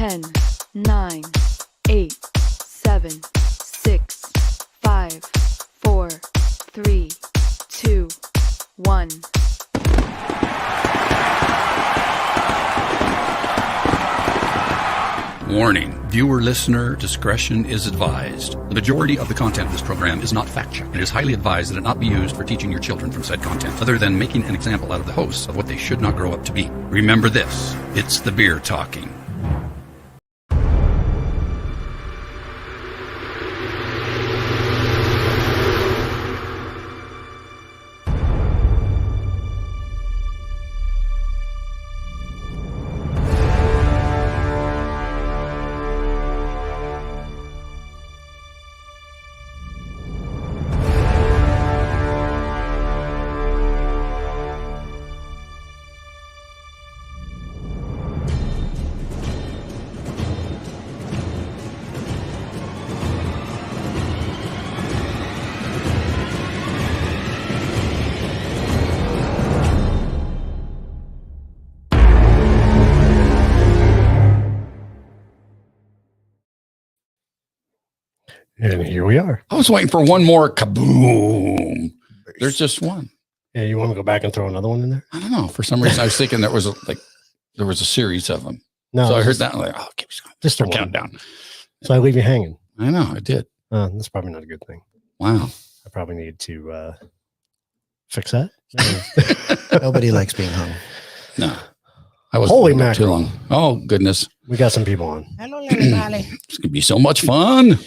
10, 9, 8, 7, 6, 5, 4, 3, 2, 1. Warning. Viewer listener discretion is advised. The majority of the content of this program is not fact-checked. It is highly advised that it not be used for teaching your children from said content, other than making an example out of the hosts of what they should not grow up to be. Remember this. It's the beer talking. And here we are. I was waiting for one more kaboom. There's just one. Yeah, you want to go back and throw another one in there? I don't know. For some reason, I was thinking there was a series of them. No. So I heard that. I'm like, oh, keep just a countdown. So I leave you hanging. I know. I did. That's probably not a good thing. Wow. I probably need to fix that. Nobody likes being hung. No. I was Holy too mackerel. long. Oh, goodness. We got some people on. Hello, everybody. It's going to be so much fun.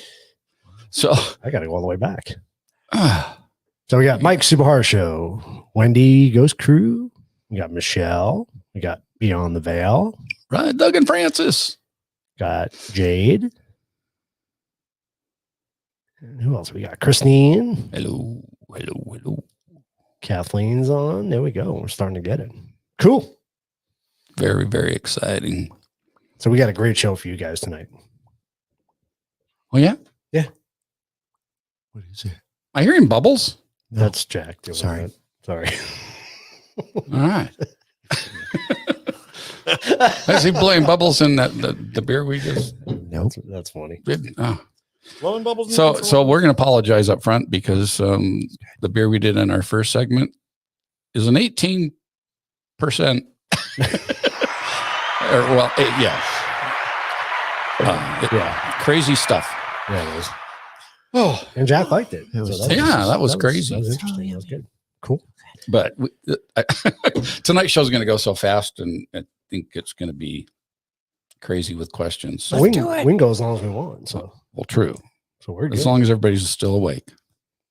So I got to go all the way back. So we got Mike Subahara Show, Wendy Ghost Crew. We got Michelle. We got Beyond the Veil. right, Doug and Francis. Got Jade. And who else? We got Christine. Hello. Hello. Hello. Kathleen's on. There we go. We're starting to get it. Cool. Very, very exciting. So we got a great show for you guys tonight. Oh, yeah? Yeah. What is it? I hear him bubbles. That's Jack. Doing Sorry. that. Sorry. All right. Is he blowing bubbles in the beer we just Nope. That's funny. did? Oh. Blowing bubbles. So we're going to apologize up front because the beer we did in our first segment is an 18%. Yeah. Yeah. Crazy stuff. Yeah, it is. Oh, And Jack liked it. It was- that was crazy. That was interesting. That was good. Cool. but tonight's show's going to go so fast, and I think it's going to be crazy with questions. So, we do it. can go as long as we want. So true. we're good. As long as everybody's still awake,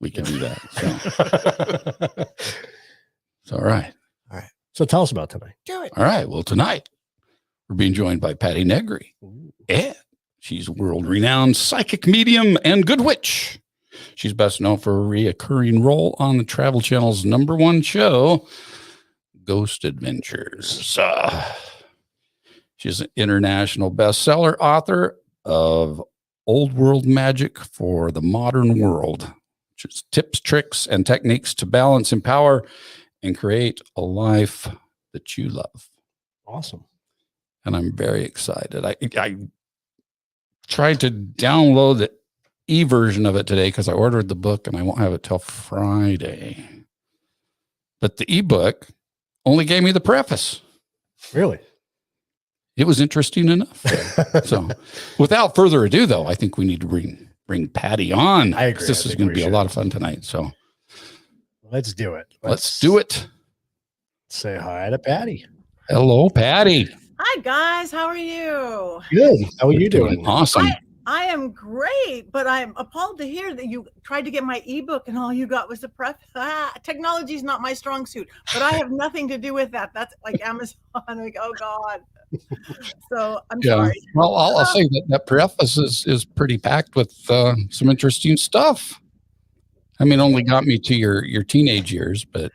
we can do that. So, all right. So tell us about tonight. Do it. All right. Well, tonight we're being joined by Patti Negri. Yeah. She's a world-renowned psychic medium and good witch. She's best known for a reoccurring role on the Travel Channel's #1 show, Ghost Adventures. She's an international bestseller author of Old World Magic for the Modern World, which is tips, tricks, and techniques to balance, empower, and create a life that you love. Awesome. And I'm very excited. I tried to download the e-version of it today because I ordered the book and I won't have it till Friday. But the ebook only gave me the preface. Really? It was interesting enough. So without further ado, though, I think we need to bring Patti on. I agree. This I is think going we to be should. a lot of fun tonight. So Let's do it. let's do it. Say hi to Patti. Hello, Patti. Hi guys, how are you? Good. How are you doing? Awesome. I am great, but I'm appalled to hear that you tried to get my ebook and all you got was the prep. Technology is not my strong suit, but I have nothing to do with that. That's like Amazon. Like, oh God. So I'm sorry. Well, I'll say that preface is pretty packed with some interesting stuff. I mean, only got me to your teenage years, but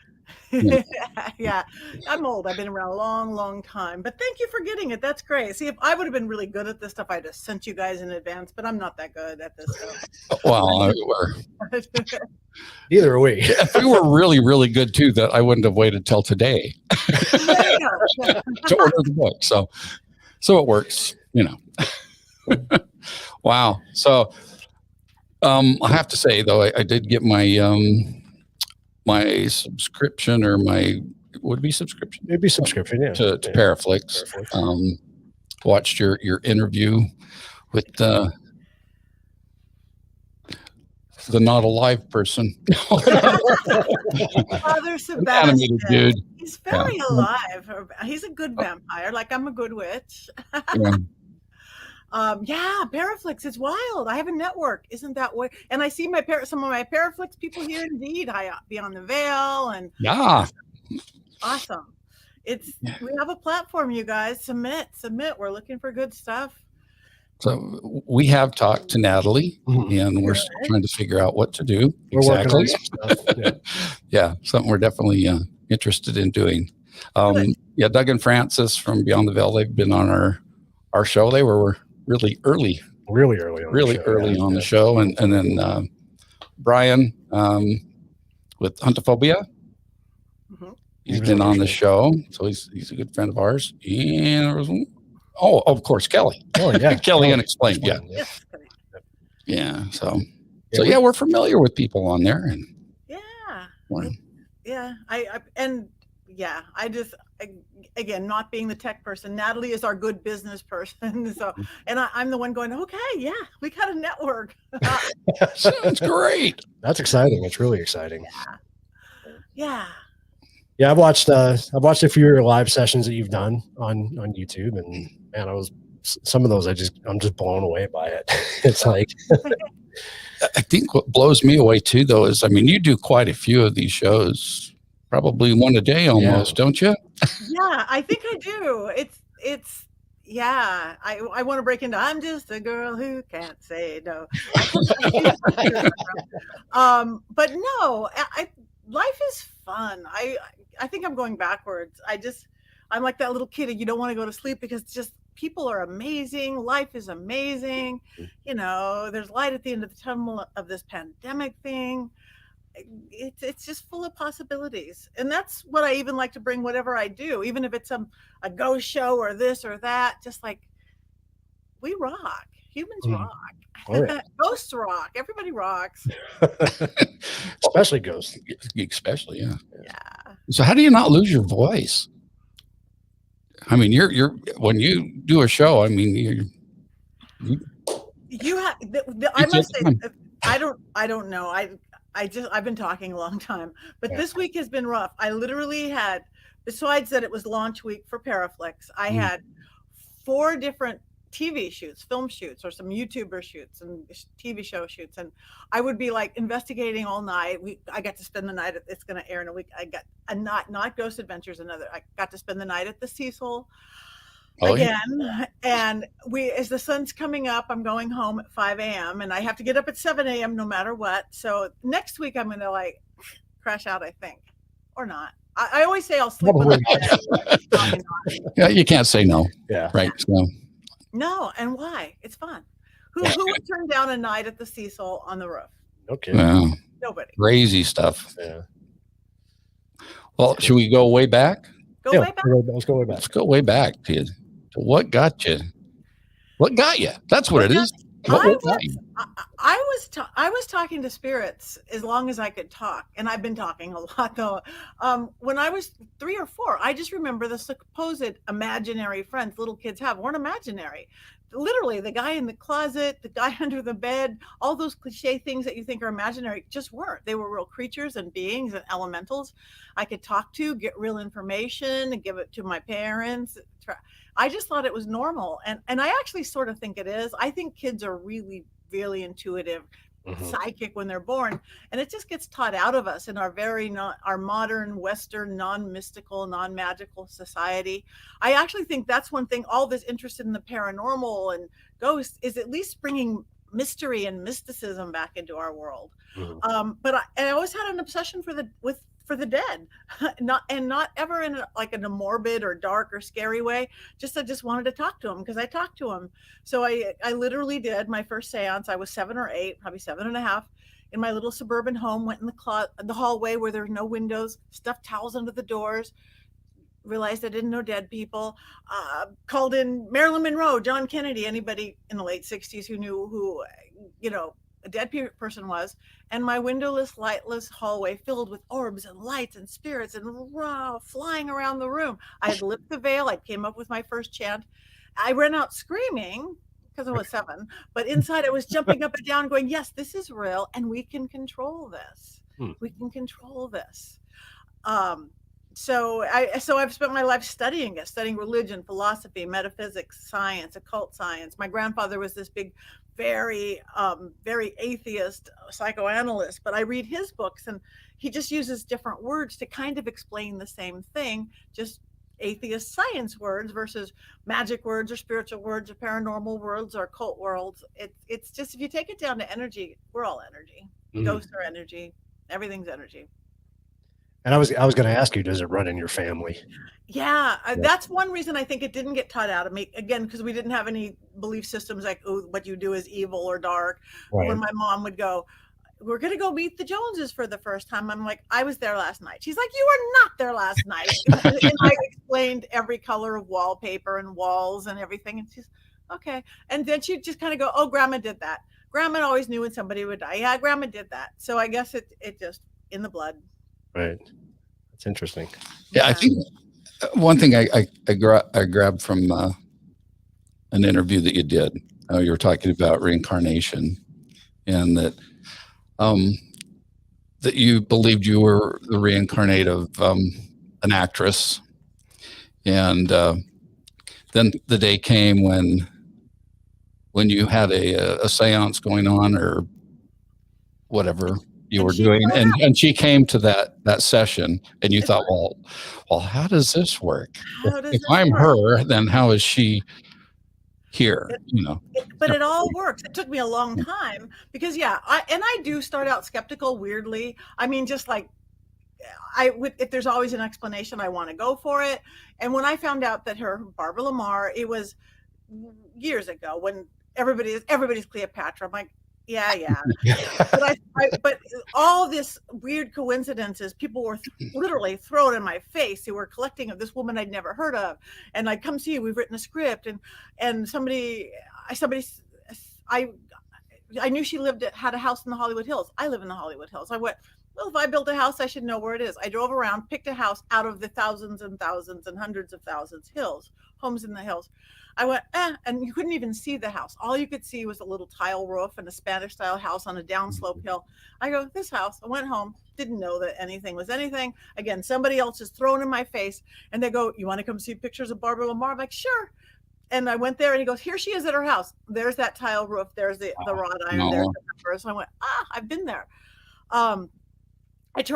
Yeah, I'm old. I've been around a long, long time. But thank you for getting it. That's great. See, if I would have been really good at this stuff, I'd have sent you guys in advance. But I'm not that good at this stuff. well, Neither are we. if we were really, really good too, that I wouldn't have waited till today There you go. to order the book. So it works. you know. Wow. So I have to say though, I did get my my subscription, or my would it be subscription It'd be subscription, yeah. to Paraflix. Watched your interview with the not alive person. Father Sebastian. Animated dude. He's very alive. He's a good vampire. Like I'm a good witch. Yeah. Yeah, Paraflix is wild. I have a network. Isn't that what? And I see some of my Paraflix people here. Indeed, Beyond the Veil, and Yeah. awesome. We have a platform, you guys. Submit. We're looking for good stuff. So we have talked to Natalie, and we're still trying to figure out what to do. We're working on some stuff. Yeah. Yeah, something we're definitely interested in doing. Yeah, Doug and Francis from Beyond the Veil, they've been on our show. They were really early on the show. And then Brian with Huntophobia. He's been on the show, so he's a good friend of ours. And there was of course, Kelly. Oh yeah, Kelly Unexplained. Yeah, yeah. So yeah, we're familiar with people on there, and again, not being the tech person, Natalie is our good business person. So, and I'm the one going, okay, yeah, we got a network. Sounds great. That's exciting. It's really exciting. Yeah. Yeah, I've watched a few of your live sessions that you've done on YouTube, and man, some of those I'm just blown away by it. It's like I think what blows me away too, though, is you do quite a few of these shows, probably one a day almost, don't you? Yeah, I think I do. It's yeah. I want to break into I'm just a girl who can't say no. But no, life is fun. I think I'm going backwards. I'm like that little kid. You don't want to go to sleep because it's just people are amazing. Life is amazing. You know, there's light at the end of the tunnel of this pandemic thing. It's just full of possibilities. And that's what I even like to bring whatever I do, even if it's a ghost show or this or that, just like we rock. Humans rock. Oh, yeah. Ghosts rock. Everybody rocks. Especially ghosts. Especially, yeah. So how do you not lose your voice? You're when you do a show, I must say, I don't know. I've been talking a long time, but this week has been rough. I literally had, besides that it was launch week for Paraflix, I had 4 different TV shoots, film shoots, or some YouTuber shoots and TV show shoots. And I would be like investigating all night. I got to spend the night it's going to air in a week. I got not Ghost Adventures, I got to spend the night at the Cecil again. Yeah. And as the sun's coming up, I'm going home at 5 a.m. and I have to get up at 7 a.m. no matter what. So next week I'm going to crash out, I think, or not. I always say I'll sleep. Yeah, you can't say no. Yeah. Right. So. No, and why? It's fun. Who would turn down a night at the Cecil on the roof? Okay. Yeah. Nobody. Crazy stuff. Yeah. Well, should we go way back? Way back? Let's go way back. Let's go way back, kid. So what got you? What got you? That's what it is. I was talking to spirits as long as I could talk, and I've been talking a lot though. When I was 3 or 4, I just remember the supposed imaginary friends little kids have weren't imaginary. Literally, the guy in the closet, the guy under the bed, all those cliche things that you think are imaginary just weren't. They were real creatures and beings and elementals I could talk to, get real information, and give it to my parents. I just thought it was normal. And I actually sort of think it is. I think kids are really, really intuitive, psychic when they're born. And it just gets taught out of us in our our modern Western, non-mystical, non-magical society. I actually think that's one thing, all this interest in the paranormal and ghosts is at least bringing mystery and mysticism back into our world. But I always had an obsession for the dead, not ever in a morbid or dark or scary way. I just wanted to talk to them because I talked to them. So I literally did my first seance. I was 7 or 8, probably 7.5, in my little suburban home. Went in the hallway where there's no windows, stuffed towels under the doors, realized I didn't know dead people, called in Marilyn Monroe, John Kennedy, anybody in the late 60s who knew who, a dead person was. And my windowless, lightless hallway filled with orbs and lights and spirits and flying around the room. I had lit the veil. I came up with my first chant. I ran out screaming because I was 7, but inside I was jumping up and down going, yes, this is real and we can control this. We can control this. So I've spent my life studying it, studying religion, philosophy, metaphysics, science, occult science. My grandfather was this big, very atheist psychoanalyst, but I read his books and he just uses different words to kind of explain the same thing, just atheist science words versus magic words or spiritual words or paranormal words or occult worlds. It's just, if you take it down to energy, we're all energy. Ghosts are energy. Everything's energy. And I was going to ask you, does it run in your family? Yeah, that's one reason I think it didn't get taught out of me, again, because we didn't have any belief systems like, oh, what you do is evil or dark. Right. When my mom would go, we're going to go meet the Joneses for the first time. I'm like, I was there last night. She's like, you were not there last night. And I explained every color of wallpaper and walls and everything. And she's, okay. And then she'd just kind of go, oh, Grandma did that. Grandma always knew when somebody would die. Yeah, Grandma did that. So I guess it just in the blood. Right. That's interesting. Yeah, I think one thing I grabbed from an interview that you did, you were talking about reincarnation, and that that you believed you were the reincarnate of an actress, and then the day came when you had a seance going on or whatever you were doing, and she came to that session, and you thought, well, how does this work? If I'm her, then how is she here? But it all works. It took me a long time because I do start out skeptical, weirdly. I mean, just like if there's always an explanation, I want to go for it. And when I found out that her Barbara Lamar, it was years ago when everybody's Cleopatra. I'm like, yeah. But all this weird coincidences, people were literally thrown in my face who were collecting of this woman I'd never heard of. And I'd come see you, we've written a script. And I knew she had a house in the Hollywood Hills. I live in the Hollywood Hills. I went, well, if I build a house, I should know where it is. I drove around, picked a house out of the thousands and thousands and hundreds of thousands homes in the hills. I went, and you couldn't even see the house. All you could see was a little tile roof and a Spanish style house on a downslope hill. I go, this house. I went home, didn't know that anything was anything. Again, somebody else is thrown in my face, and they go, you want to come see pictures of Barbara Lamar? I'm like, sure. And I went there, and he goes, here she is at her house. There's that tile roof. There's the wrought iron. There's the pepper. So I went, I've been there.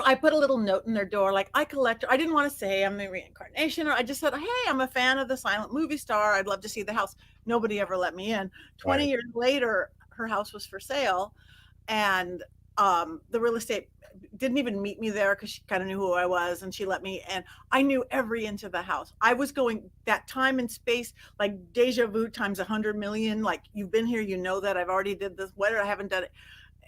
I put a little note in their door, like, I didn't want to say I'm the reincarnation, or I just said, hey, I'm a fan of the silent movie star. I'd love to see the house. Nobody ever let me in. 20 years later, her house was for sale. And the real estate didn't even meet me there because she kind of knew who I was, and she let me in. I knew every inch of the house. I was going that time and space, like deja vu times 100 million. Like, you've been here, you know that I've already did this. Whether I haven't done it.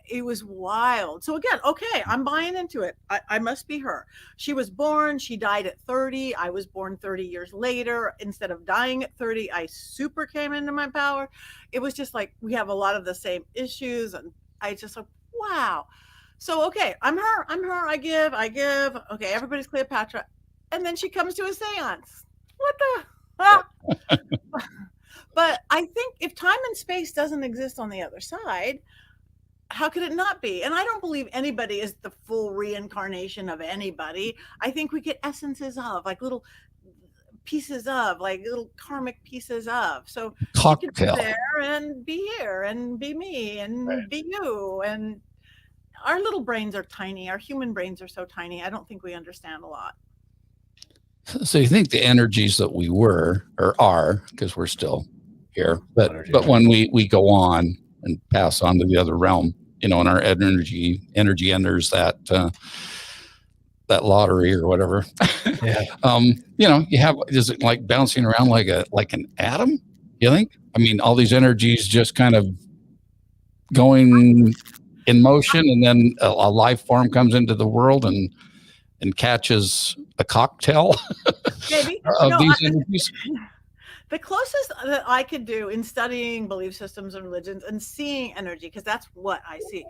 It was wild. So again, okay, I'm buying into it. I must be her. She was born, she died at 30. I was born 30 years later. Instead of dying at 30, I super came into my power. It was just like, we have a lot of the same issues. And I just like, wow. So, okay, I'm her, I give. Okay, everybody's Cleopatra. And then she comes to a seance. What the? But I think if time and space doesn't exist on the other side, how could it not be? And I don't believe anybody is the full reincarnation of anybody. I think we get essences of, like little pieces of, like little karmic pieces of. So you can be there and be here and be me and be you. And our little brains are tiny. Our human brains are so tiny. I don't think we understand a lot. So you think the energies that we were or are, because we're still here, but when we go on and pass on to the other realm, and our energy enters that lottery or whatever. Yeah. You have, is it like bouncing around like an atom? You think? I mean, all these energies just kind of going in motion, and then a life form comes into the world and catches a cocktail. Maybe. of No, these energies? the closest that I could do in studying belief systems and religions and seeing energy, because that's what I see.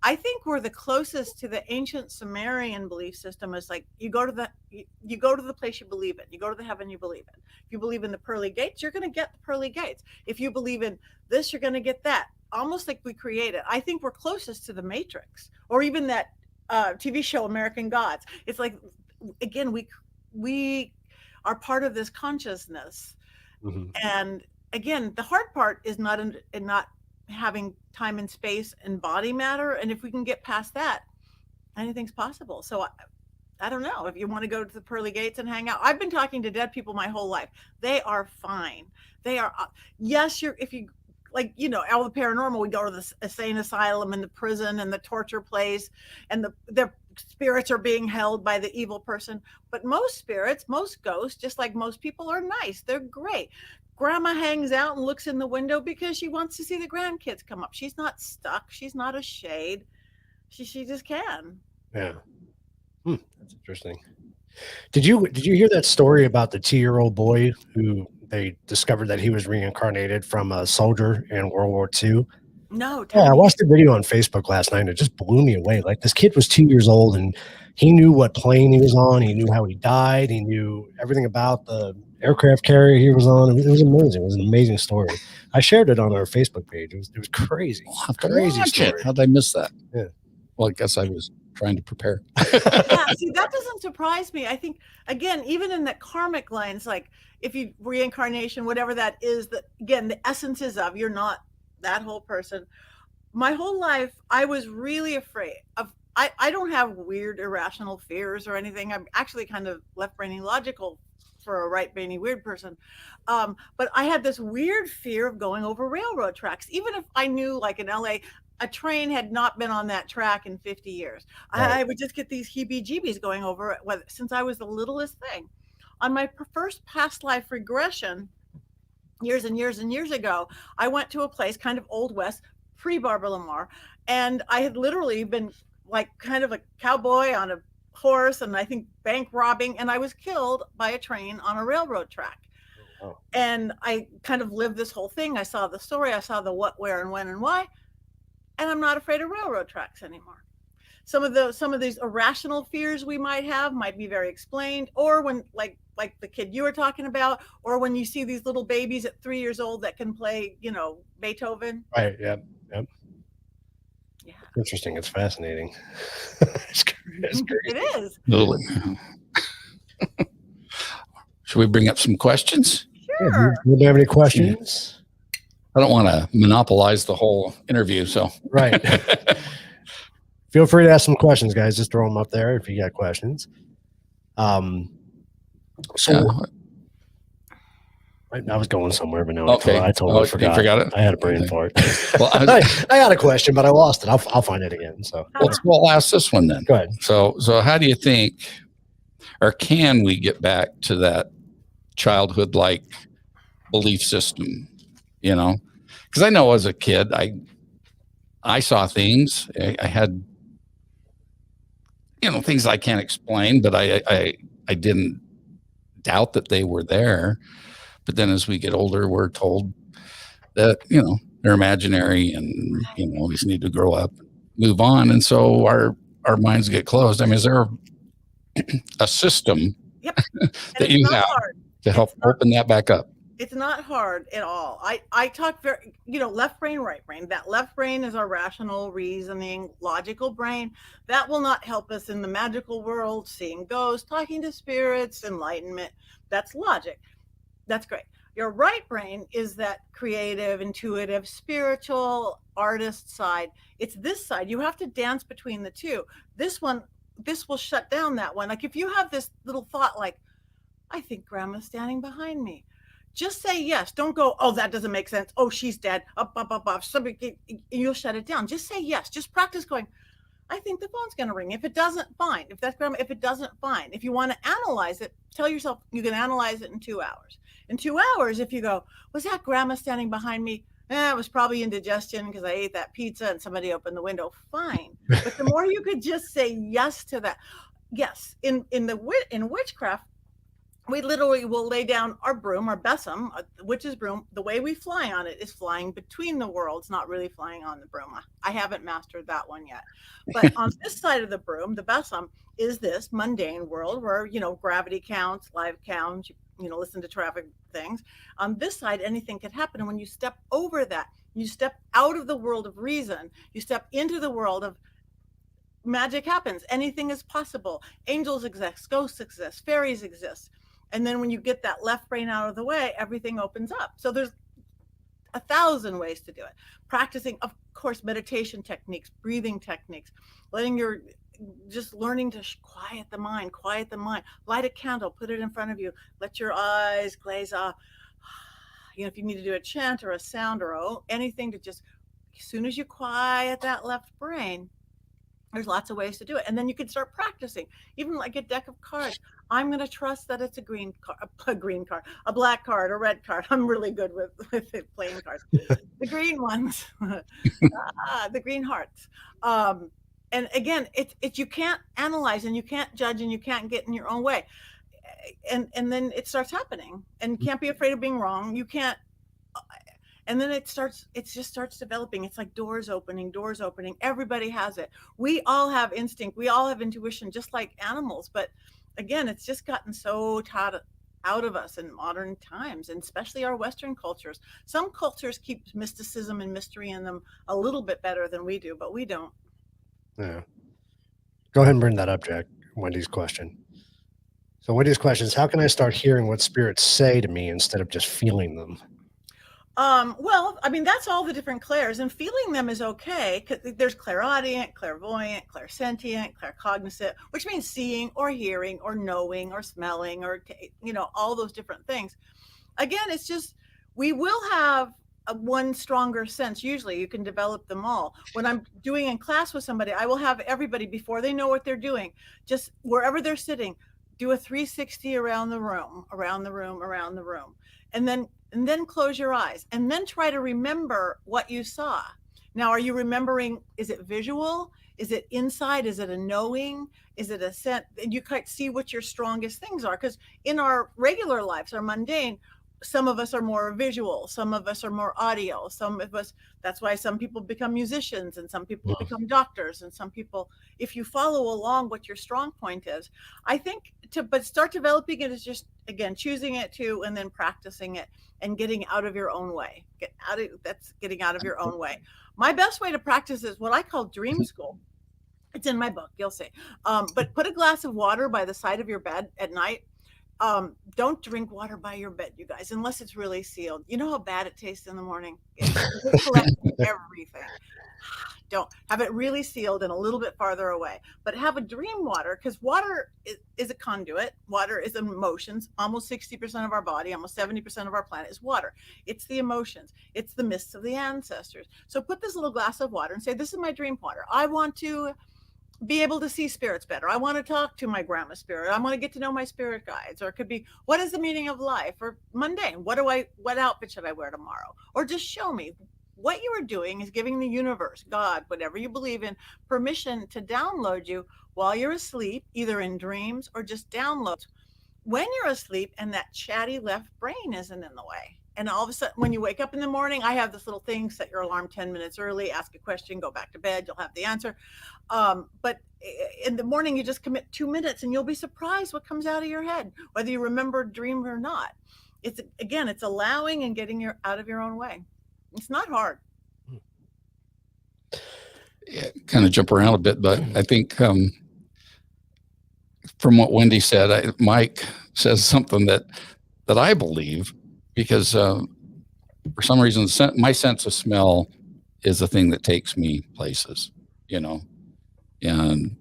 I think we're the closest to the ancient Sumerian belief system. Is like you go to the place you believe in. You go to the heaven you believe in. If you believe in the pearly gates, you're going to get the pearly gates. If you believe in this, you're going to get that. Almost like we create it. I think we're closest to the Matrix, or even that TV show American Gods. It's like, again, we are part of this consciousness. Mhm. And again, the hard part is not in not having time and space and body matter. And if we can get past that, anything's possible. So I don't know if you want to go to the pearly gates and hang out. I've been talking to dead people my whole life. They are fine. They are, yes, if you like, all the paranormal, we go to the insane asylum and the prison and the torture place, and their spirits are being held by the evil person. But most spirits, most ghosts, just like most people, are nice. They're great. Grandma hangs out and looks in the window because she wants to see the grandkids come up. She's not stuck. She's not a shade. She just can. Yeah. That's interesting. Did you hear that story about the 2-year-old boy who they discovered that he was reincarnated from a soldier in World War II? No. Yeah, I watched a video on Facebook last night and it just blew me away. Like, this kid was 2 years old and he knew what plane he was on. He knew how he died. He knew everything about the aircraft carrier he was on. It was amazing. It was an amazing story. I shared it on our Facebook page. It was crazy. I'll have to Crazy watch story. it. How'd I miss that? Yeah. Well, I guess I was trying to prepare. Yeah, see, that doesn't surprise me. I think, again, even in the karmic lines, like if you reincarnation, whatever that is, that again, the essences of, you're not that whole person. My whole life, I was really afraid of, I don't have weird, irrational fears or anything. I'm actually kind of left-brainy logical for a right-brainy weird person. But I had this weird fear of going over railroad tracks, even if I knew, like in LA, a train had not been on that track in 50 years. Right. I would just get these heebie-jeebies going over it since I was the littlest thing. On my first past life regression, years and years and years ago, I went to a place kind of Old West, pre-Barbara Lamar, and I had literally been like kind of a cowboy on a horse, and I think bank robbing, and I was killed by a train on a railroad track. Oh. And I kind of lived this whole thing. I saw the story, I saw the what, where, and when, and why, and I'm not afraid of railroad tracks anymore. Some of these irrational fears we might have might be very explained, or when like the kid you were talking about, or when you see these little babies at 3 years old that can play, Beethoven. Right. Yep. Yeah. Interesting. It's fascinating. It's great. It is. Absolutely. Should we bring up some questions? Sure. Do you have any questions? I don't want to monopolize the whole interview, so. Right. Feel free to ask some questions, guys. Just throw them up there if you got questions. So I was going somewhere, but no, Okay. I totally forgot. You forgot it? I had a brain fart. Well, I had a question, but I lost it. I'll find it again. So we'll ask this one then. go ahead. So how do you think, or can we get back to that childhood-like belief system? Because I know as a kid, I saw things. I had, things I can't explain, but I didn't doubt that they were there. But then as we get older, we're told that, they're imaginary and, we just need to grow up, move on. And so our minds get closed. I mean, is there a system Yep. that you have to help open that back up? It's not hard at all. I talk very, left brain, right brain. That left brain is our rational, reasoning, logical brain. That will not help us in the magical world, seeing ghosts, talking to spirits, enlightenment. That's logic. That's great. Your right brain is that creative, intuitive, spiritual, artist side. It's this side. You have to dance between the two. This will shut down that one. Like if you have this little thought like, I think grandma's standing behind me. Just say yes. Don't go, oh, that doesn't make sense. Oh, she's dead. Up. Somebody, you'll shut it down. Just say yes. Just practice going, I think the phone's going to ring. If it doesn't, fine. If that's grandma, if it doesn't, fine. If you want to analyze it, tell yourself you can analyze it in 2 hours. In 2 hours, if you go, was that grandma standing behind me? It was probably indigestion because I ate that pizza and somebody opened the window. Fine. But the more you could just say yes to that. Yes. In witchcraft, we literally will lay down our broom, our besom, witch's broom. The way we fly on it is flying between the worlds, not really flying on the broom. I haven't mastered that one yet. But on this side of the broom, the besom, is this mundane world where, gravity counts, life counts, listen to traffic things. On this side, anything could happen. And when you step over that, you step out of the world of reason, you step into the world of magic happens. Anything is possible. Angels exist, ghosts exist, fairies exist. And then when you get that left brain out of the way, everything opens up. So there's 1,000 ways to do it. Practicing, of course, meditation techniques, breathing techniques, just learning to quiet the mind, light a candle, put it in front of you, let your eyes glaze off. If you need to do a chant or a sound or anything to just, as soon as you quiet that left brain, there's lots of ways to do it. And then you can start practicing, even like a deck of cards. I'm going to trust that it's a green card, a black card, a red card. I'm really good with playing cards. The green ones, the green hearts. And again, it's you can't analyze and you can't judge and you can't get in your own way. And then it starts happening, and you can't be afraid of being wrong. You can't. And then it just starts developing. It's like doors opening. Everybody has it. We all have instinct. We all have intuition, just like animals. But again, it's just gotten so taught out of us in modern times, and especially our Western cultures. Some cultures keep mysticism and mystery in them a little bit better than we do, but we don't. Yeah. Go ahead and bring that up, Jack. Wendy's question. So Wendy's question is, how can I start hearing what spirits say to me instead of just feeling them? Well, I mean, that's all the different clairs, and feeling them is okay, because there's clairaudient, clairvoyant, clairsentient, claircognizant, which means seeing or hearing or knowing or smelling or, all those different things. Again, it's just, we will have one stronger sense. Usually you can develop them all. When I'm doing in class with somebody, I will have everybody, before they know what they're doing, just wherever they're sitting, do a 360 around the room, and then close your eyes, and then try to remember what you saw. Now, are you remembering? Is it visual? Is it insight? Is it a knowing? Is it a sense? You can't see what your strongest things are, because in our regular lives, our mundane, some of us are more visual, some of us are more audio, some of us, that's why some people become musicians and some people become doctors, and some people, if you follow along what your strong point is, I think but start developing it is just, again, choosing it too, and then practicing it and getting out of your own way. That's getting out of your own way. My best way to practice is what I call dream school. It's in my book, you'll see. But put a glass of water by the side of your bed at night. Don't drink water by your bed, you guys, unless it's really sealed. You know how bad it tastes in the morning? It collects everything. Don't have it really sealed and a little bit farther away, but have a dream water, because water is a conduit. Water is emotions. Almost 60% of our body, almost 70% of our planet is water. It's the emotions. It's the mists of the ancestors. So put this little glass of water and say, this is my dream water. I want to be able to see spirits better. I want to talk to my grandma spirit. I want to get to know my spirit guides. Or it could be, what is the meaning of life? Or mundane, what outfit should I wear tomorrow? Or just show me. What you are doing is giving the universe, God, whatever you believe in, permission to download you while you're asleep, either in dreams or just downloads when you're asleep, and that chatty left brain isn't in the way. And all of a sudden, when you wake up in the morning, I have this little thing: set your alarm 10 minutes early, ask a question, go back to bed, you'll have the answer. But in the morning, you just commit 2 minutes and you'll be surprised what comes out of your head, whether you remember a dream or not. It's allowing and getting out of your own way. It's not hard. Yeah, kind of jump around a bit, but I think from what Wendy said, Mike says something that I believe, because for some reason, my sense of smell is the thing that takes me places, and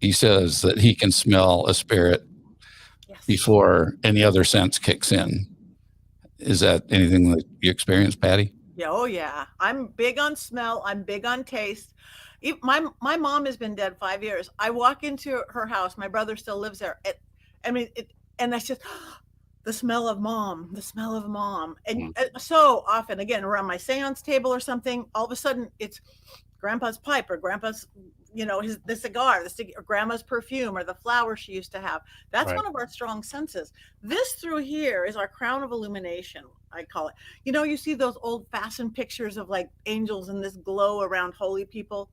he says that he can smell a spirit before any other sense kicks in. Is that anything that you experience, Patti? Yeah, oh yeah. I'm big on smell. I'm big on taste. My mom has been dead 5 years. I walk into her house. My brother still lives there. And that's just the smell of mom. And so often, again, around my seance table or something, all of a sudden it's grandpa's pipe or grandpa's the cigar, or grandma's perfume, or the flower she used to have. That's Right. one of our strong senses. This through here is our crown of illumination, I call it. You see those old fashioned pictures of like angels and this glow around holy people.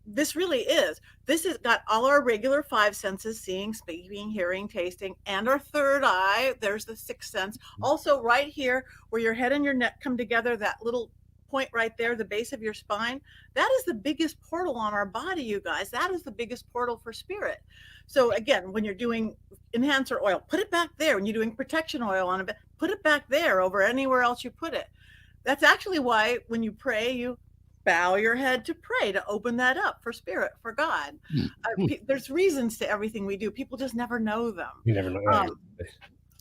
This really is. This has got all our regular five senses: seeing, speaking, hearing, tasting, and our third eye. There's the sixth sense. Also, right here where your head and your neck come together, that little point right there, the base of your spine, that is the biggest portal on our body, you guys. That is the biggest portal for spirit. So again, when you're doing enhancer oil, put it back there. When you're doing protection oil on it, put it back there over anywhere else you put it. That's actually why when you pray, you bow your head to pray, to open that up for spirit, for God. There's reasons to everything we do. People just never know them. You never know.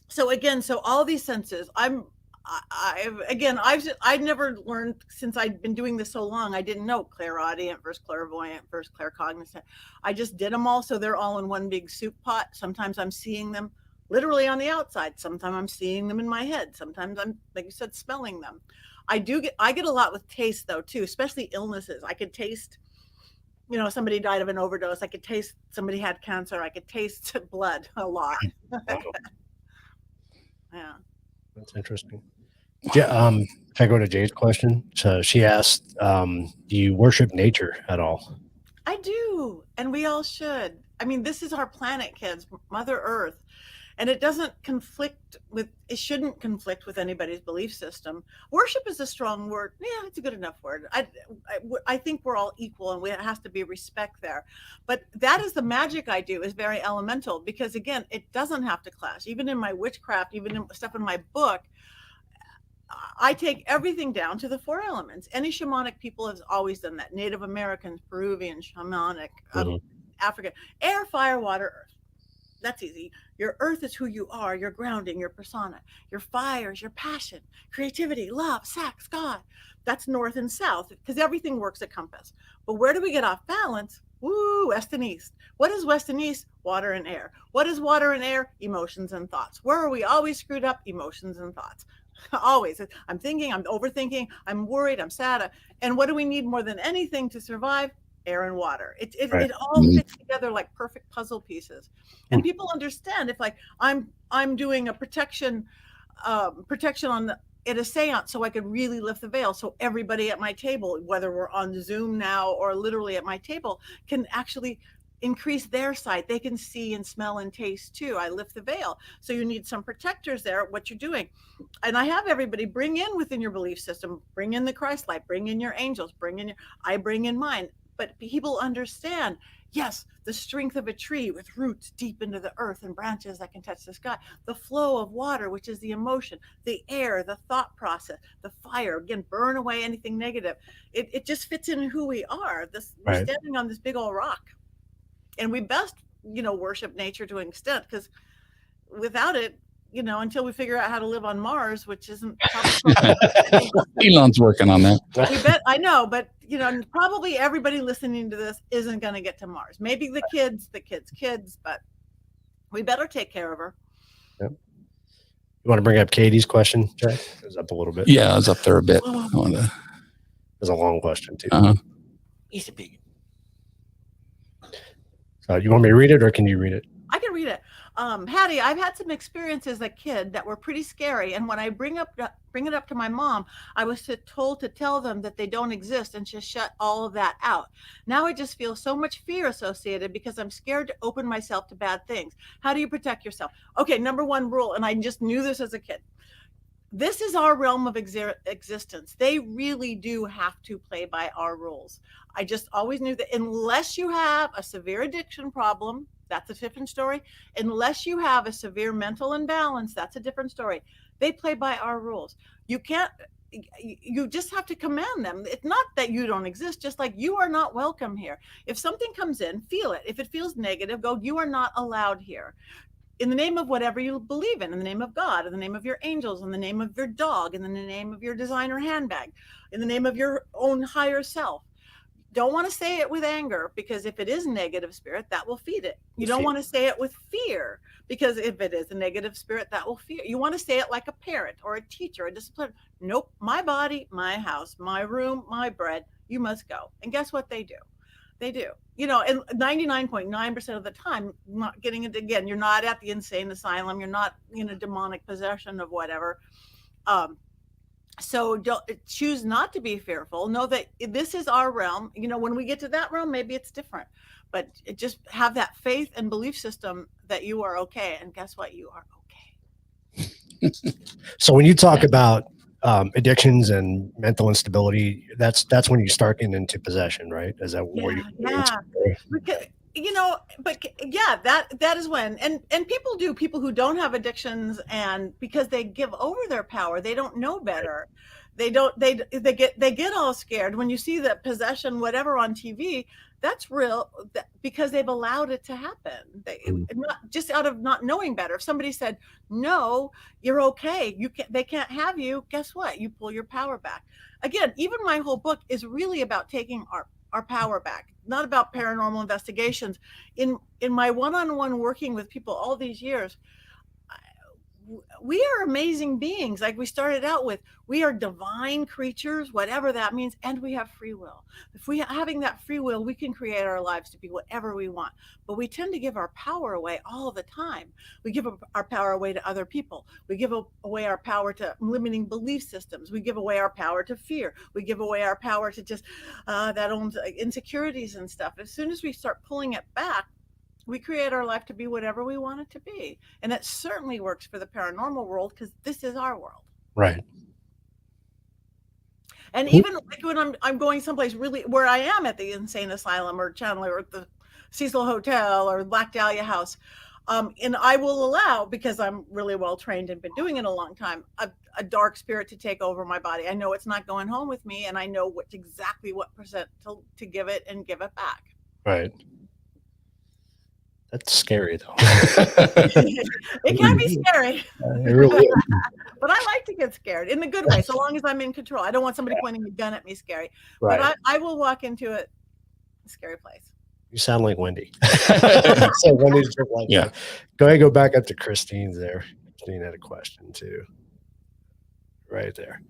So all these senses, I've never learned, since I've been doing this so long. I didn't know clairaudient versus clairvoyant versus claircognizant. I just did them all. So they're all in one big soup pot. Sometimes I'm seeing them literally on the outside. Sometimes I'm seeing them in my head. Sometimes I'm, like you said, smelling them. I get a lot with taste though too, especially illnesses. I could taste, somebody died of an overdose. I could taste somebody had cancer. I could taste blood a lot. Yeah. That's interesting. Yeah. If I go to Jade's question, so she asked, do you worship nature at all? I do, and we all should. I mean, this is our planet, kids, Mother Earth, and it shouldn't conflict with anybody's belief system. Worship is a strong word. Yeah, it's a good enough word. I think we're all equal, and it has to be respect there. But that is the magic I do, is very elemental, because again, it doesn't have to clash. Even in my witchcraft, even in stuff in my book, I take everything down to the four elements. Any shamanic people have always done that. Native Americans, Peruvian, shamanic, African, air, fire, water, earth. That's easy. Your earth is who you are, your grounding, your persona. Your fire is your passion, creativity, love, sex, God. That's north and south, because everything works a compass. But where do we get off balance? Woo, west and east. What is west and east? Water and air. What is water and air? Emotions and thoughts. Where are we always screwed up? Emotions and thoughts. Always. I'm thinking, I'm overthinking, I'm worried, I'm sad. And what do we need more than anything to survive? Air and water. It all fits together like perfect puzzle pieces. And people understand, if like I'm doing a protection on at a seance, so I could really lift the veil, so everybody at my table, whether we're on Zoom now or literally at my table, can actually increase their sight. They can see and smell and taste too. I lift the veil. So you need some protectors there, what you're doing. And I have everybody bring in within your belief system, bring in the Christ light, bring in your angels, I bring in mine. But people understand, yes, the strength of a tree with roots deep into the earth and branches that can touch the sky, the flow of water, which is the emotion, the air, the thought process, the fire, again, burn away anything negative. It just fits in who we are. We're standing on this big old rock. And we best, worship nature to an extent, because without it, until we figure out how to live on Mars, which isn't probably Elon's working on that. I know, but probably everybody listening to this isn't going to get to Mars. Maybe the kids, but we better take care of her. Yep. You want to bring up Katie's question, Jack? It was up a little bit. Yeah, I was up there a bit. It was a long question too. He's a big. So you want me to read it, or can you read it? I can read it. Hattie, I've had some experiences as a kid that were pretty scary. And when I bring it up to my mom, I was told to tell them that they don't exist and just shut all of that out. Now I just feel so much fear associated because I'm scared to open myself to bad things. How do you protect yourself? Okay, number one rule, and I just knew this as a kid. This is our realm of existence. They really do have to play by our rules. I just always knew that unless you have a severe addiction problem, that's a different story. Unless you have a severe mental imbalance, that's a different story. They play by our rules. You just have to command them. It's not that you don't exist, just like you are not welcome here. If something comes in, feel it. If it feels negative, go, you are not allowed here. In the name of whatever you believe in the name of God, in the name of your angels, in the name of your dog, in the name of your designer handbag, in the name of your own higher self. Don't want to say it with anger, because if it is negative spirit, that will feed it. You don't want to say it with fear, because if it is a negative spirit, that will fear. You want to say it like a parent or a teacher, a disciplinarian. Nope, my body, my house, my room, my bread, you must go. And guess what they do? They do. You know, and 99.9% of the time, not getting it again. You're not at the insane asylum. You're not in a demonic possession of whatever. So don't choose not to be fearful. Know that this is our realm. You know, when we get to that realm, maybe it's different, but just have that faith and belief system that you are okay. And guess what? You are okay. So when you talk about addictions and mental instability, that's when you start getting into possession, right? Is that where you? Yeah. Because, you know, but yeah, that is when, and people who don't have addictions, and because they give over their power, they don't know better. They get all scared when you see that possession, whatever on TV, that's real, because they've allowed it to happen. Not just out of not knowing better. If somebody said, no, you're okay, they can't have you, guess what? You pull your power back. Again, even my whole book is really about taking our power back, not about paranormal investigations. In my one-on-one working with people all these years, we are amazing beings. Like we started out with, we are divine creatures, whatever that means, and we have free will. If we having that free will, we can create our lives to be whatever we want. But we tend to give our power away all the time. We give our power away to other people. We give away our power to limiting belief systems. We give away our power to fear. We give away our power to just that own insecurities and stuff. As soon as we start pulling it back, we create our life to be whatever we want it to be. And it certainly works for the paranormal world, because this is our world. Right. And even like when I'm going someplace really where I am at the insane asylum or Chandler or the Cecil Hotel or Black Dahlia House, and I will allow, because I'm really well trained and been doing it a long time, a dark spirit to take over my body. I know it's not going home with me, and I know exactly what percent to give it and give it back. Right. That's scary, though. It can be scary. It really is. But I like to get scared in a good way, so long as I'm in control. I don't want somebody pointing a gun at me scary. Right. But I will walk into a scary place. You sound like Wendy. So Wendy's just like, Yeah. Go ahead, go back up to Christine's there. Christine had a question too. Right there.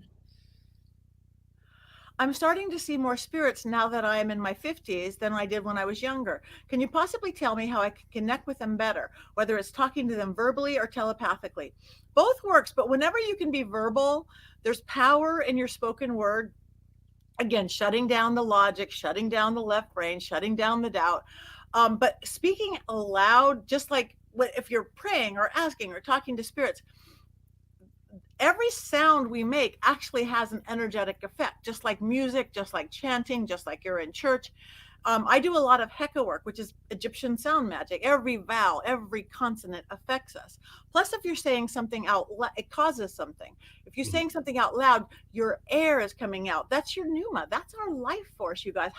I'm starting to see more spirits now that I am in my 50s than I did when I was younger. Can you possibly tell me how I can connect with them better, whether it's talking to them verbally or telepathically? Both works, but whenever you can be verbal, there's power in your spoken word. Again, shutting down the logic, shutting down the left brain, shutting down the doubt. But speaking aloud, just like if you're praying or asking or talking to spirits, every sound we make actually has an energetic effect, just like music, just like chanting, just like you're in church. I do a lot of Heka work, which is Egyptian sound magic. Every vowel, every consonant affects us. Plus, if you're saying something out loud, it causes something. If you're saying something out loud, your air is coming out. That's your pneuma. That's our life force, you guys.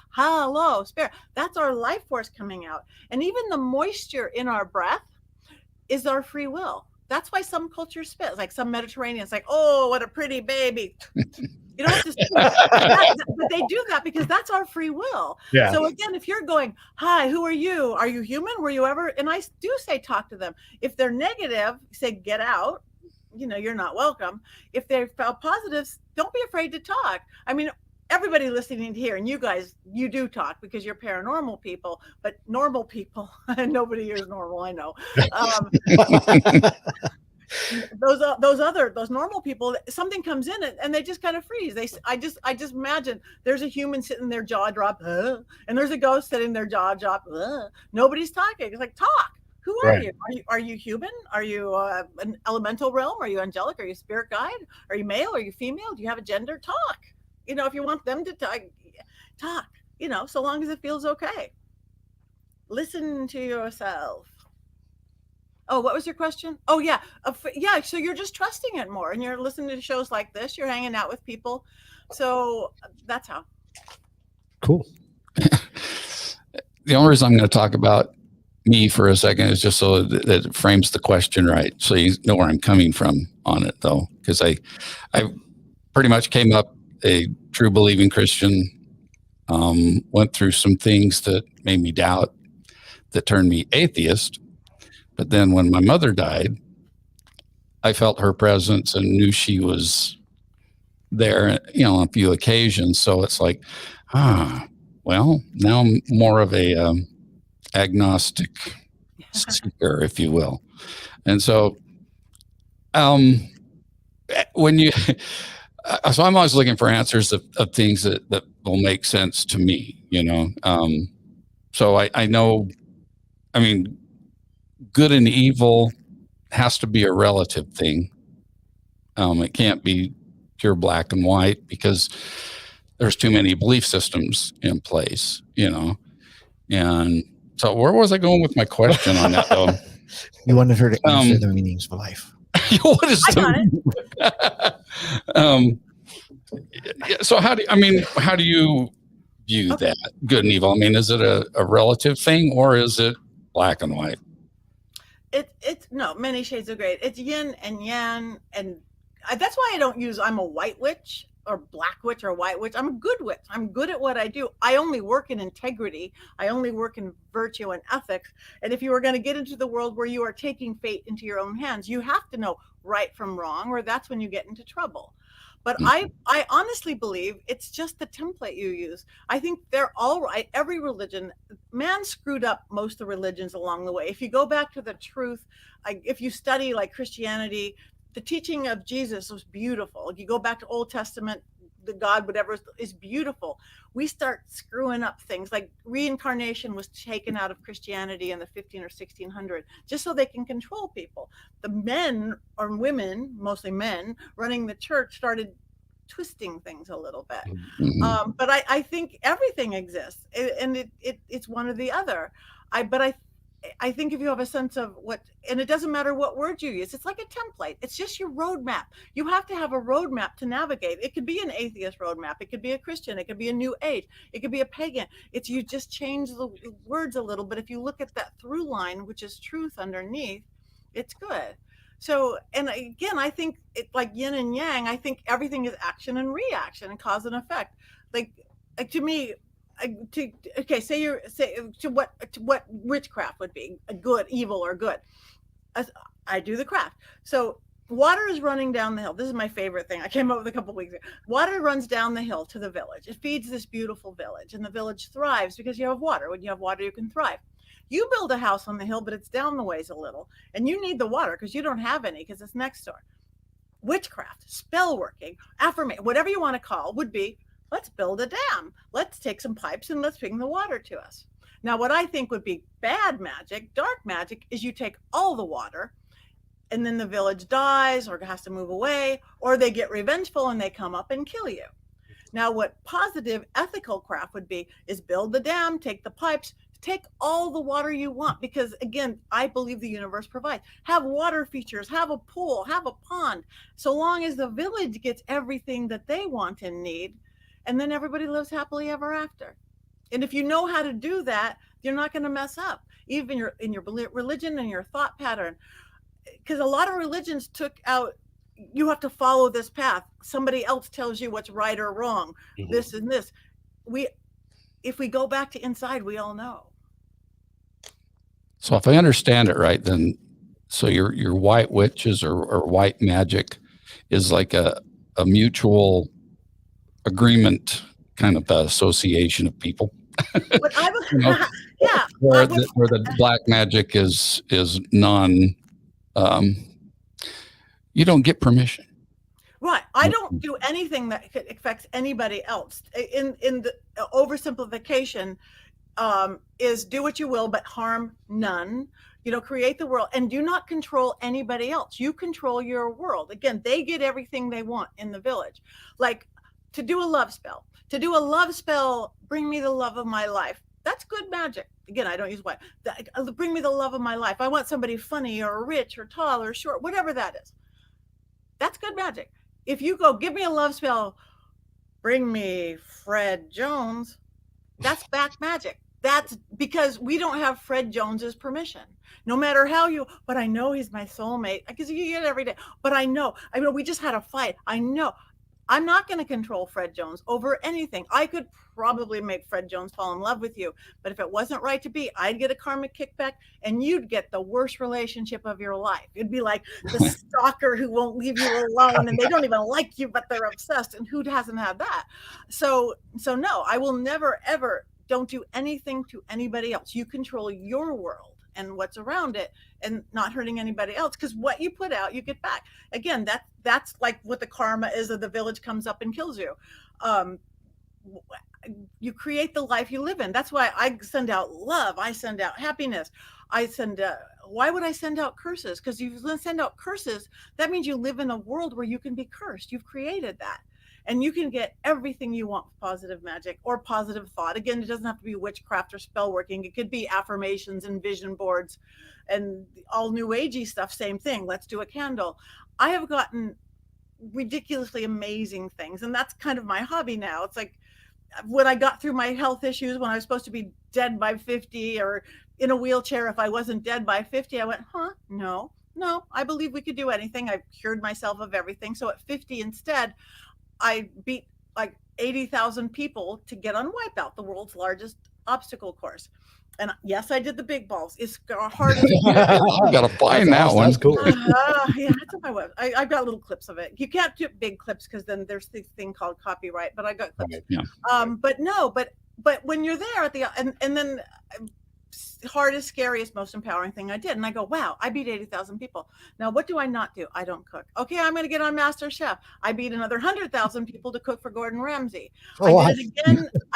Hello, spirit. That's our life force coming out. And even the moisture in our breath is our free will. That's why some cultures spit, like some Mediterraneans, like, oh, what a pretty baby. You don't have to spit. But they do that because that's our free will. Yeah. So again, if you're going, hi, who are you? Are you human? Were you ever? And I do say, talk to them. If they're negative, say, get out. You know, you're not welcome. If they're positive, don't be afraid to talk. I mean, everybody listening here, and you guys, you do talk because you're paranormal people, but normal people, nobody here is normal, I know. Those normal people, something comes in and they just kind of freeze. I just imagine there's a human sitting there, jaw drop, and there's a ghost sitting there, jaw drop. Nobody's talking. It's like, talk. Who are you? Are you human? Are you an elemental realm? Are you angelic? Are you spirit guide? Are you male? Are you female? Do you have a gender? Talk. You know, if you want them to talk, you know, so long as it feels okay. Listen to yourself. Oh, what was your question? Oh, yeah. Yeah. So you're just trusting it more, and you're listening to shows like this. You're hanging out with people. So that's how. Cool. The only reason I'm going to talk about me for a second is just so that it frames the question right. So you know where I'm coming from on it, though, because I pretty much came up a true believing Christian, went through some things that made me doubt, that turned me atheist. But then when my mother died, I felt her presence and knew she was there, you know, on a few occasions. So it's like, Well, now I'm more of a agnostic seeker, if you will. And so, when you, so I'm always looking for answers of things that will make sense to me, you know. So I know, I mean, good and evil has to be a relative thing. It can't be pure black and white because there's too many belief systems in place, you know. And so where was I going with my question on that though? You wanted her to answer the meanings of life. What is so how do you view that good and evil? I mean, is it a relative thing or is it black and white? It's no, many shades of gray. It's yin and yang, and that's why I don't use I'm a white witch or black witch or white witch. I'm a good witch. I'm good at what I do. I only work in integrity. I only work in virtue and ethics. And if you are going to get into the world where you are taking fate into your own hands, you have to know right from wrong, or that's when you get into trouble. But I honestly believe it's just the template you use. I think they're all right. Every religion, man screwed up most of the religions along the way. If you go back to the truth, if you study like Christianity, the teaching of Jesus was beautiful. You go back to Old Testament, the God, whatever is beautiful. We start screwing up things like reincarnation was taken out of Christianity in the 15 or 1600 just so they can control people. The men or women, mostly men, running the church started twisting things a little bit. Mm-hmm. But I think everything exists, and it's one or the other. I think if you have a sense of what, and it doesn't matter what word you use, it's like a template. It's just your roadmap. You have to have a roadmap to navigate. It could be an atheist roadmap. It could be a Christian. It could be a new age. It could be a pagan. It's you just change the words a little, but if you look at that through line, which is truth underneath, it's good. So, and again, I think it's like yin and yang. I think everything is action and reaction and cause and effect. Like to me, say what witchcraft would be, a good, evil, or good. I do the craft. So water is running down the hill. This is my favorite thing. I came up with a couple of weeks ago. Water runs down the hill to the village. It feeds this beautiful village, and the village thrives because you have water. When you have water, you can thrive. You build a house on the hill, but it's down the ways a little, and you need the water because you don't have any because it's next door. Witchcraft, spell working, affirmation, whatever you want to call, would be, let's build a dam. Let's take some pipes and let's bring the water to us. Now, what I think would be bad magic, dark magic, is you take all the water and then the village dies or has to move away, or they get revengeful and they come up and kill you. Now, what positive ethical craft would be is build the dam, take the pipes, take all the water you want, because again, I believe the universe provides. Have water features, have a pool, have a pond, so long as the village gets everything that they want and need, and then everybody lives happily ever after. And if you know how to do that, you're not going to mess up, even in your religion and your thought pattern. Because a lot of religions took out, you have to follow this path. Somebody else tells you what's right or wrong, this and this. If we go back to inside, we all know. So if I understand it right, then so your white witches or white magic is like a mutual agreement kind of association of people. But I was, yeah. Where the black magic is non, you don't get permission. Right. I don't do anything that affects anybody else. In the oversimplification, is do what you will, but harm none. Create the world and do not control anybody else. You control your world. Again, they get everything they want in the village. Like to do a love spell, bring me the love of my life. That's good magic. Again, I don't use white. Bring me the love of my life. I want somebody funny or rich or tall or short, whatever that is. That's good magic. If you go, give me a love spell, bring me Fred Jones, that's back magic. That's because we don't have Fred Jones's permission. No matter how but I know he's my soulmate, because you get it every day. But I know, we just had a fight. I know. I'm not going to control Fred Jones over anything. I could probably make Fred Jones fall in love with you, but if it wasn't right to be, I'd get a karmic kickback and you'd get the worst relationship of your life. It'd be like the stalker who won't leave you alone and they don't even like you, but they're obsessed. And who hasn't had that? So no, I will never, ever don't do anything to anybody else. You control your world and what's around it, and not hurting anybody else, because what you put out you get back. Again, that's like what the karma is of the village comes up and kills you. um, you create the life you live in. That's why I send out love, I send out happiness, I send why would I send out curses? Because you send out curses, that means you live in a world where you can be cursed. You've created that, and you can get everything you want with positive magic or positive thought. Again, it doesn't have to be witchcraft or spell working. It could be affirmations and vision boards and all new agey stuff. Same thing. Let's do a candle. I have gotten ridiculously amazing things, and that's kind of my hobby now. It's like when I got through my health issues, when I was supposed to be dead by 50 or in a wheelchair if I wasn't dead by 50, I went, no, I believe we could do anything. I've cured myself of everything. So at 50 instead, I beat like 80,000 people to get on Wipeout, the world's largest obstacle course. And yes, I did the big balls. It's hard as I gotta find that awesome. one. That's cool. yeah, that's on my web. I've got little clips of it. You can't do big clips because then there's this thing called copyright, but I got clips. Yeah. But when you're there at the and then hardest, scariest, most empowering thing I did, and I go, wow, I beat 80,000 people. Now what do I not do? I don't cook. Okay, I'm going to get on Master Chef. I beat another 100,000 people to cook for Gordon Ramsay. I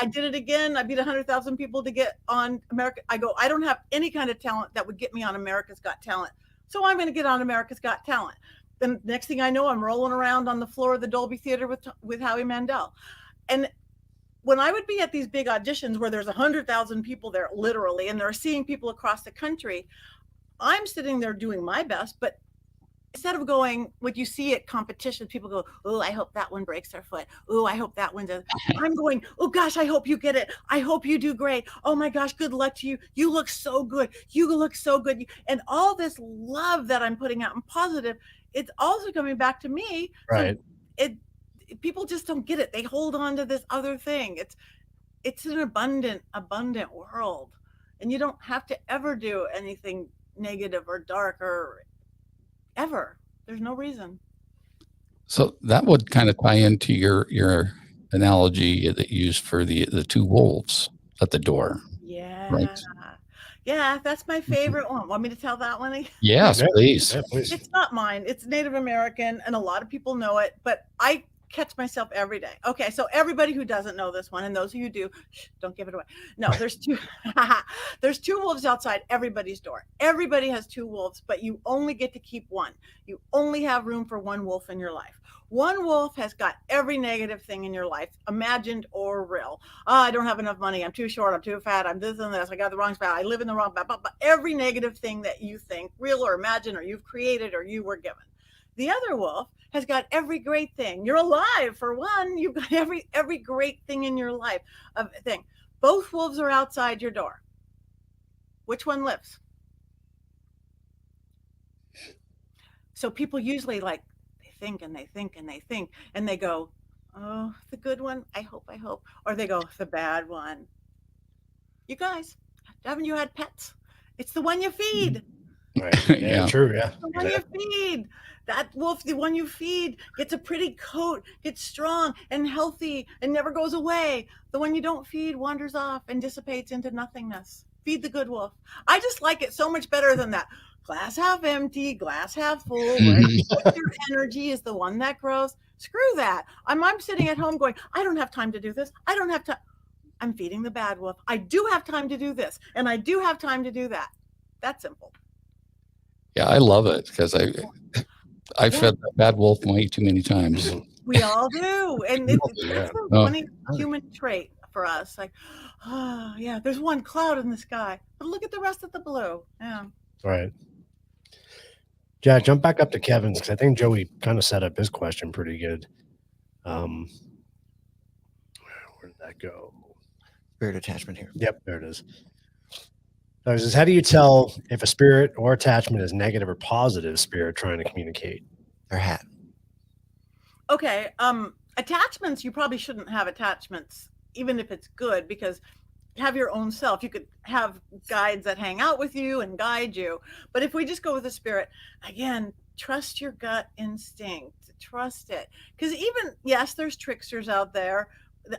did it again. I beat 100,000 people to get on America. I go, I don't have any kind of talent that would get me on America's Got Talent, so I'm going to get on America's Got Talent. Then next thing I know, I'm rolling around on the floor of the Dolby Theater with Howie Mandel. And when I would be at these big auditions where there's 100,000 people there, literally, and they're seeing people across the country, I'm sitting there doing my best. But instead of going, what you see at competitions, people go, oh, I hope that one breaks their foot. Oh, I hope that one does. I'm going, oh gosh, I hope you get it. I hope you do great. Oh my gosh, good luck to you. You look so good. You look so good. And all this love that I'm putting out and positive, it's also coming back to me. Right. So people just don't get it. They hold on to this other thing. It's an abundant world, and you don't have to ever do anything negative or dark or ever. There's no reason. So that would kind of tie into your analogy that you used for the two wolves at the door. Yeah. Right. Yeah, that's my favorite one. Want me to tell that one? Yes, please. Yeah, please. It's not mine. It's Native American, and a lot of people know it, but I catch myself every day. Okay, so everybody who doesn't know this one, and those of you who do, don't give it away. No, there's two wolves outside everybody's door. Everybody has two wolves, but you only get to keep one. You only have room for one wolf in your life. One wolf has got every negative thing in your life, imagined or real. I don't have enough money. I'm too short. I'm too fat. I'm this and this. I got the wrong spot. I live in the wrong spot. But every negative thing that you think, real or imagined, or you've created or you were given. The other wolf has got every great thing. You're alive, for one. You've got every great thing in your life. Thing. Both wolves are outside your door. Which one lives? So people usually they think and they think and they think and they go, oh, the good one. I hope. Or they go, the bad one. You guys, haven't you had pets? It's the one you feed. Right. Yeah. True. Yeah. The one you feed. That wolf, the one you feed, gets a pretty coat, gets strong and healthy and never goes away. The one you don't feed wanders off and dissipates into nothingness. Feed the good wolf. I just like it so much better than that. Glass half empty, glass half full. Right? Your energy is the one that grows. Screw that. I'm sitting at home going, I don't have time to do this. I don't have time. I'm feeding the bad wolf. I do have time to do this, and I do have time to do that. That's simple. Yeah, I love it because I fed that bad wolf way too many times. We all do. And it's a funny human trait for us. Like, oh, yeah, there's one cloud in the sky, but look at the rest of the blue. Yeah. Right. Yeah, jump back up to Kevin's, because I think Joey kind of set up his question pretty good. Where did that go? Spirit attachment here. Yep, there it is. So it says, how do you tell if a spirit or attachment is negative or positive spirit trying to communicate? Their hat. Okay. Attachments, you probably shouldn't have attachments, even if it's good, because you have your own self. You could have guides that hang out with you and guide you. But if we just go with the spirit, again, trust your gut instinct. Trust it. Because even, yes, there's tricksters out there,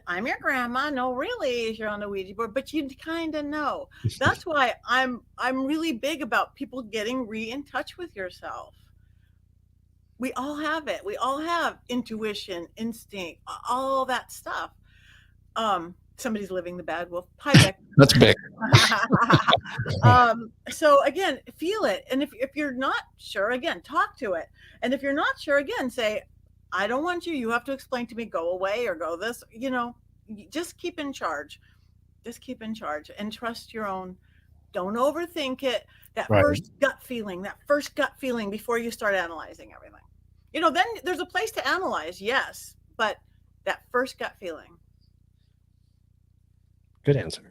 I'm your grandma. No, really, you're on the Ouija board, but you kind of know. That's why I'm really big about people getting in touch with yourself. We all have it. We all have intuition, instinct, all that stuff. Somebody's living the bad wolf. Hi, Beck. That's big. So again, feel it. And if you're not sure, again, talk to it. And if you're not sure, again, say, I don't want you. You have to explain to me, go away or go this, just keep in charge. Just keep in charge and trust your own. Don't overthink it. That first gut feeling before you start analyzing everything. Then there's a place to analyze, yes, but that first gut feeling. Good answer.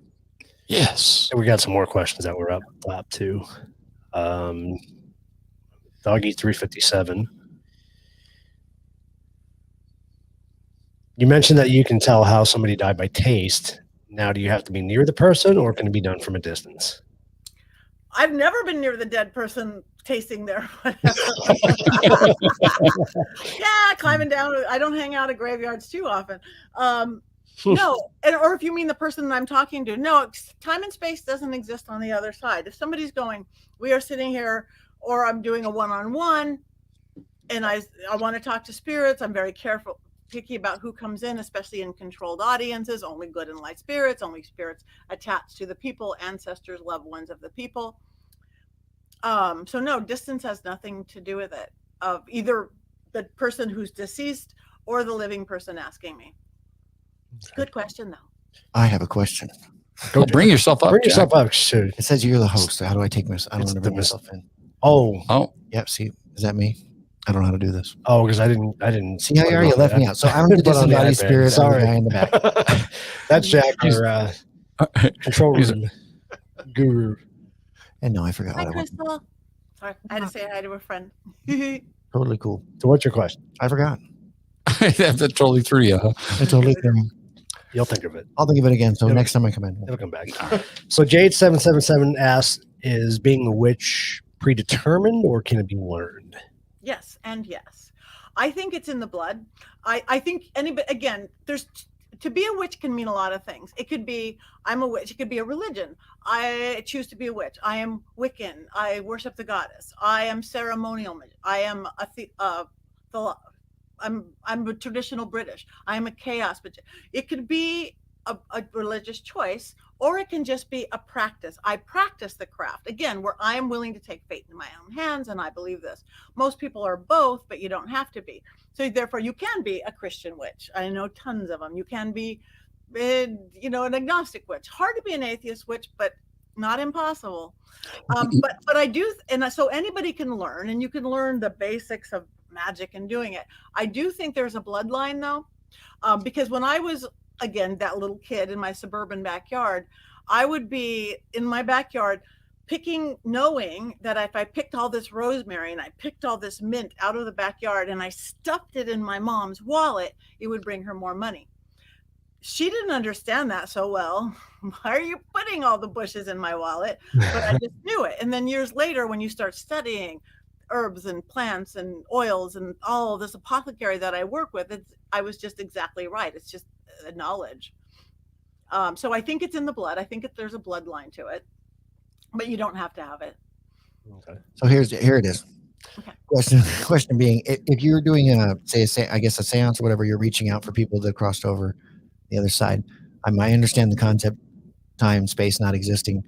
Yes. We got some more questions that were up too. Doggy 357. You mentioned that you can tell how somebody died by taste. Now, do you have to be near the person, or can it be done from a distance? I've never been near the dead person tasting their yeah, climbing down. I don't hang out at graveyards too often. No, or if you mean the person that I'm talking to, no, time and space doesn't exist on the other side. If somebody's going, we are sitting here, or I'm doing a one-on-one, and I want to talk to spirits, I'm very picky about who comes in, especially in controlled audiences, only good and light spirits, only spirits attached to the people, ancestors, loved ones of the people. So no, distance has nothing to do with it, of either the person who's deceased or the living person asking me. Good question, though. I have a question. Go bring yourself up. Bring yourself Jack. up. Shoot. It says you're the host. So how do I take this? I don't want to bring myself in. Oh. Yep. See, is that me? I don't know how to do this. Oh, because I didn't see how you already left me out. So I'm the disembodied spirit. Sorry, guy in the back. That's Jack, our control room guru. And no, I forgot. Hi, Crystal. Sorry, I had to say hi to a friend. Totally cool. So, what's your question? I forgot. That totally threw you. Huh? I totally threw me. You'll think of it. I'll think of it again. So next time I come in, it'll come back. So Jade777 asks, "Is being a witch predetermined, or can it be learned?" Yes, and yes. I think it's in the blood. I think again, to be a witch can mean a lot of things. It could be, I'm a witch. It could be a religion. I choose to be a witch. I am Wiccan. I worship the goddess. I am ceremonial. I am I'm a traditional British. I am a chaos. But it could be a religious choice, or it can just be a practice. I practice the craft, again, where I am willing to take fate in my own hands, and I believe this. Most people are both, but you don't have to be. So therefore, you can be a Christian witch. I know tons of them. You can be, an agnostic witch. Hard to be an atheist witch, but not impossible. But I do, and so anybody can learn, and you can learn the basics of magic and doing it. I do think there's a bloodline, though, because when I was, again, that little kid in my suburban backyard, I would be in my backyard knowing that if I picked all this rosemary and I picked all this mint out of the backyard and I stuffed it in my mom's wallet, it would bring her more money. She didn't understand that so well. Why are you putting all the bushes in my wallet? But I just knew it. And then years later, when you start studying herbs and plants and oils and all this apothecary that I work with, I was just exactly right. It's just a knowledge. So I think it's in the blood. I think there's a bloodline to it, but you don't have to have it. Okay. So here it is. Okay. Question being, if you're doing a seance or whatever, you're reaching out for people that crossed over the other side. I understand the concept, time, space not existing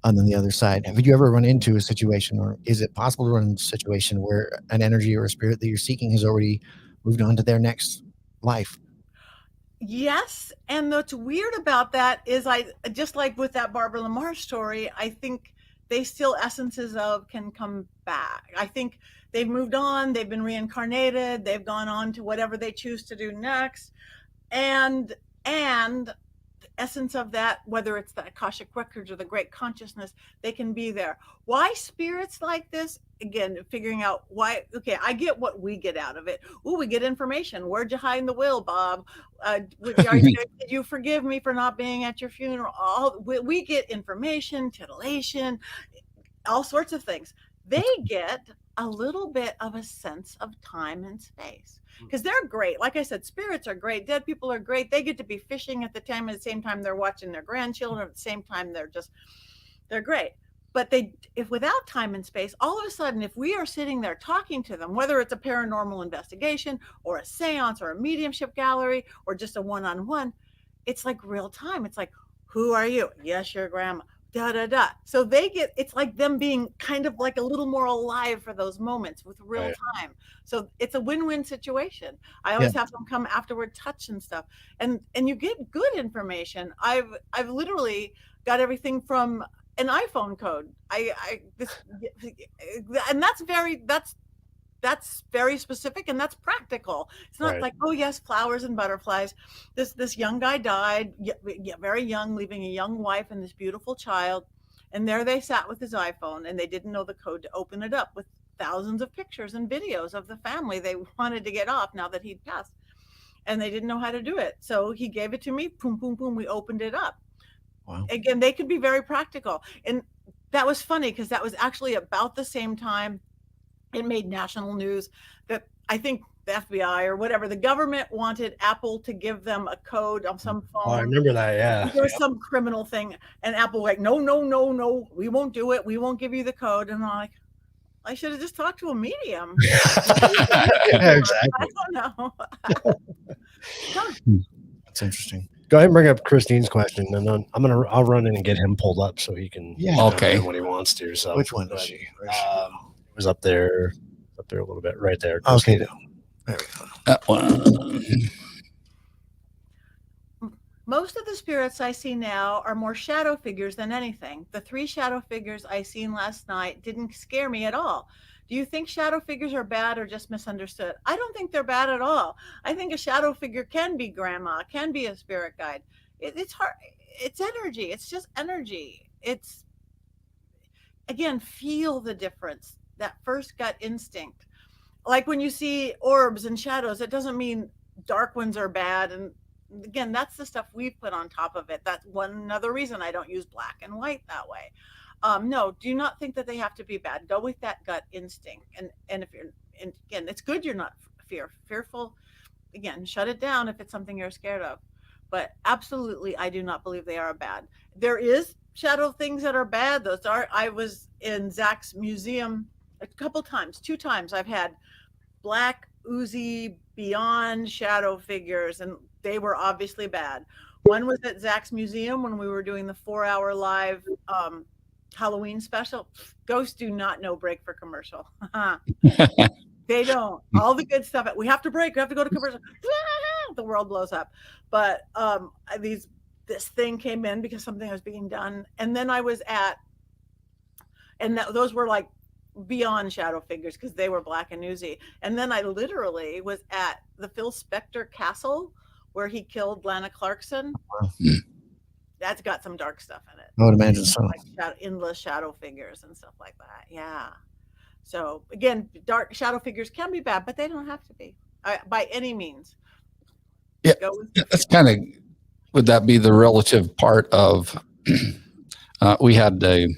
on the other side. Have you ever run into a situation, or is it possible to run into a situation where an energy or a spirit that you're seeking has already moved on to their next life? Yes. And what's weird about that is just like with that Barbara Lamar story, I think they still essences of can come back. I think they've moved on. They've been reincarnated. They've gone on to whatever they choose to do next. And the essence of that, whether it's the Akashic records or the great consciousness, they can be there. Why spirits like this? Again, figuring out why. Okay, I get what we get out of it. Ooh, we get information. Where'd you hide in the will, Bob? Did you forgive me for not being at your funeral? We get information, titillation, all sorts of things. They get a little bit of a sense of time and space, because they're great. Like I said, spirits are great. Dead people are great. They get to be fishing at the same time they're watching their grandchildren. At the same time, they're great. But if without time and space, all of a sudden, if we are sitting there talking to them, whether it's a paranormal investigation or a seance or a mediumship gallery or just a one-on-one, it's like real time. It's like, who are you? Yes, your grandma. Da da da. So it's like them being kind of like a little more alive for those moments with real time. So it's a win-win situation. I always have them come afterward, touch and stuff, and you get good information. I've literally got everything from an iPhone code. And that's very specific and that's practical. It's not like, oh yes, flowers and butterflies. This young guy died, very young, leaving a young wife and this beautiful child. And there they sat with his iPhone, and they didn't know the code to open it up with thousands of pictures and videos of the family they wanted to get off now that he'd passed. And they didn't know how to do it. So he gave it to me, boom, boom, boom, we opened it up. Wow. Again, they could be very practical. And that was funny because that was actually about the same time it made national news that I think the FBI or whatever, the government wanted Apple to give them a code on some phone. Oh, I remember that. Yeah. There was some criminal thing, and Apple was like, no, we won't do it. We won't give you the code. And I'm like, I should have just talked to a medium. Yeah, exactly. I don't know. That's interesting. Go ahead and bring up Christine's question, and then I'll run in and get him pulled up so he can when he wants to. So which one is she? It was up there a little bit, right there. Okay, there we go. That one. Most of the spirits I see now are more shadow figures than anything. The 3 shadow figures I seen last night didn't scare me at all. Do you think shadow figures are bad or just misunderstood? I don't think they're bad at all. I think a shadow figure can be grandma, can be a spirit guide. It's hard. It's energy. It's just energy. It's, again, feel the difference. That first gut instinct. Like when you see orbs and shadows, it doesn't mean dark ones are bad. And again, that's the stuff we've put on top of it. That's another reason I don't use black and white that way. No, do not think that they have to be bad. Go with that gut instinct. And if you're, and again, it's good you're not fearful. Again, shut it down if it's something you're scared of. But absolutely, I do not believe they are bad. There is shadow things that are bad. Those are. I was in Zach's museum a couple times, 2 times. I've had black, oozy, beyond shadow figures, and they were obviously bad. One was at Zach's museum when we were doing the 4-hour live Halloween special. Ghosts do not know break for commercial. They don't. All the good stuff. We have to break. We have to go to commercial. The world blows up. But this thing came in because something was being done, and then I was at, and those were like beyond shadow figures because they were black and oozy. And then I literally was at the Phil Spector castle where he killed Lana Clarkson. That's got some dark stuff in it. I would imagine so. Like endless shadow figures and stuff like that. Yeah. So again, dark shadow figures can be bad, but they don't have to be by any means. Yeah, that's kind of, would that be the relative part of, we had a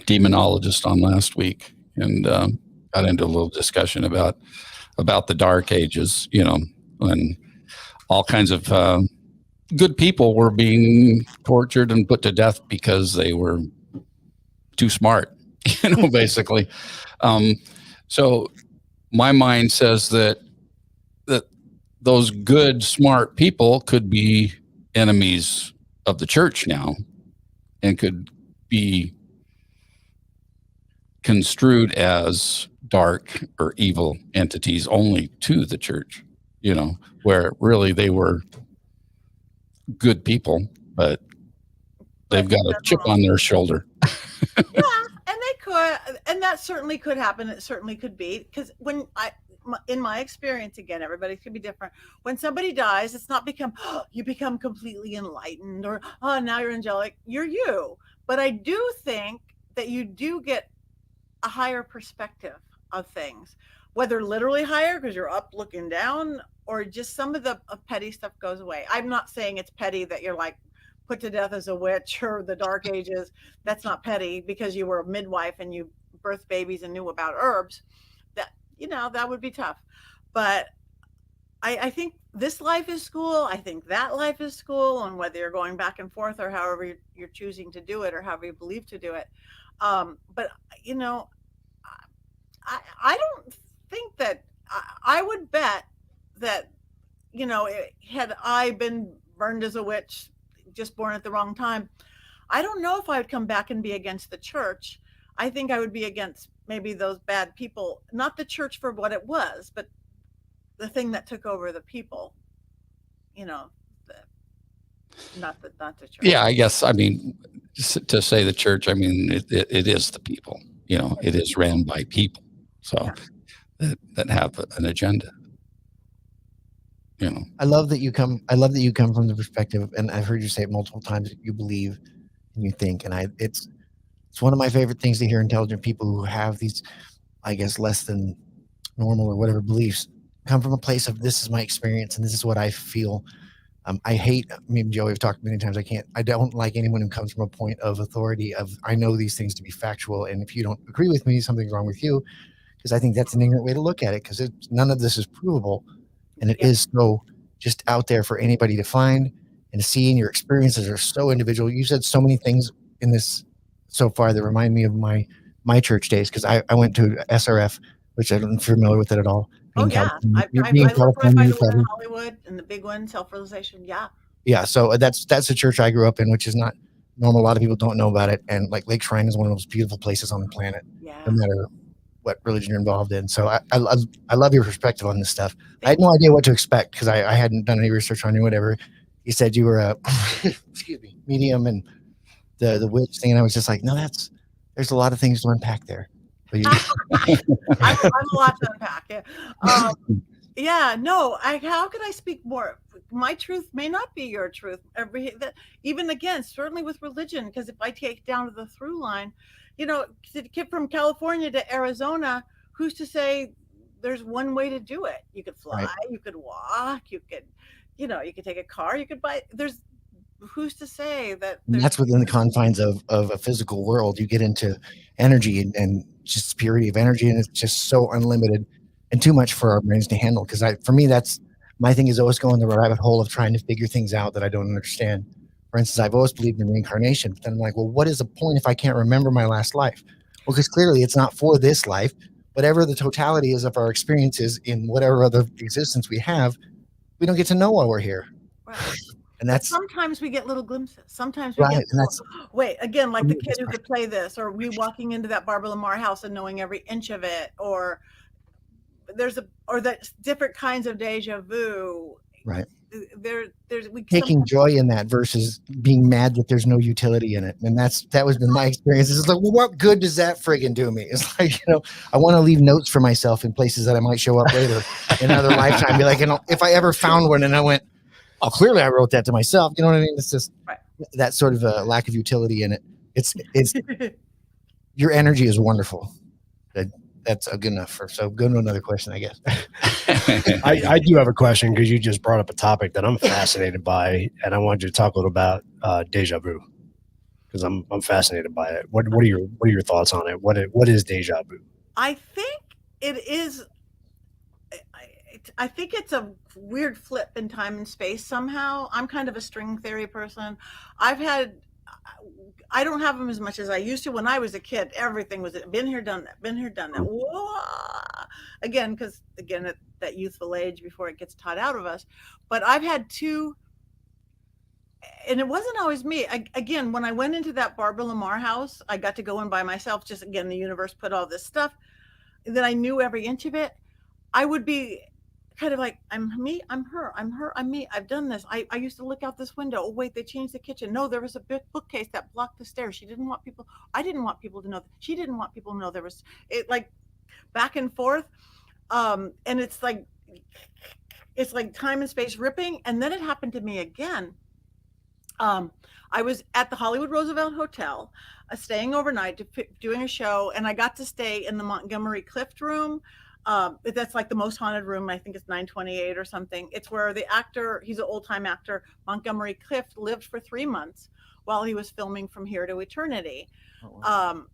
demonologist on last week and got into a little discussion about the dark ages, when all kinds of good people were being tortured and put to death because they were too smart, basically. So my mind says that those good, smart people could be enemies of the church now and could be construed as dark or evil entities only to the church, where really they were good people, but they've got a chip on their shoulder. Yeah, and they could, and that certainly could happen. It certainly could be, because in my experience, again, everybody could be different. When somebody dies, it's not you become completely enlightened or, oh, now you're angelic. You're you. But I do think that you do get a higher perspective of things, whether literally higher because you're up looking down, or just some of the petty stuff goes away. I'm not saying it's petty that you're like put to death as a witch or the dark ages. That's not petty because you were a midwife and you birth babies and knew about herbs, that, that would be tough. But I think this life is school. I think that life is school, and whether you're going back and forth or however you're choosing to do it or however you believe to do it. But I don't think that I would bet that, had I been burned as a witch, just born at the wrong time, I don't know if I would come back and be against the church. I think I would be against maybe those bad people, not the church for what it was, but the thing that took over the people, not the church. Yeah, I guess, I mean, to say the church, I mean, it is the people, it is ran by people. So that have an agenda. I love that you come from the perspective, and I've heard you say it multiple times, that you believe and you think, and it's one of my favorite things to hear intelligent people who have these, I guess, less than normal or whatever beliefs come from a place of, this is my experience and this is what I feel. I hate, me and Joey have talked many times, I don't like anyone who comes from a point of authority of, I know these things to be factual, and if you don't agree with me, something's wrong with you, because I think that's an ignorant way to look at it, because none of this is provable. And it is so just out there for anybody to find and to see, and your experiences are so individual. You said so many things in this so far that remind me of my church days, because I went to SRF, which I'm familiar with it at all. Oh, yeah. I live right by the one in Hollywood, and the big one, Self-Realization. Yeah. Yeah. So that's the church I grew up in, which is not normal. A lot of people don't know about it. And like Lake Shrine is one of the most beautiful places on the planet, no matter what religion you're involved in. So I love your perspective on this stuff. I had no idea what to expect, because I hadn't done any research on you, whatever. You said you were a excuse me, medium and the witch thing, and I was just like, no, there's a lot of things to unpack there. But I'm a lot to unpack. Yeah. No. How could I speak more? My truth may not be your truth. Even again, certainly with religion, because if I take down to the through line, the kid from California to Arizona, who's to say there's one way to do it? You could fly, you could walk, you could take a car, you could buy. Who's to say that? And that's within the confines of a physical world. You get into energy and just purity of energy, and it's just so unlimited and too much for our brains to handle. Because for me, that's my thing, is always going the rabbit hole of trying to figure things out that I don't understand. For instance, I've always believed in reincarnation, but then I'm like, well, what is the point if I can't remember my last life? Well, because clearly it's not for this life. Whatever the totality is of our experiences in whatever other existence we have, we don't get to know while we're here. Right. And that's sometimes we get little glimpses. Sometimes we get wait, again, like the kid who could play this, or we walking into that Barbara Lamar house and knowing every inch of it, or that different kinds of deja vu. Right. There's taking joy in that versus being mad that there's no utility in it. And that was been my experience. It's like, well, what good does that friggin' do me? It's like, I want to leave notes for myself in places that I might show up later in another lifetime. Be like, if I ever found one and I went, oh, clearly I wrote that to myself. You know what I mean? It's just that sort of a lack of utility in it. It's your energy is wonderful. That's good enough so go to another question, I guess. I do have a question, because you just brought up a topic that I'm fascinated by, and I wanted you to talk a little about deja vu, because I'm fascinated by it. What are your thoughts on it? What is deja vu? I think it is. I think it's a weird flip in time and space somehow. I'm kind of a string theory person. I don't have them as much as I used to. When I was a kid, everything was been here, done that. Whoa. Again, because at that youthful age before it gets taught out of us. But I've had two, and it wasn't always me. Again, when I went into that Barbara Lamar house, I got to go in by myself. Just again, the universe put all this stuff that I knew every inch of it. I would be kind of like, I'm me, I'm her, I'm me. I've done this. I used to look out this window. Oh, wait, they changed the kitchen. No, there was a big bookcase that blocked the stairs. I didn't want people to know. She didn't want people to know there was it, like back and forth. And it's like time and space ripping. And then it happened to me again. I was at the Hollywood Roosevelt Hotel, staying overnight, doing a show, and I got to stay in the Montgomery Clift room. That's like the most haunted room. I think it's 928 or something. It's where the actor, he's an old time actor, Montgomery Clift, lived for 3 months while he was filming From Here to Eternity. Oh, wow.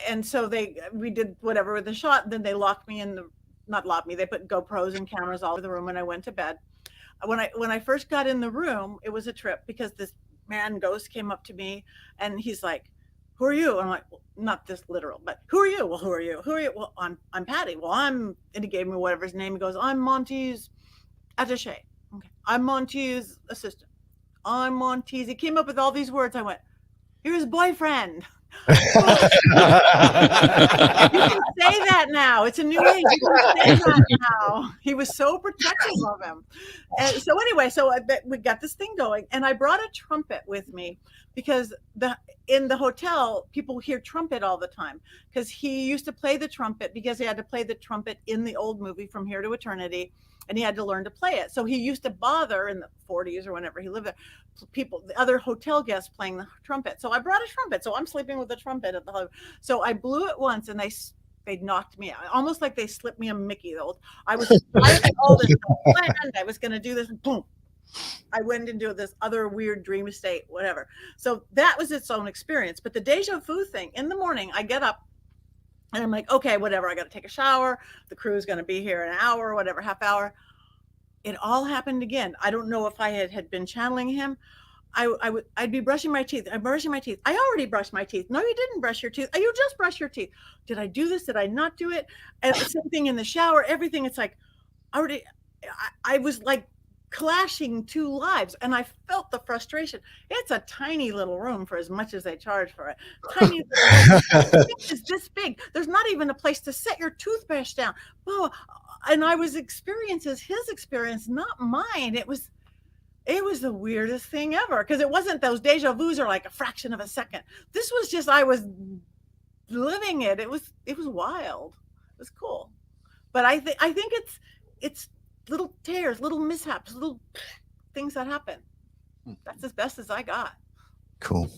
and so we did whatever with the shot. Then they locked me in the, not locked me, they put GoPros and cameras all over the room, and I went to bed. When I first got in the room, it was a trip because this man ghost came up to me and he's like, "Who are you?" And I'm like, well, not this literal, but "Who are you?" "Well, who are you? Who are you?" "Well, I'm Patty." "Well, and he gave me whatever his name. He goes, "I'm Monty's attaché." "Okay. I'm Monty's assistant. I'm Monty's." He came up with all these words. I went, "You're his boyfriend." You can say that now. It's a new age. You can say that now. He was so protective of him. And so anyway, we got this thing going, and I brought a trumpet with me because in the hotel people hear trumpet all the time, because he used to play the trumpet because he had to play the trumpet in the old movie From Here to Eternity, and he had to learn to play it. So he used to bother in the 40s or whenever he lived there, people, the other hotel guests playing the trumpet. So I brought a trumpet. So I'm sleeping with the trumpet at the hotel. So I blew it once, and they knocked me out, almost like they slipped me a Mickey. I had all this planned. I was going to do this. Boom. I went into this other weird dream state, whatever. So that was its own experience. But the deja vu thing, in the morning, I get up and I'm like, okay, whatever. I got to take a shower. The crew's going to be here in an hour or whatever, half hour. It all happened again. I don't know if I had been channeling him. I'd be brushing my teeth. I'm brushing my teeth. I already brushed my teeth. No, you didn't brush your teeth. You just brushed your teeth. Did I do this? Did I not do it? And the same thing in the shower, everything. It's like, I was like clashing two lives, and I felt the frustration. It's a tiny little room for as much as they charge for it. Tiny little room. It's this big. There's not even a place to set your toothbrush down. Oh, and I was his experience, not mine. It was the weirdest thing ever, because it wasn't those deja vus are like a fraction of a second. This was just, I was living it. It was wild. It was cool. But I think it's little tears, little mishaps, little things that happen. That's as best as I got. Cool.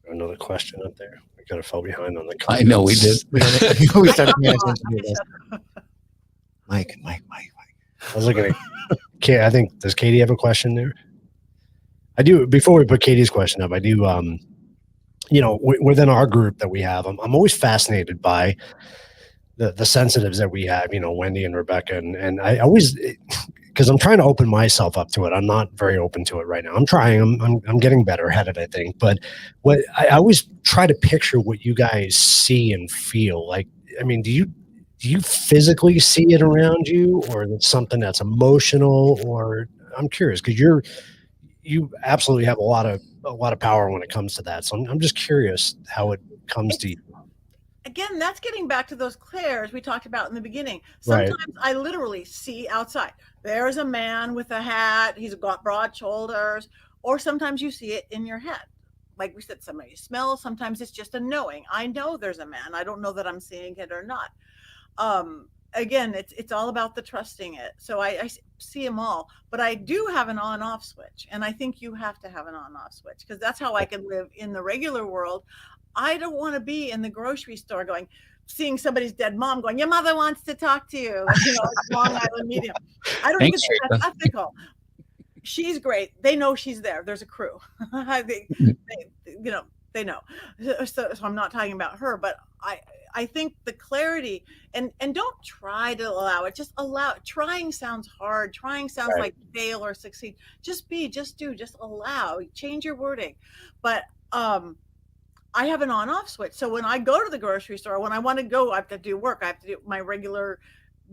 Another question up there. We kind of fell behind on the I know we did. We started paying attention to this. Mike. I was looking at Kate. I think, does Katie have a question there? I do. Before we put Katie's question up, I do. Within our group that we have, I'm always fascinated by the sensitives that we have. Wendy and Rebecca, and I always, because I'm trying to open myself up to it. I'm not very open to it right now. I'm trying. I'm getting better at it, I think. But what I always try to picture what you guys see and feel. Like, I mean, do you physically see it around you, or is it something that's emotional? Or I'm curious, because you absolutely have a lot of power when it comes to that. So I'm just curious how it comes to you. Again, that's getting back to those clairs we talked about in the beginning. Sometimes I literally see outside. There's a man with a hat. He's got broad shoulders. Or sometimes you see it in your head. Like we said, somebody you smell. Sometimes it's just a knowing. I know there's a man. I don't know that I'm seeing it or not. Again, it's all about the trusting it. So I see them all, but I do have an on-off switch, and I think you have to have an on-off switch, because that's how I can live in the regular world. I don't want to be in the grocery store seeing somebody's dead mom going, "Your mother wants to talk to you." Like Long Island Medium. I don't think that's ethical. She's great. They know she's there. There's a crew. They know. So I'm not talking about her, but I think the clarity, and don't try to allow it. Just allow it. Trying sounds hard. Trying sounds like fail or succeed. Just be, just do, just allow. Change your wording. But I have an on-off switch. So when I go to the grocery store, when I want to go, I have to do work. I have to do my regular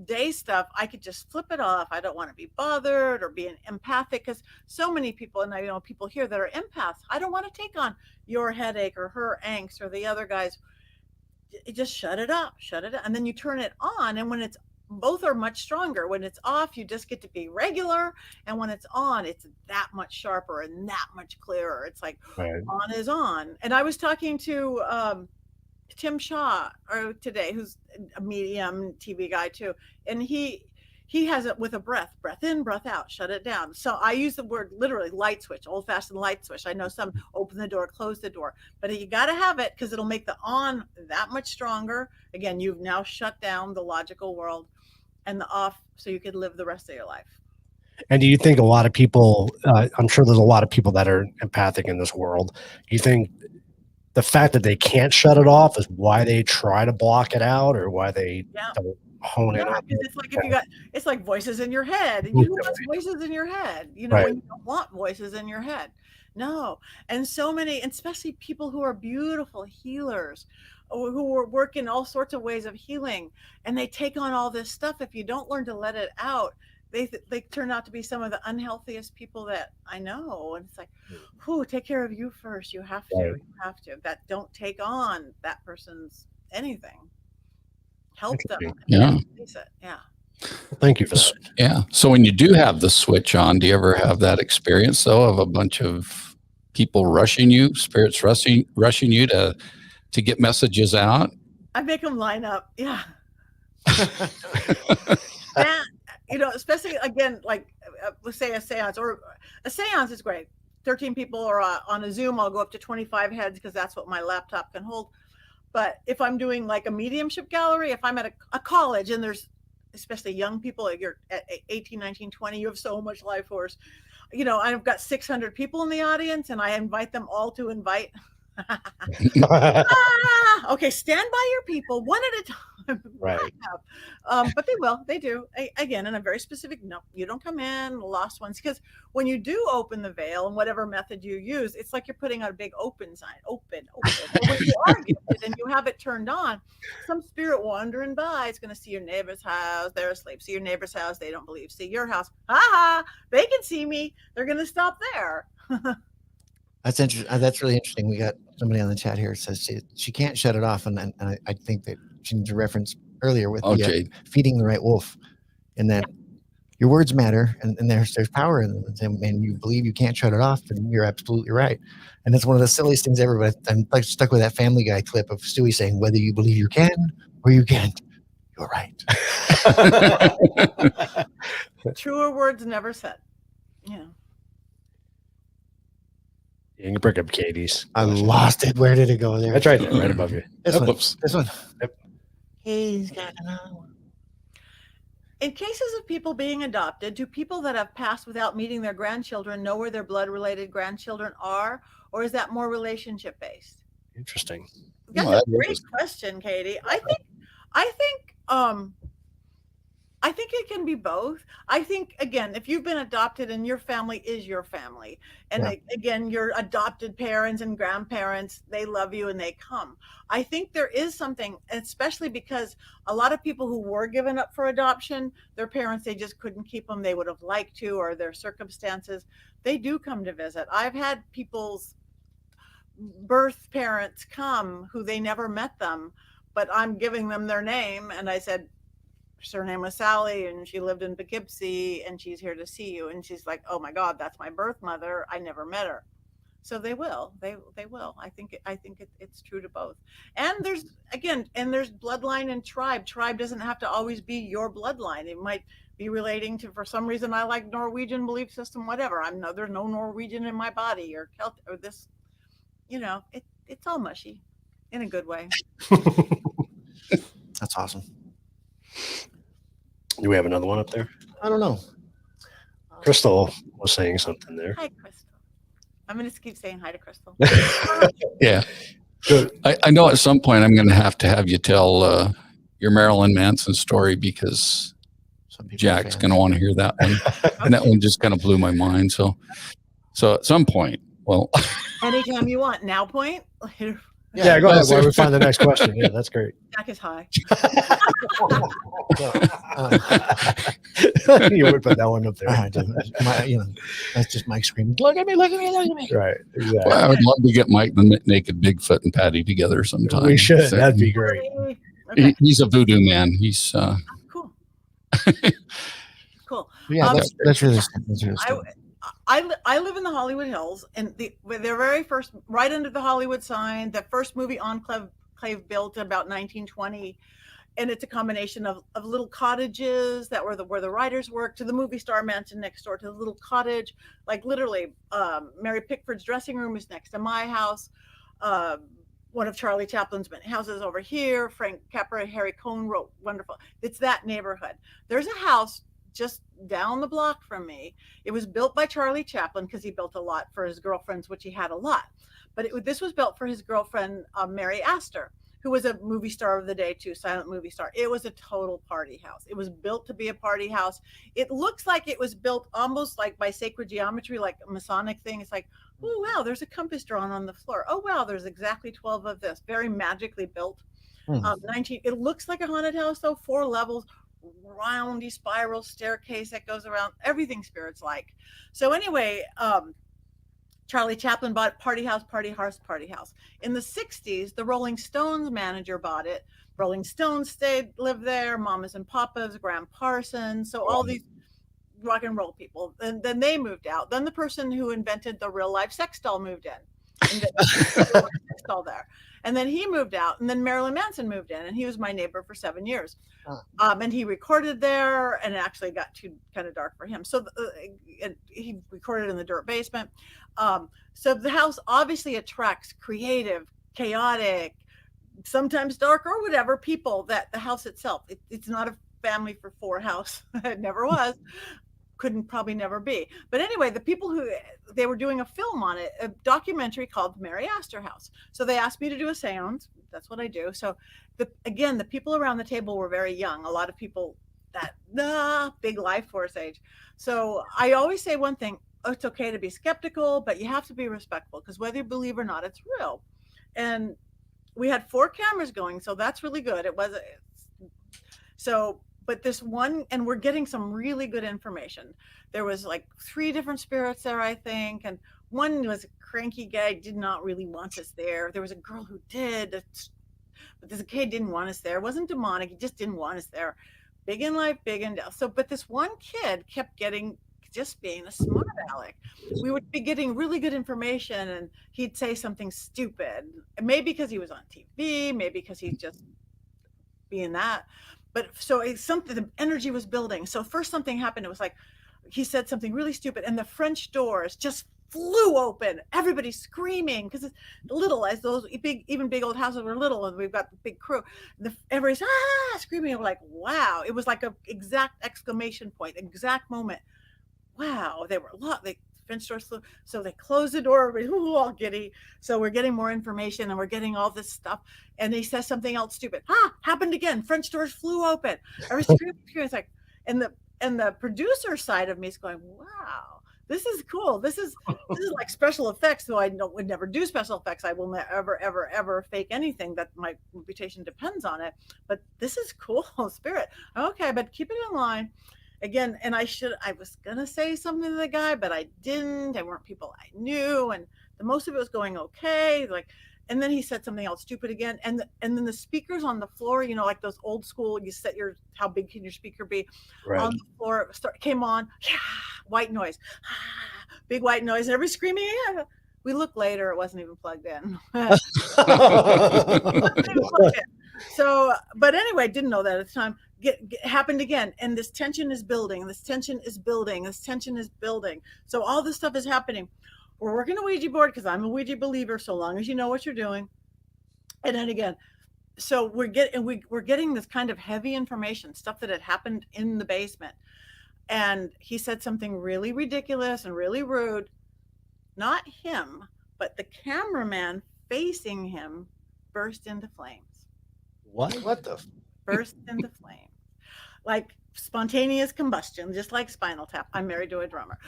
day stuff. I could just flip it off. I don't want to be bothered or be an empathic, because so many people, and I know people here that are empaths. I don't want to take on your headache or her angst or the other guy's. Just shut it up, and then you turn it on. And when both are much stronger. When it's off, you just get to be regular, and when it's on, it's that much sharper and that much clearer. It's like on is on. And I was talking to Tim Shaw today, who's a medium TV guy too, and he has it with a breath in, breath out, shut it down. So I use the word literally light switch, old fashioned light switch. I know some open the door, close the door, but you got to have it, because it'll make the on that much stronger. Again, you've now shut down the logical world, and the off, so you could live the rest of your life. And do you think a lot of people, I'm sure there's a lot of people that are empathic in this world. Do you think the fact that they can't shut it off is why they try to block it out, or why they Yeah. don't hone in Yeah, on because it. it's like if you got, it's like voices in your head. And who wants voices in your head? You know, Right. when you don't want voices in your head. No. And so many, and especially people who are beautiful healers, or who are working all sorts of ways of healing, and they take on all this stuff. If you don't learn to let it out, they turn out to be some of the unhealthiest people that I know. And it's like, whew, take care of you first. You have to. Right. You have to. That don't take on that person's anything. Help them. Yeah. Release it. Yeah. Thank you for that. Yeah. So when you do have the switch on, do you ever have that experience though of a bunch of people rushing you, spirits rushing you to get messages out? I make them line up. Yeah. And, you know, especially again, like let's say a seance, or a seance is great. 13 people, or on a Zoom, I'll go up to 25 heads because that's what my laptop can hold. But if I'm doing like a mediumship gallery, if I'm at a college and there's especially young people, like you're at 18, 19, 20, you have so much life force. You know, I've got 600 people in the audience and I invite them all to invite. Okay, stand by your people one at a time. Right. But they do. Again, in a very specific, no, you don't come in, lost ones. Because when you do open the veil and whatever method you use, it's like you're putting out a big open sign, open. But when you are gifted and you have it turned on, some spirit wandering by is going to see your neighbor's house, they're asleep. See your neighbor's house, they don't believe. See your house, they can see me, they're going to stop there. That's interesting. That's really interesting. We got somebody on the chat here says she can't shut it off, and I think that she needs a reference earlier with the, feeding the right wolf, and that your words matter, and there's power in them, and you believe you can't shut it off, and you're absolutely right. And it's one of the silliest things ever. But I'm like stuck with that Family Guy clip of Stewie saying, "Whether you believe you can or you can't, you're right." Truer words never said. Yeah. You can break up Katie's. I lost it. Where did it go there? That's right there, right above you. This one. Whoops. This one. Yep. He's got an hour. In cases of people being adopted, do people that have passed without meeting their grandchildren know where their blood-related grandchildren are, or is that more relationship-based? Interesting. That's a great question, Katie. I think it can be both. I think, again, if you've been adopted and your family is your family, and again, your adopted parents and grandparents, they love you and they come. I think there is something, especially because a lot of people who were given up for adoption, their parents, they just couldn't keep them. They would have liked to, or their circumstances, they do come to visit. I've had people's birth parents come who they never met them, but I'm giving them their name. And I said, her name was Sally and she lived in Poughkeepsie and she's here to see you. And she's like, oh my God, that's my birth mother. I never met her. So they will. They will. I think it's true to both. And there's bloodline and tribe. Tribe doesn't have to always be your bloodline. It might be relating to, for some reason, I like Norwegian belief system, whatever. There's no Norwegian in my body, or Celtic, or this, it's all mushy in a good way. That's awesome. Do we have another one up there? I don't know. Crystal was saying something there. Hi, Crystal. I'm going to keep saying hi to Crystal. Yeah. I know at some point I'm going to have you tell your Marilyn Manson story, because Jack's going to want to hear that one. And that one just kind of blew my mind. So at some point, well. Anytime you want. Now point. Later. Yeah, go ahead while we find the next question. Yeah, that's great. Jack is high. You would put that one up there. That's just Mike screaming, look at me, look at me, look at me. Right, exactly. Well, I would love to get Mike the Naked Bigfoot and Patty together sometime. We should. That'd be great. Okay. He's a voodoo man. He's cool. Cool. Yeah, that's really I live in the Hollywood Hills, and the very first, right under the Hollywood sign, the first movie Enclave built about 1920, and it's a combination of little cottages that were where the writers worked, to the movie star mansion next door, to the little cottage, like literally. Mary Pickford's dressing room is next to my house. One of Charlie Chaplin's houses over here. Frank Capra, Harry Cohn wrote wonderful. It's that neighborhood. There's a house just down the block from me. It was built by Charlie Chaplin because he built a lot for his girlfriends, which he had a lot. but this was built for his girlfriend, Mary Astor, who was a movie star of the day too, silent movie star. It was a total party house. It was built to be a party house. It looks like it was built almost like by sacred geometry, like a Masonic thing. It's like, oh wow, there's a compass drawn on the floor. Oh wow, there's exactly 12 of this. Very magically built. 19. It looks like a haunted house though. 4 levels, roundy spiral staircase that goes around. Everything spirits like. So anyway, Charlie Chaplin bought Party House, Party House, Party House. In the 60s, the Rolling Stones manager bought it. Rolling Stones lived there, Mamas and Papas, Graham Parsons. So all these rock and roll people. And then they moved out. Then the person who invented the real life sex doll moved in. And the sex doll there. And then he moved out. And then Marilyn Manson moved in. And he was my neighbor for 7 years. And he recorded there, and it actually got too kind of dark for him. So he recorded in the dirt basement. So the house obviously attracts creative, chaotic, sometimes dark or whatever people. That the house itself, it's not a family for 4 house. It never was. Couldn't probably never be. But anyway, the people they were doing a film on it, a documentary called the Mary Astor House. So they asked me to do a seance. That's what I do. So the people around the table were very young. A lot of people that big life force age. So I always say one thing: it's okay to be skeptical, but you have to be respectful, because whether you believe or not, it's real. And we had 4 cameras going, so that's really good. But this one, and we're getting some really good information. There was like 3 different spirits there, I think. And one was a cranky guy, did not really want us there. There was a girl who did, but this kid didn't want us there. It wasn't demonic. He just didn't want us there. Big in life, big in death. So, but this one kid kept just being a smart aleck. We would be getting really good information, and he'd say something stupid. Maybe because he was on TV, maybe because he's just being that. But so it's something, the energy was building. So first something happened. It was like, he said something really stupid, and the French doors just flew open. Everybody's screaming, because it's little, as those even big old houses were little, and we've got the big crew. Everybody's screaming. We're like, wow. It was like a exact exclamation point, exact moment. Wow. They were a lot. French doors flew. So they closed the door. We're all giddy. So we're getting more information, and we're getting all this stuff. And he says something else stupid. Happened again. French doors flew open. Every screaming. It's like, and the producer side of me is going, wow, this is cool. This is like special effects. Though I would never do special effects. I will never, ever, ever fake anything. That my reputation depends on it. But this is cool, spirit. Okay, but keep it in line. Again, and I was going to say something to the guy, but I didn't. They weren't people I knew. And the most of it was going okay. And then he said something else stupid again. And then the speakers on the floor, like those old school, you set how big can your speaker be? Right. On the floor, came on, white noise, big white noise, and everybody's screaming. Yeah. We looked later, it wasn't even plugged in. So, but anyway, didn't know that at the time. Happened again, and this tension is building. This tension is building. This tension is building. So all this stuff is happening. We're working a Ouija board, because I'm a Ouija believer. So long as you know what you're doing. And then again, so we're getting this kind of heavy information, stuff that had happened in the basement. And he said something really ridiculous and really rude. Not him, but the cameraman facing him burst into flames. What the? Burst into flames. Like spontaneous combustion, just like Spinal Tap. I'm married to a drummer.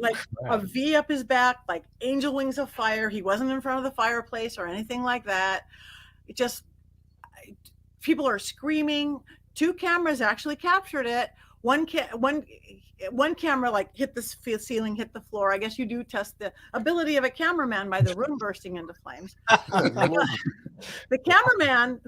Like a V up his back, like angel wings of fire. He wasn't in front of the fireplace or anything like that. It just, people are screaming. 2 cameras actually captured it. One camera like hit the ceiling, hit the floor. I guess you do test the ability of a cameraman by the room bursting into flames. The cameraman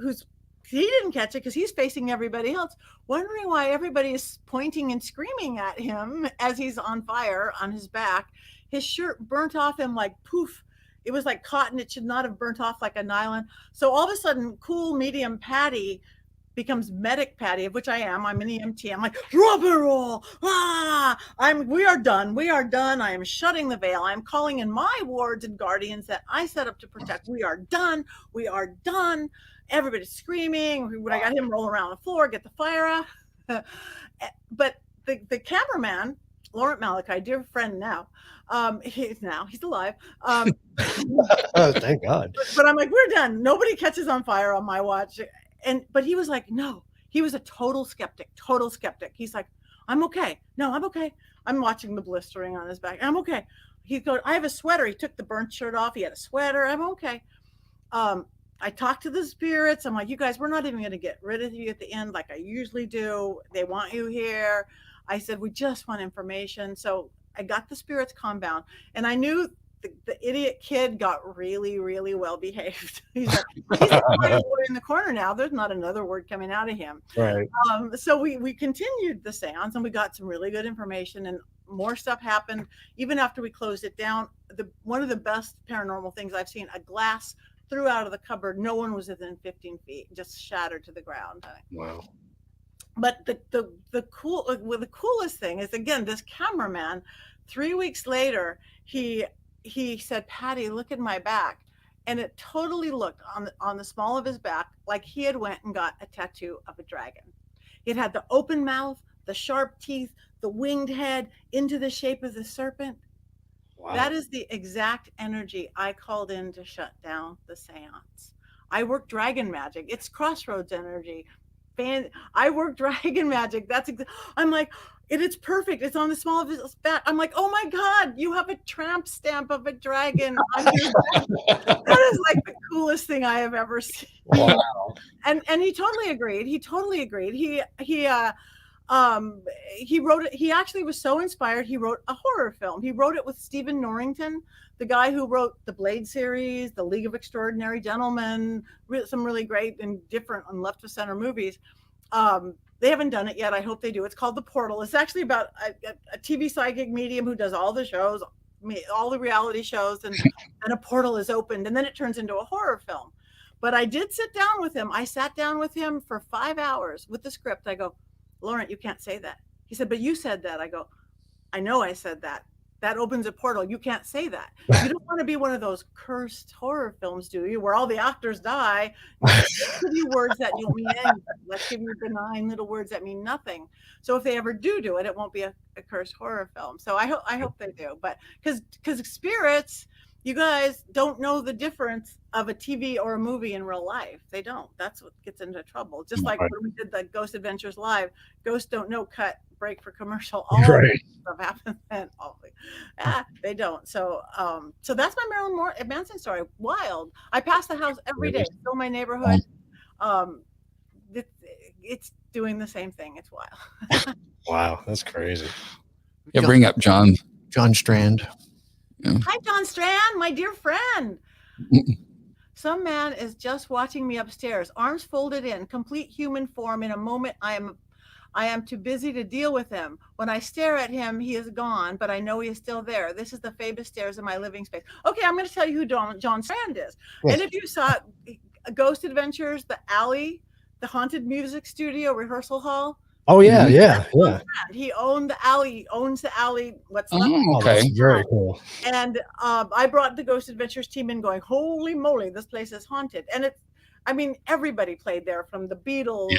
he didn't catch it because he's facing everybody else, wondering why everybody is pointing and screaming at him as he's on fire on his back. His shirt burnt off him like poof. It was like cotton. It should not have burnt off like a nylon. So all of a sudden, cool medium Patty becomes medic Patty, of which I am. I'm an EMT. I'm like, rock and roll. We are done. We are done. I am shutting the veil. I'm calling in my wards and guardians that I set up to protect. We are done. We are done. Everybody's screaming. When I got him roll around the floor, get the fire out. But the cameraman Laurent Malachi, dear friend now. He's alive. Oh, thank God. But I'm like, we're done. Nobody catches on fire on my watch. But he was like, no, he was a total skeptic. He's like, I'm okay. No, I'm okay. I'm watching the blistering on his back. I'm okay. He goes, I have a sweater. He took the burnt shirt off. He had a sweater. I'm okay. I talked to the spirits. I'm like, you guys, we're not even going to get rid of you at the end like I usually do. They want you here. I said, we just want information. So I got the spirits calmed down, and I knew the idiot kid got really, really well behaved. He's a quiet boy in the corner now. There's not another word coming out of him. Right. So we continued the seance, and we got some really good information, and more stuff happened even after we closed it down. One of the best paranormal things I've seen, a glass threw out of the cupboard. No one was within 15 feet, just shattered to the ground. Wow. But the coolest thing is, again, this cameraman, 3 weeks later, he said, Patti, look at my back. And it totally looked on the small of his back like he had went and got a tattoo of a dragon. It had the open mouth, the sharp teeth, the winged head into the shape of the serpent. Wow. That is the exact energy I called in to shut down the seance. I work dragon magic. It's crossroads energy. I work dragon magic. I'm like, it's perfect. It's on the small of his back. I'm like, oh my God, you have a tramp stamp of a dragon on your back. That is like the coolest thing I have ever seen. Wow. And he totally agreed. He wrote it. He actually was so inspired. He wrote a horror film. He wrote it with Stephen Norrington, the guy who wrote the Blade series, the League of Extraordinary Gentlemen, some really great and different and left of center movies. They haven't done it yet. I hope they do. It's called The Portal. It's actually about a TV psychic medium who does all the shows, all the reality shows, and a portal is opened, and then it turns into a horror film. But I did sit down with him. I sat down with him for 5 hours with the script. I go, Laurent, you can't say that. He said, but you said that. I go, I know I said that. That opens a portal. You can't say that. You don't want to be one of those cursed horror films, do you? Where all the actors die. Let's give you words that don't mean anything. Let's give you benign little words that mean nothing. So if they ever do it, it won't be a cursed horror film. So I hope they do. But because spirits, you guys don't know the difference of a TV or a movie in real life. They don't. That's what gets into trouble. Just like when we did the Ghost Adventures Live, ghosts don't know cut, break for commercial. All right. Stuff happens then. They don't. So so that's my Marilyn Manson story. Wild. I pass the house every day. Still my neighborhood. It's doing the same thing. It's wild. Wow, that's crazy. Yeah, bring up John Strand. Yeah. Hi, John Strand, my dear friend. Some man is just watching me upstairs, arms folded in, complete human form. In a moment, I am too busy to deal with him. When I stare at him, he is gone, but I know he is still there. This is the famous stairs in my living space. Okay, I'm going to tell you who John Strand is. Yes. And if you saw Ghost Adventures, the alley, the haunted music studio, rehearsal hall. Oh yeah, yeah. He owned the alley. He owns the alley. What's left? Okay, very cool. And I brought the Ghost Adventures team in, going, holy moly, this place is haunted. And everybody played there, from the Beatles,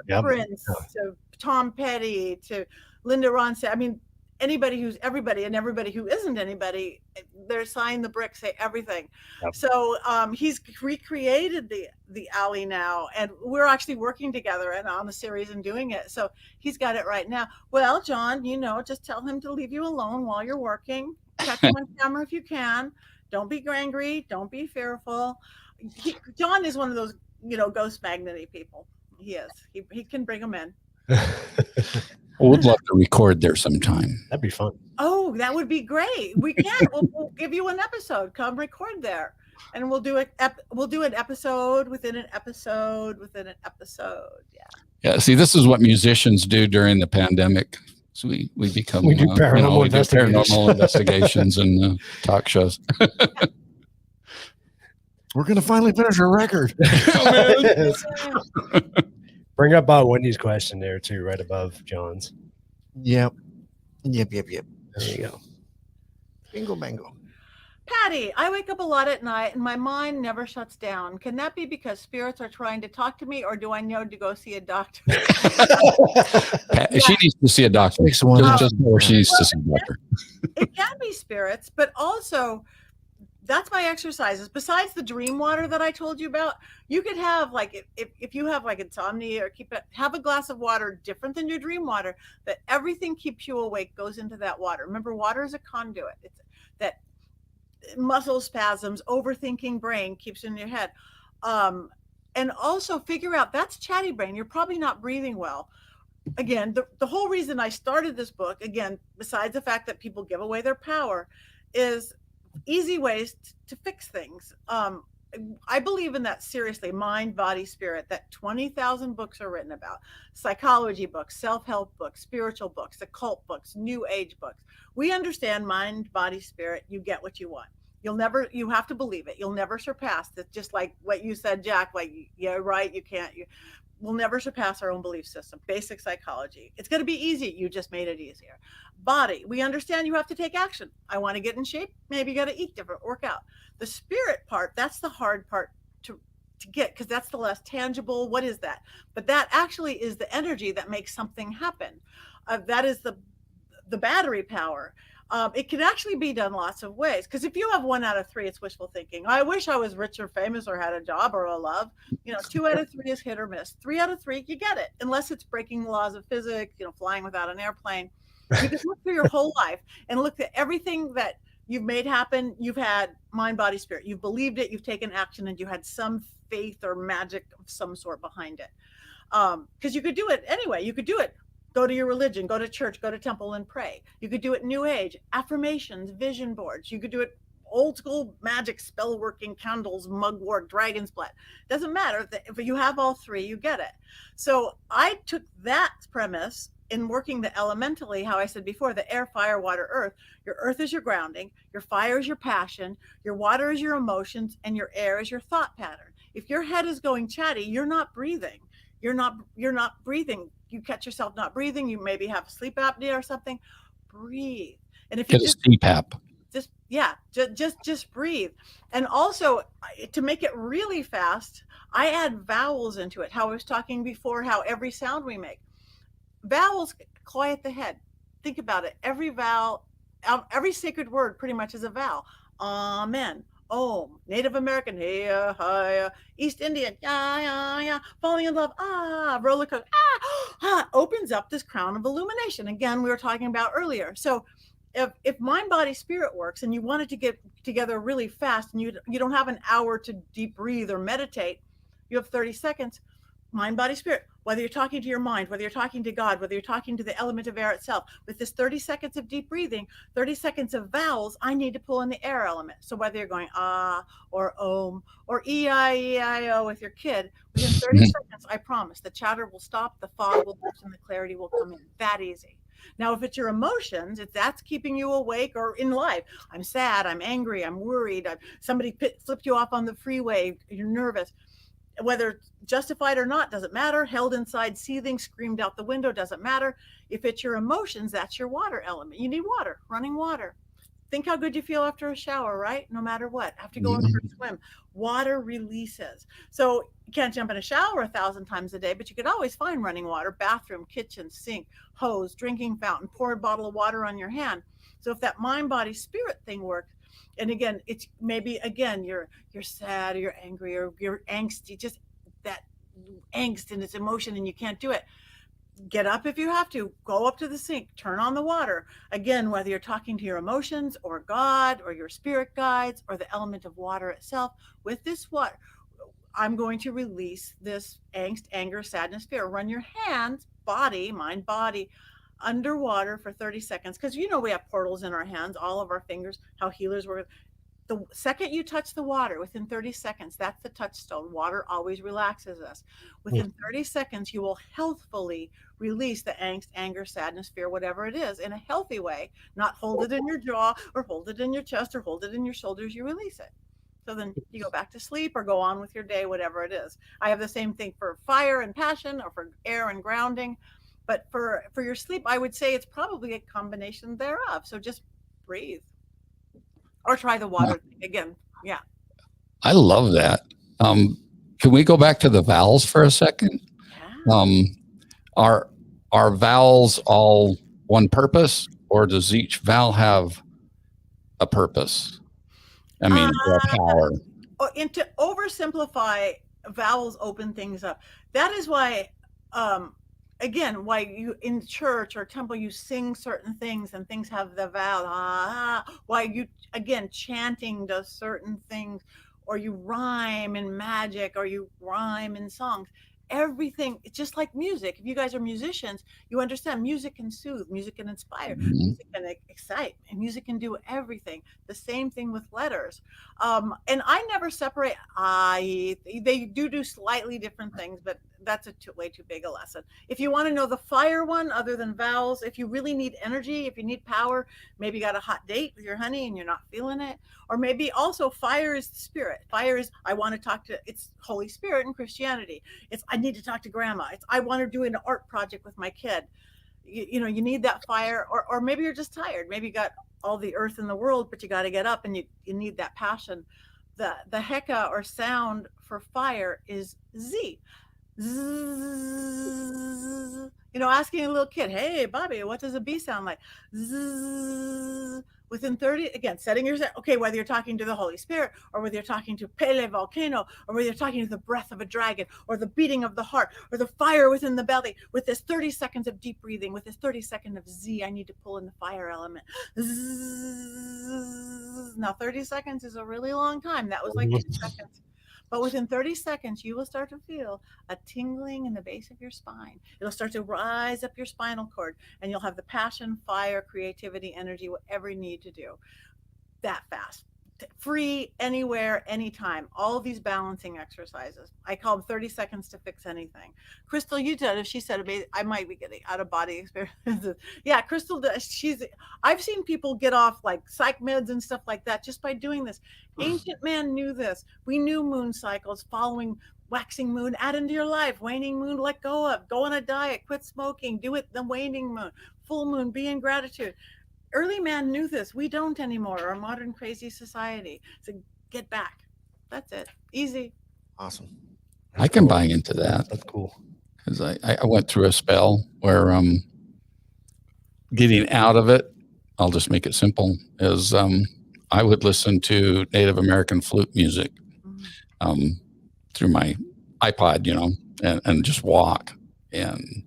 to Prince, to Tom Petty, to Linda Ronstadt. Anybody who's everybody, and everybody who isn't anybody, they're sign the brick, say everything. Yep. So he's recreated the alley now, and we're actually working together and on the series and doing it. So he's got it right now. Well, John, just tell him to leave you alone while you're working. Catch him on camera if you can. Don't be angry. Don't be fearful. John is one of those, ghost magnet people. He is. He can bring them in. I would love to record there sometime. That'd be fun. Oh, that would be great. We can. We'll give you an episode. Come record there, and we'll do it. We'll do an episode within an episode within an episode. Yeah. Yeah. See, this is what musicians do during the pandemic. So we do paranormal investigations and talk shows. We're gonna finally finish our record. Bring up Wendy's question there too, right above John's. Yep. There you go. Bingo bango. Patty, I wake up a lot at night and my mind never shuts down. Can that be because spirits are trying to talk to me, or do I know to go see a doctor? She needs to see a doctor. Six one. Just or she needs to see a doctor. It can be spirits, but also that's my exercises. Besides the dream water that I told you about, you could have like if you have like insomnia or have a glass of water different than your dream water, that everything keeps you awake goes into that water. Remember, water is a conduit. It's that muscle spasms, overthinking brain keeps in your head. And also figure out that's chatty brain. You're probably not breathing well. Again, the whole reason I started this book, again, besides the fact that people give away their power, is easy ways to fix things. I believe in that seriously, mind, body, spirit, that 20,000 books are written about. Psychology books, self-help books, spiritual books, occult books, new age books. We understand mind, body, spirit. You get what you want. You have to believe it. You'll never surpass that. Just like what you said, Jack, like, yeah, right. We'll never surpass our own belief system. Basic psychology. It's going to be easy. You just made it easier. Body. We understand you have to take action. I want to get in shape. Maybe you got to eat different, work out. The spirit part, that's the hard part to get, because that's the less tangible. What is that? But that actually is the energy that makes something happen. That is the battery power. It can actually be done lots of ways. Because if you have 1 out of 3, it's wishful thinking. I wish I was rich or famous or had a job or a love. 2 out of 3 is hit or miss. 3 out of 3, you get it. Unless it's breaking the laws of physics, flying without an airplane. You can look through your whole life and look at everything that you've made happen. You've had mind, body, spirit. You've believed it. You've taken action, and you had some faith or magic of some sort behind it. Because you could do it anyway. You could do it. Go to your religion, go to church, go to temple and pray. You could do it new age, affirmations, vision boards. You could do it old school magic, spell working, candles, mugwort, dragon's blood. Doesn't matter. If you have all 3, you get it. So I took that premise in working the elementally, how I said before, the air, fire, water, earth. Your earth is your grounding, your fire is your passion, your water is your emotions, and your air is your thought pattern. If your head is going chatty, you're not breathing. You're not breathing. You catch yourself not breathing. You maybe have sleep apnea or something. Breathe. And if you Get a CPAP. Just breathe. And also, to make it really fast, I add vowels into it. How I was talking before, how every sound we make. Vowels quiet the head. Think about it. Every vowel, every sacred word pretty much is a vowel. Amen. Om. Native American, hey, hi, East Indian, yeah, yeah, yeah, falling in love, roller coaster, opens up this crown of illumination. Again, we were talking about earlier. So if mind, body, spirit works, and you wanted to get together really fast, and you don't have an hour to deep breathe or meditate, you have 30 seconds, mind, body, spirit. Whether you're talking to your mind, whether you're talking to God, whether you're talking to the element of air itself, with this 30 seconds of deep breathing, 30 seconds of vowels, I need to pull in the air element. So whether you're going or om or E-I-E-I-O with your kid, within 30 seconds, I promise the chatter will stop, the fog will lift, and the clarity will come in. That easy. Now, if it's your emotions, if that's keeping you awake or in life, I'm sad, I'm angry, I'm worried, somebody flipped you off on the freeway, you're nervous. Whether justified or not, doesn't matter. Held inside, seething, screamed out the window, doesn't matter. If it's your emotions, that's your water element. You need water, running water. Think how good you feel after a shower, right? No matter what. After going for a swim, water releases. So you can't jump in a shower 1,000 times a day, but you could always find running water, bathroom, kitchen, sink, hose, drinking fountain, pour a bottle of water on your hand. So if that mind, body, spirit thing works, and again, it's maybe you're sad or you're angry or you're angsty, just that angst and its emotion, and you can't do it. Get up if you have to, go up to the sink, turn on the water. Again, whether you're talking to your emotions or God or your spirit guides or the element of water itself, with this water, I'm going to release this angst, anger, sadness, fear. Run your hands, body, mind, body, underwater for 30 seconds. Because we have portals in our hands, all of our fingers, how healers work. The second you touch the water, within 30 seconds, that's the touchstone. Water always relaxes us. Within 30 seconds, you will healthfully release the angst, anger, sadness, fear, whatever it is, in a healthy way. Not hold it in your jaw or hold it in your chest or hold it in your shoulders. You release it. So then you go back to sleep or go on with your day, whatever it is. I have the same thing for fire and passion, or for air and grounding. But for your sleep, I would say it's probably a combination thereof. So just breathe. or try the water thing again. Yeah. I love that. Can we go back to the vowels for a second? Yeah. Are vowels all one purpose, or does each vowel have a purpose? I mean, or a power. And to oversimplify, vowels open things up. That is why, again, why you in church or temple you sing certain things and things have the vowel. Why you again chanting does certain things, or you rhyme in magic, or you rhyme in songs. Everything, it's just like music. If you guys are musicians, you understand music can soothe, music can inspire, music can excite, and music can do everything. The same thing with letters. And I never separate. They do slightly different things, but that's way too big a lesson. If you want to know the fire one, other than vowels, if you really need energy, if you need power, maybe you got a hot date with your honey and you're not feeling it, or maybe also fire is the spirit. Fire is I want to talk to. It's Holy Spirit in Christianity. It's I need to talk to grandma. It's I want to do an art project with my kid. You know, you need that fire, or maybe you're just tired. Maybe you got all the earth in the world, but you got to get up and you need that passion. The heka or sound for fire is Z. Zzz. You know, asking a little kid, hey, Bobby, what does a bee sound like? Zzz. Within 30, again, setting yourself, okay, whether you're talking to the Holy Spirit, or whether you're talking to Pele volcano, or whether you're talking to the breath of a dragon, or the beating of the heart, or the fire within the belly, with this 30 seconds of deep breathing, with this 30 seconds of Z, I need to pull in the fire element. Zzz. Now, 30 seconds is a really long time. That was like 2 seconds. But within 30 seconds, you will start to feel a tingling in the base of your spine. It'll start to rise up your spinal cord, and you'll have the passion, fire, creativity, energy, whatever you need to do that fast. Free, anywhere, anytime. All of these balancing exercises. I call them 30 seconds to fix anything. Crystal, you did it. She said, I might be getting out of body experiences. Yeah, Crystal does. I've seen people get off like psych meds and stuff like that just by doing this. Ancient man knew this. We knew moon cycles, following waxing moon, add into your life, waning moon, let go of, go on a diet, quit smoking, do it the waning moon, full moon, be in gratitude. Early man knew this. We don't anymore. Our modern crazy society. So get back. That's it. Easy. Awesome. I can buy into that. That's cool. Because I went through a spell where getting out of it, I'll just make it simple, is I would listen to Native American flute music through my iPod, you know, and just walk. And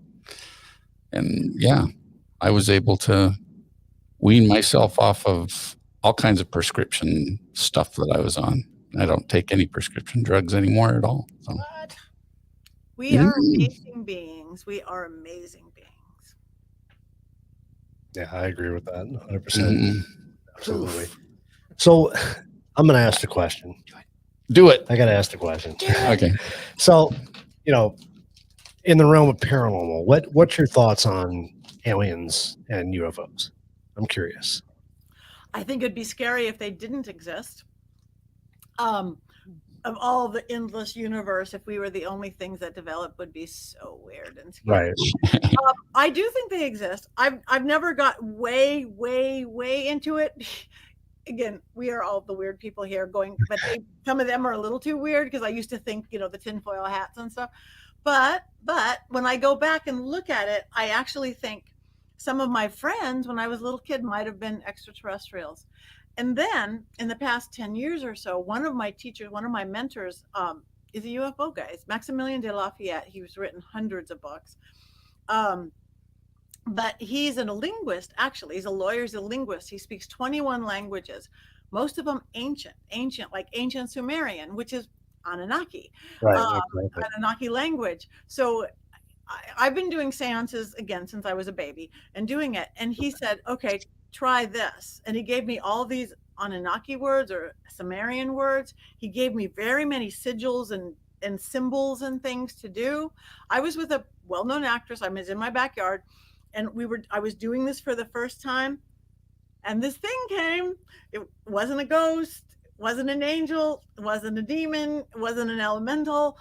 yeah, I was able to wean myself off of all kinds of prescription stuff that I was on. I don't take any prescription drugs anymore at all. So. What? We are amazing beings. We are amazing beings. Yeah, I agree with that 100%. Absolutely. So I'm going to ask the question. Do it. I got to ask the question. Okay. So, you know, in the realm of paranormal, what's your thoughts on aliens and UFOs? I'm curious. I think it'd be scary if they didn't exist. Of all the endless universe, if we were the only things that developed, would be so weird and scary. Right. I do think they exist. I've never got way into it. Again, we are all the weird people here going, but some of them are a little too weird because I used to think, you know, the tinfoil hats and stuff. But when I go back and look at it, I actually think some of my friends when I was a little kid might have been extraterrestrials. And then in the past 10 years or so, one of my teachers, one of my mentors is a UFO guy. It's Maximilien de Lafayette. He's written hundreds of books. But he's a linguist, actually. He's a lawyer, he's a linguist. He speaks 21 languages, most of them ancient, like ancient Sumerian, which is Anunnaki, Right. Anunnaki language. So I've been doing seances again since I was a baby and doing it. And he said, okay, try this. And he gave me all these Anunnaki words or Sumerian words. He gave me very many sigils and symbols and things to do. I was with a well-known actress. I was in my backyard and I was doing this for the first time. And this thing came. It wasn't a ghost, wasn't an angel, it wasn't a demon, it wasn't an elemental.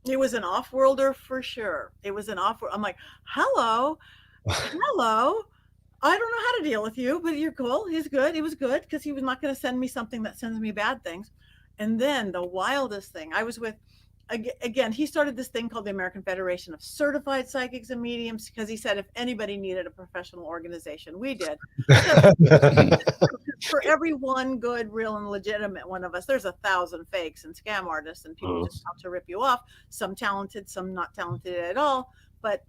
It was an off-worlder for sure. It was an off-world. I'm like, hello. I don't know how to deal with you, but you're cool. He's good. He was good because he was not going to send me something that sends me bad things. And then the wildest thing, I was with, again, he started this thing called the American Federation of Certified Psychics and Mediums because he said if anybody needed a professional organization, we did. For every one good, real, and legitimate one of us, there's 1,000 fakes and scam artists and people just out to rip you off. Some talented, some not talented at all. But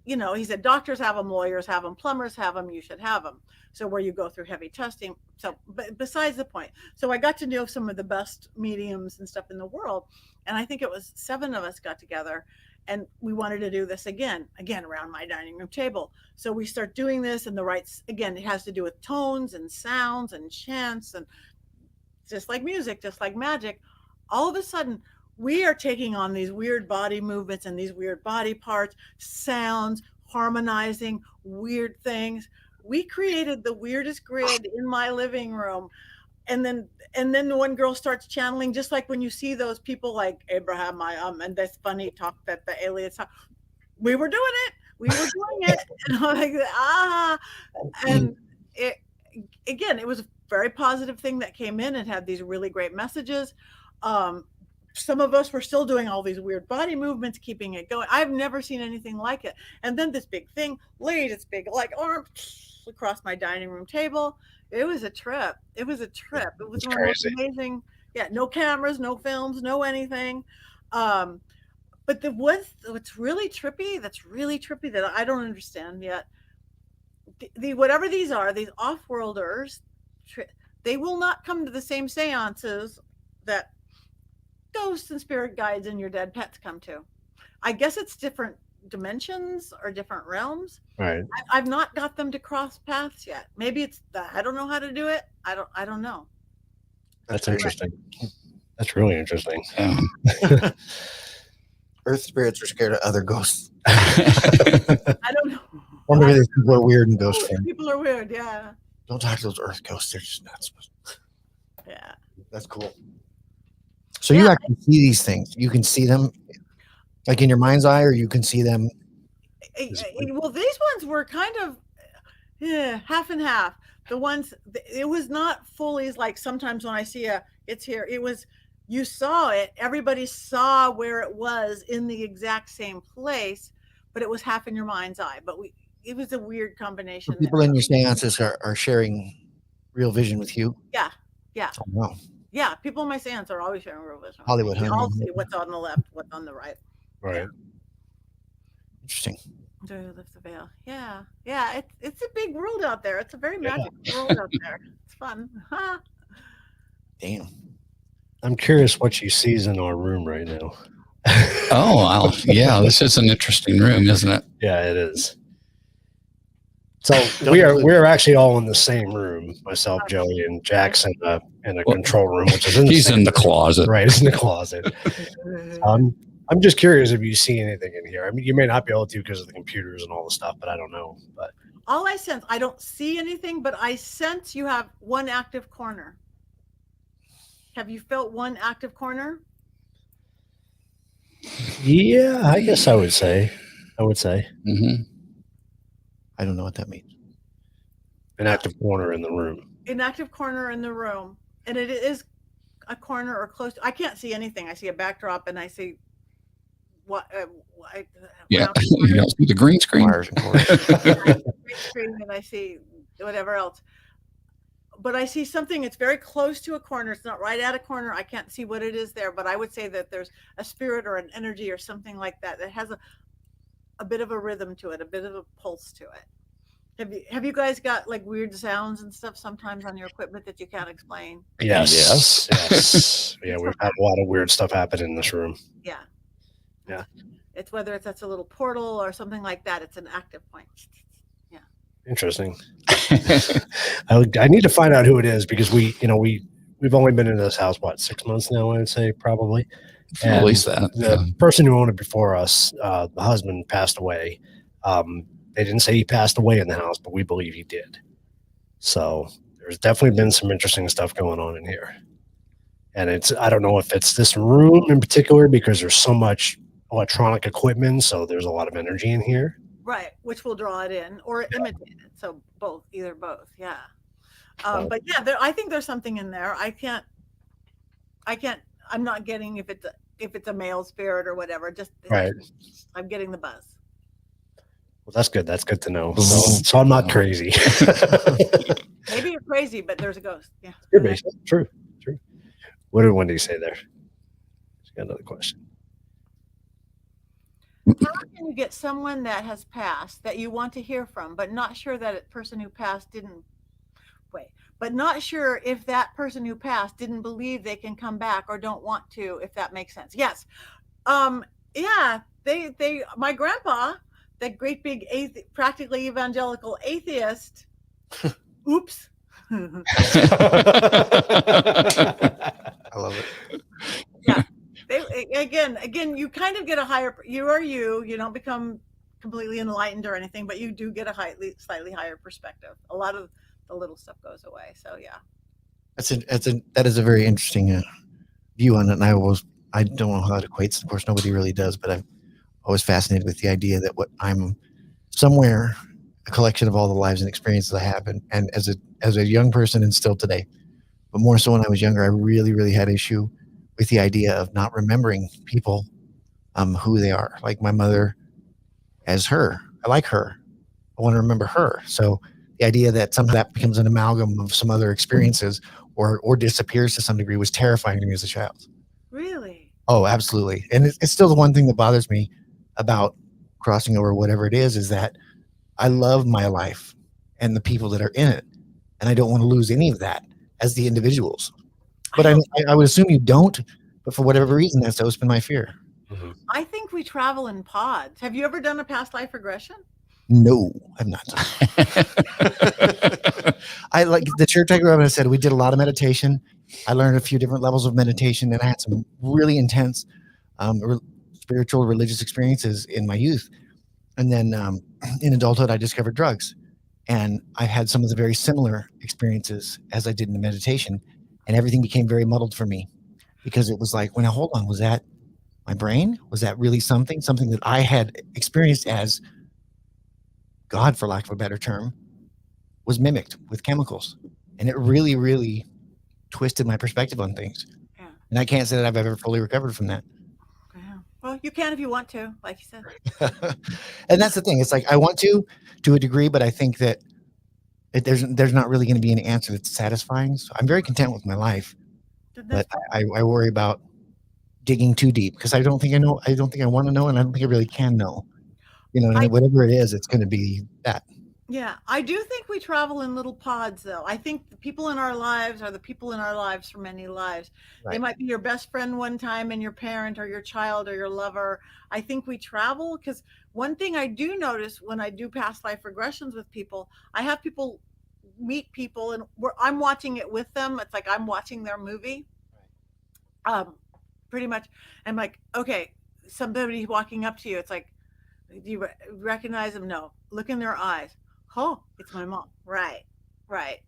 you know, he said doctors have them, lawyers have them, plumbers have them, you should have them. So where you go through heavy testing. So, but besides the point, so I got to know some of the best mediums and stuff in the world. And I think it was 7 of us got together and we wanted to do this again around my dining room table. So we start doing this and the rights, again, it has to do with tones and sounds and chants and just like music, just like magic. All of a sudden, we are taking on these weird body movements and these weird body parts, sounds, harmonizing weird things. We created the weirdest grid in my living room. And then the one girl starts channeling, just like when you see those people like Abraham, and this funny talk that the aliens talk. We were doing it. We were doing it. And I'm like, and it, again, it was a very positive thing that came in and had these really great messages. Some of us were still doing all these weird body movements, keeping it going. I've never seen anything like it. And then this big thing laid its big like arm across my dining room table. It was a trip. It was one of the most amazing. Yeah, no cameras, no films, no anything. But what's really trippy, that I don't understand yet. The whatever these are, these off-worlders, they will not come to the same seances that ghosts and spirit guides and your dead pets come to. I guess it's different dimensions or different realms. Right. I've not got them to cross paths yet. Maybe it's that I don't know how to do it. I don't know. That's interesting. That's really interesting. Earth spirits are scared of other ghosts. I don't know. Or maybe these people are weird and ghost fans. People are weird, yeah. Don't talk to those earth ghosts. They're just nuts. Yeah. That's cool. So you actually see these things. You can see them like in your mind's eye, or you can see them. Well, these ones were kind of half and half. The ones, it was not fully like sometimes when I see it's here, it was, you saw it, everybody saw where it was in the exact same place, but it was half in your mind's eye. But it was a weird combination. So people in your seances are sharing real vision with you. Yeah. Oh, wow. Yeah, people in my seance are always sharing real vision. Hollywood, We huh? all see what's on the left, what's on the right. Right. Interesting. Do lift the veil. Yeah. It's a big world out there. It's a very magic world out there. It's fun. Damn. I'm curious what she sees in our room right now. This is an interesting room, isn't it? Yeah, it is. So we're actually all in the same room. Myself, Joey, and Jackson in a control room, which is in the closet. Right, it's in the closet. I'm just curious if you see anything in here. I mean, you may not be able to because of the computers and all the stuff, but I don't know. But all I sense, I don't see anything, but I sense you have one active corner. Have you felt one active corner? Yeah, I guess I would say. Mm-hmm. I don't know what that means. An active corner in the room. An active corner in the room. And it is a corner or close. I can't see anything. I see a backdrop and I see what you don't see the green screen. Wires and cords. green screen and I see whatever else. But I see something, it's very close to a corner. It's not right at a corner. I can't see what it is there, but I would say that there's a spirit or an energy or something like that that has a bit of a rhythm to it, a bit of a pulse to it. Have you guys got like weird sounds and stuff sometimes on your equipment that you can't explain? Yes. Yeah, we've had a lot of weird stuff happen in this room. Yeah. It's whether it's a little portal or something like that. It's an active point. Yeah. Interesting. I need to find out who it is because we've only been in this house 6 months now. I'd say probably. And at least that. The person who owned it before us, the husband passed away. They didn't say he passed away in the house, but we believe he did. So there's definitely been some interesting stuff going on in here. And I don't know if it's this room in particular because there's so much electronic equipment, so there's a lot of energy in here. Right, which will draw it in or imitate it. So both, either both, yeah. But yeah, I think there's something in there. I can't. I'm not getting if it's a male spirit or whatever. Just Right. I'm getting the buzz. Well, that's good. That's good to know. So I'm not crazy. Maybe you're crazy, but there's a ghost. Yeah. You're basically true. What did Wendy say there? She's got another question. How can you get someone that has passed that you want to hear from, but not sure that a person who passed didn't but not sure if that person who passed didn't believe they can come back or don't want to, if that makes sense. Yes. Yeah, my grandpa, that great big practically evangelical atheist, oops. I love it. Yeah. Again, you kind of get a higher, you don't become completely enlightened or anything, but you do get a slightly higher perspective. A lot of the little stuff goes away. So yeah. That is a very interesting view on it. And I don't know how it equates. Of course, nobody really does, but I'm always fascinated with the idea that what I'm somewhere, a collection of all the lives and experiences I have. And as a young person and still today, but more so when I was younger, I really, really had issue with the idea of not remembering people, who they are. Like my mother as her. I like her. I want to remember her. So the idea that somehow that becomes an amalgam of some other experiences or disappears to some degree was terrifying to me as a child. Really? Oh, absolutely. And it's still the one thing that bothers me about crossing over, whatever it is that I love my life and the people that are in it. And I don't want to lose any of that as the individuals. But I would assume you don't, but for whatever reason, that's always been my fear. Mm-hmm. I think we travel in pods. Have you ever done a past life regression? No, I've not. I like the church I grew up in. I said we did a lot of meditation. I learned a few different levels of meditation, and I had some really intense spiritual, religious experiences in my youth. And then in adulthood, I discovered drugs, and I had some of the very similar experiences as I did in the meditation, and everything became very muddled for me because it was like, well, now hold on, was that my brain? Was that really something that I had experienced as God, for lack of a better term, was mimicked with chemicals. And it really, really twisted my perspective on things. Yeah. And I can't say that I've ever fully recovered from that. Yeah. Well, you can if you want to, like you said. And that's the thing. It's like, I want to a degree, but I think that there's not really going to be an answer that's satisfying. So I'm very content with my life, but I worry about digging too deep because I don't think I know. I don't think I want to know. And I don't think I really can know. Whatever it is, it's going to be that. Yeah, I do think we travel in little pods, though. I think the people in our lives are the people in our lives for many lives. Right. They might be your best friend one time and your parent or your child or your lover. I think we travel because one thing I do notice when I do past life regressions with people, I have people meet people and I'm watching it with them. It's like I'm watching their movie. Pretty much. I'm like, okay, somebody walking up to you, it's like, do you recognize them? No. Look in their eyes. Oh, it's my mom. Right.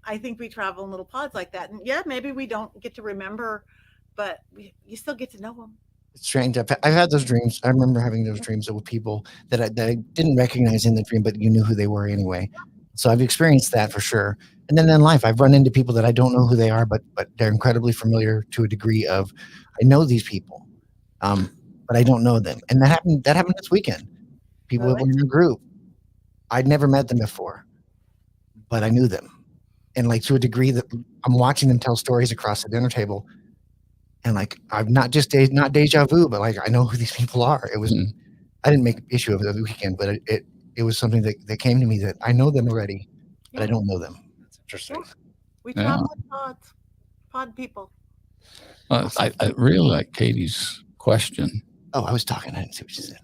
I think we travel in little pods like that. And yeah, maybe we don't get to remember, but you still get to know them. It's strange. I've had those dreams. I remember having those dreams with people that I didn't recognize in the dream, but you knew who they were anyway. So I've experienced that for sure. And then in life, I've run into people that I don't know who they are, but they're incredibly familiar to a degree of, I know these people, but I don't know them. And that happened this weekend. People that were in a group. I'd never met them before, but I knew them. And like to a degree that I'm watching them tell stories across the dinner table. And like, I've not deja vu, but like, I know who these people are. It was, I didn't make an issue of it the weekend, but it was something that came to me that I know them already, but I don't know them. That's interesting. Yeah. We travel in pods, pod people. I really like Katie's question. Oh, I was talking. I didn't see what she said.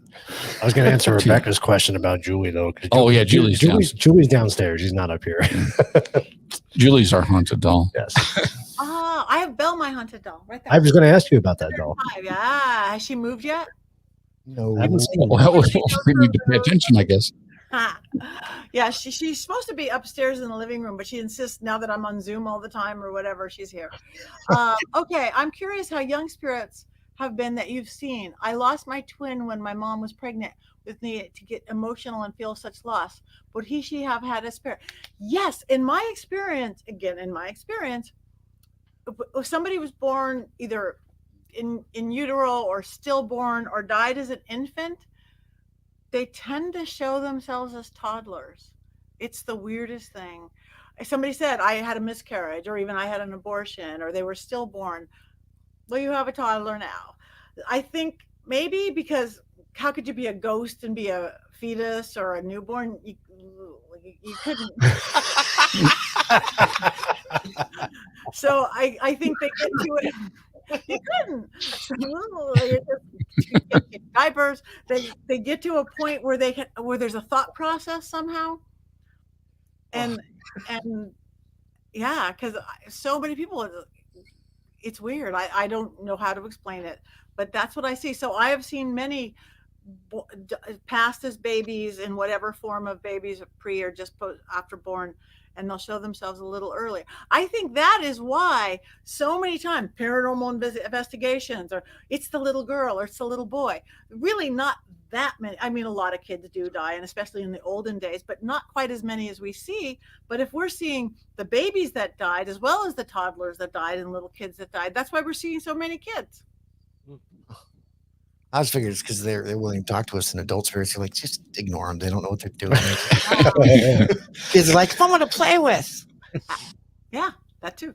I was going to answer Rebecca's question about Julie, though. Julie's downstairs. She's not up here. Julie's our haunted doll. Yes. I have Belle, my haunted doll, right there. I was going to ask you about that doll. Yeah. Has she moved yet? No. I haven't seen Well, we need to pay attention, I guess. Yeah, she's supposed to be upstairs in the living room, but she insists now that I'm on Zoom all the time or whatever, she's here. Okay, I'm curious how young spirits have been that you've seen. I lost my twin when my mom was pregnant. with me to get emotional and feel such loss. Would she have had a spirit? Yes. In my experience, if somebody was born either in utero or stillborn or died as an infant, they tend to show themselves as toddlers. It's the weirdest thing. If somebody said, I had a miscarriage, or even I had an abortion, or they were stillborn, well, you have a toddler now. I think maybe because how could you be a ghost and be a fetus or a newborn? You couldn't. So I think they get to it. You couldn't. So, you get diapers. They get to a point where where there's a thought process somehow, and yeah, because so many people, it's weird. I don't know how to explain it, but that's what I see. So I have seen many passed as babies in whatever form of babies, pre or just after born, and they'll show themselves a little earlier. I think that is why so many times paranormal investigations, or it's the little girl or it's the little boy, really not that many. I mean, a lot of kids do die, and especially in the olden days, but not quite as many as we see. But if we're seeing the babies that died as well as the toddlers that died and little kids that died, that's why we're seeing so many kids. I was figuring it's because they're willing to talk to us in adult spirits. You're like, just ignore them. They don't know what they're doing. Kids are like, someone to play with. Yeah, that too.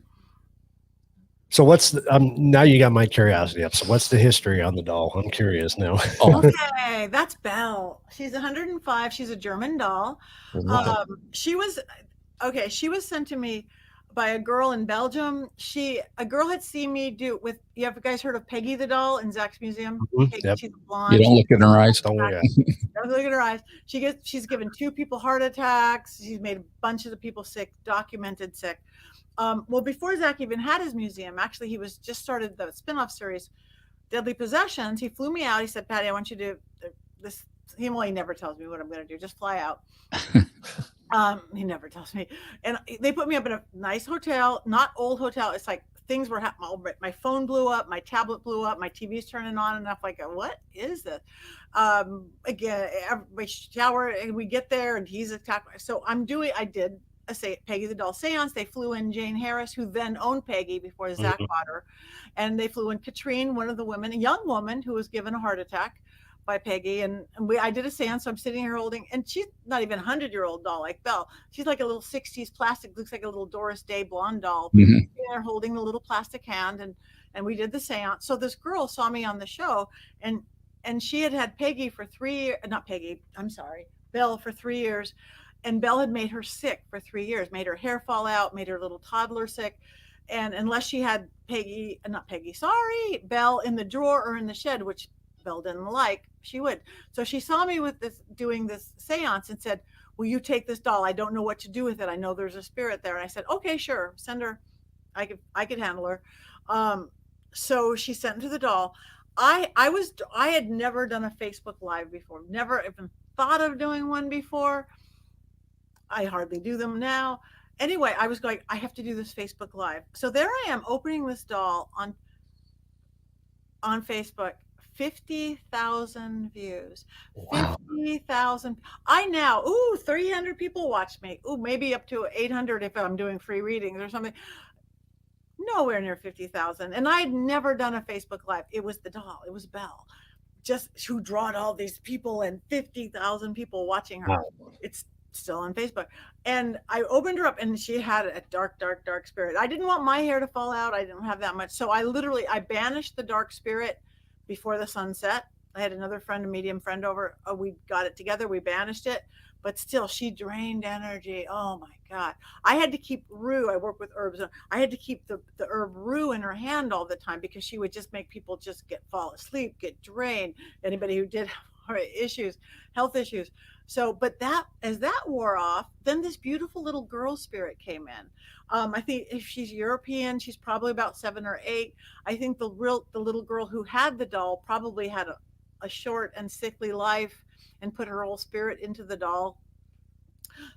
So what's now you got my curiosity up. So what's the history on the doll? I'm curious now. Okay, that's Belle. She's 105. She's a German doll. Wow. She was sent to me by a girl in Belgium. A girl had seen me do with. You have guys heard of Peggy the doll in Zach's museum? Peggy, Yep. she's blonde. You don't look in her eyes. Don't worry. Don't look at her eyes. She's given 2 people heart attacks. She's made a bunch of the people sick, documented sick. Well, before Zach even had his museum, actually, he was just started the spinoff series, Deadly Possessions. He flew me out. He said, Patty, I want you to this. He never tells me what I'm going to do. Just fly out. He never tells me. And they put me up in a nice hotel, not old hotel. It's like things were happening. My phone blew up, my tablet blew up, my TV's turning on and off. Like, what is this? Again, my shower, and we get there and he's attacked. So I did a Peggy the Doll seance. They flew in Jane Harris, who then owned Peggy before Zach bought her. And they flew in Katrine, one of the women, a young woman who was given a heart attack by Peggy, and I did a seance. So I'm sitting here holding, and she's not even a 100-year-old doll like Belle. She's like a little 60s plastic, looks like a little Doris Day blonde doll. Mhm. They're holding the little plastic hand, and we did the seance. So this girl saw me on the show, and she had Peggy for 3 years, not Peggy, I'm sorry, Belle for 3 years, and Belle had made her sick for 3 years, made her hair fall out, made her little toddler sick. And unless she had Belle in the drawer or in the shed, which Belle didn't like, she would. So she saw me with doing this seance and said, will you take this doll? I don't know what to do with it. I know there's a spirit there. And I said, okay, sure. Send her. I could handle her. So she sent her the doll. I had never done a Facebook Live before, never even thought of doing one before. I hardly do them now. Anyway, I was going, I have to do this Facebook Live. So there I am opening this doll on Facebook. 50,000 views. Wow. 50,000. 300 people watch me. Maybe up to 800 if I'm doing free readings or something. Nowhere near 50,000. And I had never done a Facebook Live. It was the doll. It was Belle. Just who drawed all these people and 50,000 people watching her. Wow. It's still on Facebook. And I opened her up and she had a dark, dark, dark spirit. I didn't want my hair to fall out. I didn't have that much. So I banished the dark spirit before the sunset. I had another friend, a medium friend over. We got it together. We banished it, but still she drained energy. Oh my God. I had to keep rue. I work with herbs. I had to keep the herb rue in her hand all the time because she would just make people just fall asleep, get drained. Anybody who did have health issues. So, but as that wore off, then this beautiful little girl spirit came in. I think if she's European, she's probably about 7 or 8. I think the little girl who had the doll probably had a short and sickly life and put her whole spirit into the doll.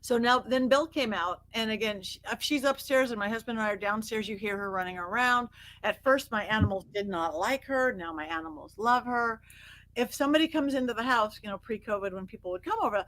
So then Bill came out, and again, she's upstairs and my husband and I are downstairs. You hear her running around. At first, my animals did not like her. Now my animals love her. if somebody comes into the house, pre-COVID when people would come over,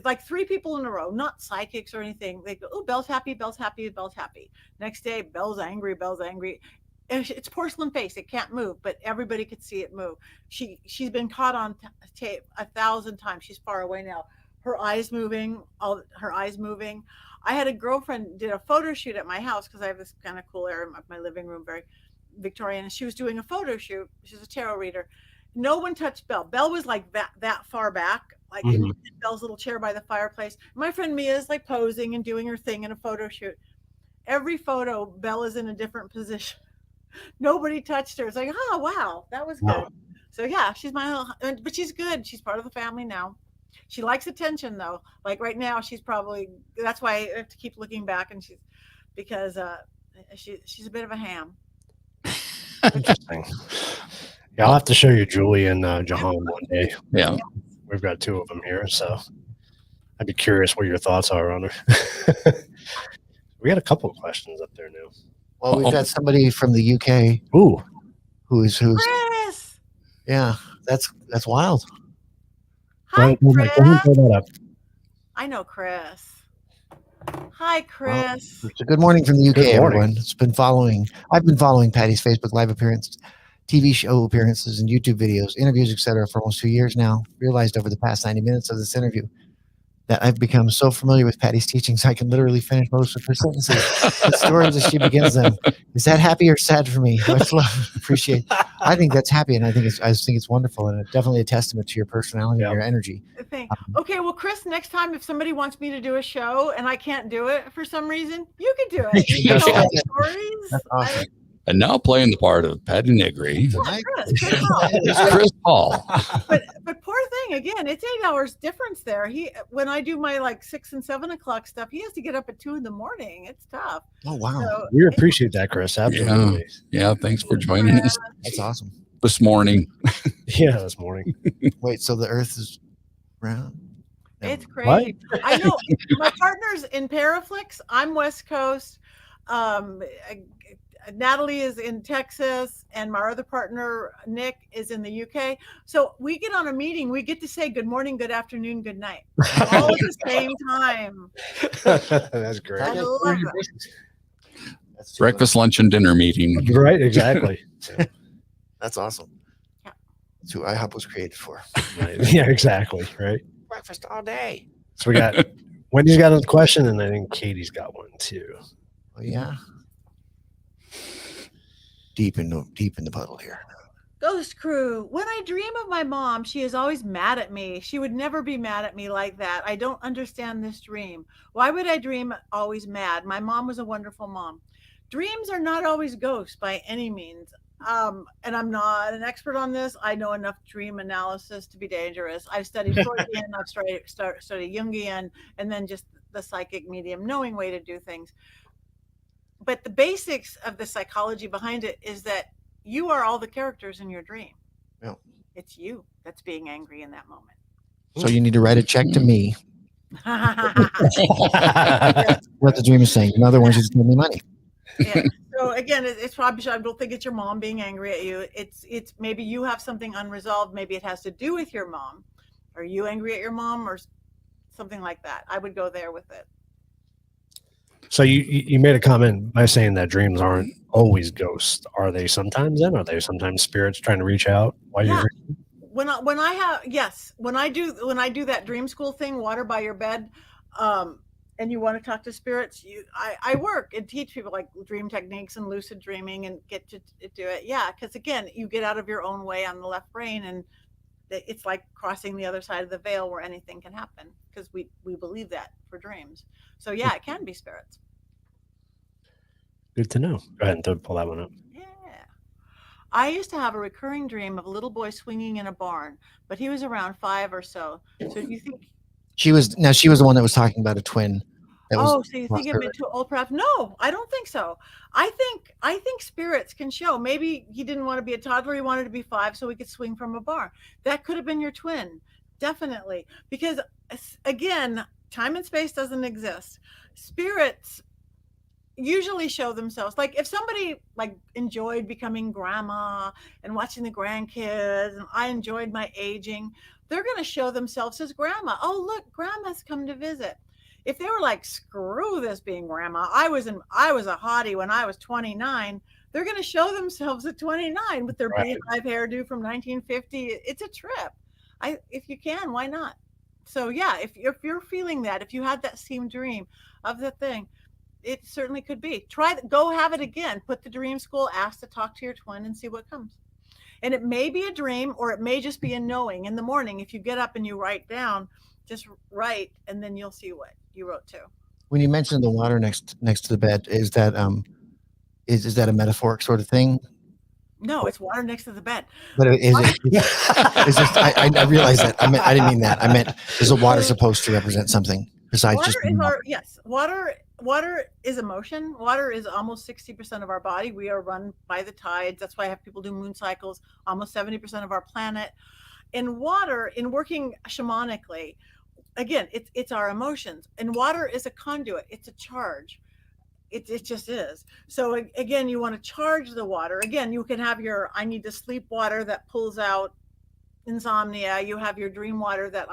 like 3 people in a row, not psychics or anything. They go, oh, Belle's happy, Belle's happy, Belle's happy. Next day, Belle's angry, Belle's angry. It's porcelain face. It can't move, but everybody could see it move. She's been caught on tape 1,000 times. She's far away now. Her eyes moving, her eyes moving. I had a girlfriend did a photo shoot at my house because I have this kind of cool area of my living room, very Victorian, and she was doing a photo shoot. She's a tarot reader. No one touched Belle. Belle was like that far back, like in Belle's little chair by the fireplace. My friend Mia is like posing and doing her thing in a photo shoot. Every photo, Belle is in a different position. Nobody touched her. It's like, oh wow, that was good. So yeah, she's but she's good. She's part of the family now. She likes attention though. Like right now, that's why I have to keep looking back, and because she's a bit of a ham. Interesting. Yeah, I'll have to show you Julie and Jahan one day. Yeah. We've got 2 of them here, so I'd be curious what your thoughts are on her. We got a couple of questions up there now. Well, we've got somebody from the UK. Ooh. Who's Chris! Yeah, that's wild. Hi, Go Chris. ahead and pull that up. I know Chris. Hi, Chris. So good morning from the UK, Good morning. everyone. I've been following Patty's Facebook Live appearances, TV show appearances, and YouTube videos, interviews, etc. for almost 2 years now. Realized over the past 90 minutes of this interview that I've become so familiar with Patty's teachings, I can literally finish most of her sentences, the stories as she begins them. Is that happy or sad for me? Much love, appreciate. I think that's happy, and I think it's wonderful, and definitely a testament to your personality and your energy. Okay, well, Chris, next time if somebody wants me to do a show and I can't do it for some reason, you can do it. You can tell me stories. That's awesome. And now playing the part of Patti Negri, Chris Hall. is Chris Hall. But poor thing, again, it's 8 hours difference there. When I do my like 6 and 7 o'clock stuff, he has to get up at 2 in the morning. It's tough. Oh wow, So We appreciate that, Chris. Absolutely. Yeah, thanks for joining us that's awesome. this morning. Yeah, this morning. Wait, so the Earth is round? it's crazy. I know my partner's in Paraflix. I'm West Coast. Natalie is in Texas, and my other partner, Nick, is in the UK. So we get on a meeting, we get to say good morning, good afternoon, good night, all at the same time. That's great. I love that. That's Breakfast, lunch, and dinner meeting. Right, exactly. That's awesome. Yeah. That's who IHOP was created for. Right. Yeah, exactly. Right. Breakfast all day. So we got Wendy's got a question, and I think Katie's got one too. Oh yeah. Deep in the puddle here. Ghost Crew. When I dream of my mom, she is always mad at me. She would never be mad at me like that. I don't understand this dream. Why would I dream always mad? My mom was a wonderful mom. Dreams are not always ghosts by any means. And I'm not an expert on this. I know enough dream analysis to be dangerous. I've studied Freudian, I've studied Jungian, and then just the psychic medium, knowing way to do things. But the basics of the psychology behind it is that you are all the characters in your dream. Yeah. It's you that's being angry in that moment. So you need to write a check to me. Yeah. What the dream is saying. In other words, she's giving me money. Yeah. So again, it's probably, I don't think it's your mom being angry at you. It's maybe you have something unresolved. Maybe it has to do with your mom. Are you angry at your mom or something like that? I would go there with it. So you made a comment by saying that dreams aren't always ghosts. Are they sometimes then? Are they sometimes spirits trying to reach out while Yeah. you're When I do that dream school thing, water by your bed, and you want to talk to spirits, I work and teach people like dream techniques and lucid dreaming and get to do it. Yeah, because again, you get out of your own way on the left brain, and it's like crossing the other side of the veil where anything can happen, because we believe that for dreams. So yeah, it can be spirits. good to know? Go ahead and pull that one up. Yeah. I used to have a recurring dream of a little boy swinging in a barn, but he was around 5 or so. So do you think? She was the one that was talking about a twin. So you think it meant too old, perhaps? No, I don't think so. I think spirits can show. Maybe he didn't want to be a toddler; he wanted to be 5, so he could swing from a barn. That could have been your twin, definitely. Because again, time and space doesn't exist. Spirits, usually show themselves. Like if somebody like enjoyed becoming grandma and watching the grandkids, and I enjoyed my aging, they're going to show themselves as grandma. Oh, look, grandma's come to visit. If they were like, screw this being grandma, I was a hottie when I was 29, they're going to show themselves at 29 with their Right. beehive hairdo from 1950. It's a trip. If you can, why not? So yeah, if you're feeling that, if you had that same dream of the thing, it certainly could be. Go have it again. Put the dream school, ask to talk to your twin and see what comes. And it may be a dream, or it may just be a knowing in the morning. If you get up and you write down, just write, and then you'll see what you wrote too. When you mentioned the water next to the bed, is that is that a metaphoric sort of thing? No, it's water next to the bed. But is it? Is this, I realize that. I didn't mean that. I meant, is the water supposed to represent something besides Water just? is our, yes. Water is emotion. Water is almost 60% of our body. We are run by the tides. That's why I have people do moon cycles. Almost 70% of our planet. And water, in working shamanically, again, it's our emotions. And water is a conduit. It's a charge. It just is. So again, you want to charge the water. Again, you can have your I need to sleep water that pulls out insomnia. You have your dream water that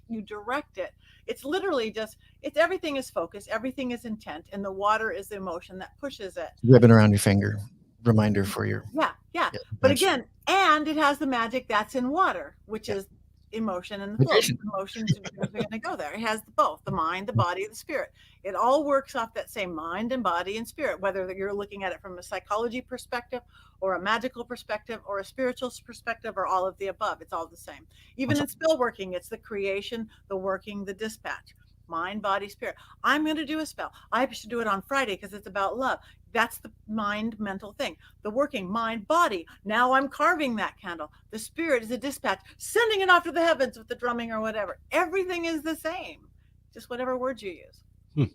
you direct it. It's literally just, everything is focus, everything is intent, and the water is the emotion that pushes it. Ribbon around your finger, reminder for your. Yeah. But again, and it has the magic that's in water, which is emotion and the flow. Emotions are going to go there. It has both, the mind, the body, the spirit. It all works off that same mind and body and spirit, whether you're looking at it from a psychology perspective or a magical perspective or a spiritual perspective or all of the above. It's all the same. Even in spell working, it's the creation, the working, the dispatch. Mind, body, spirit. I'm going to do a spell. I should do it on Friday because it's about love. That's the mind, mental thing. The working, mind, body. Now I'm carving that candle. The spirit is a dispatch, sending it off to the heavens with the drumming or whatever. Everything is the same, just whatever words you use.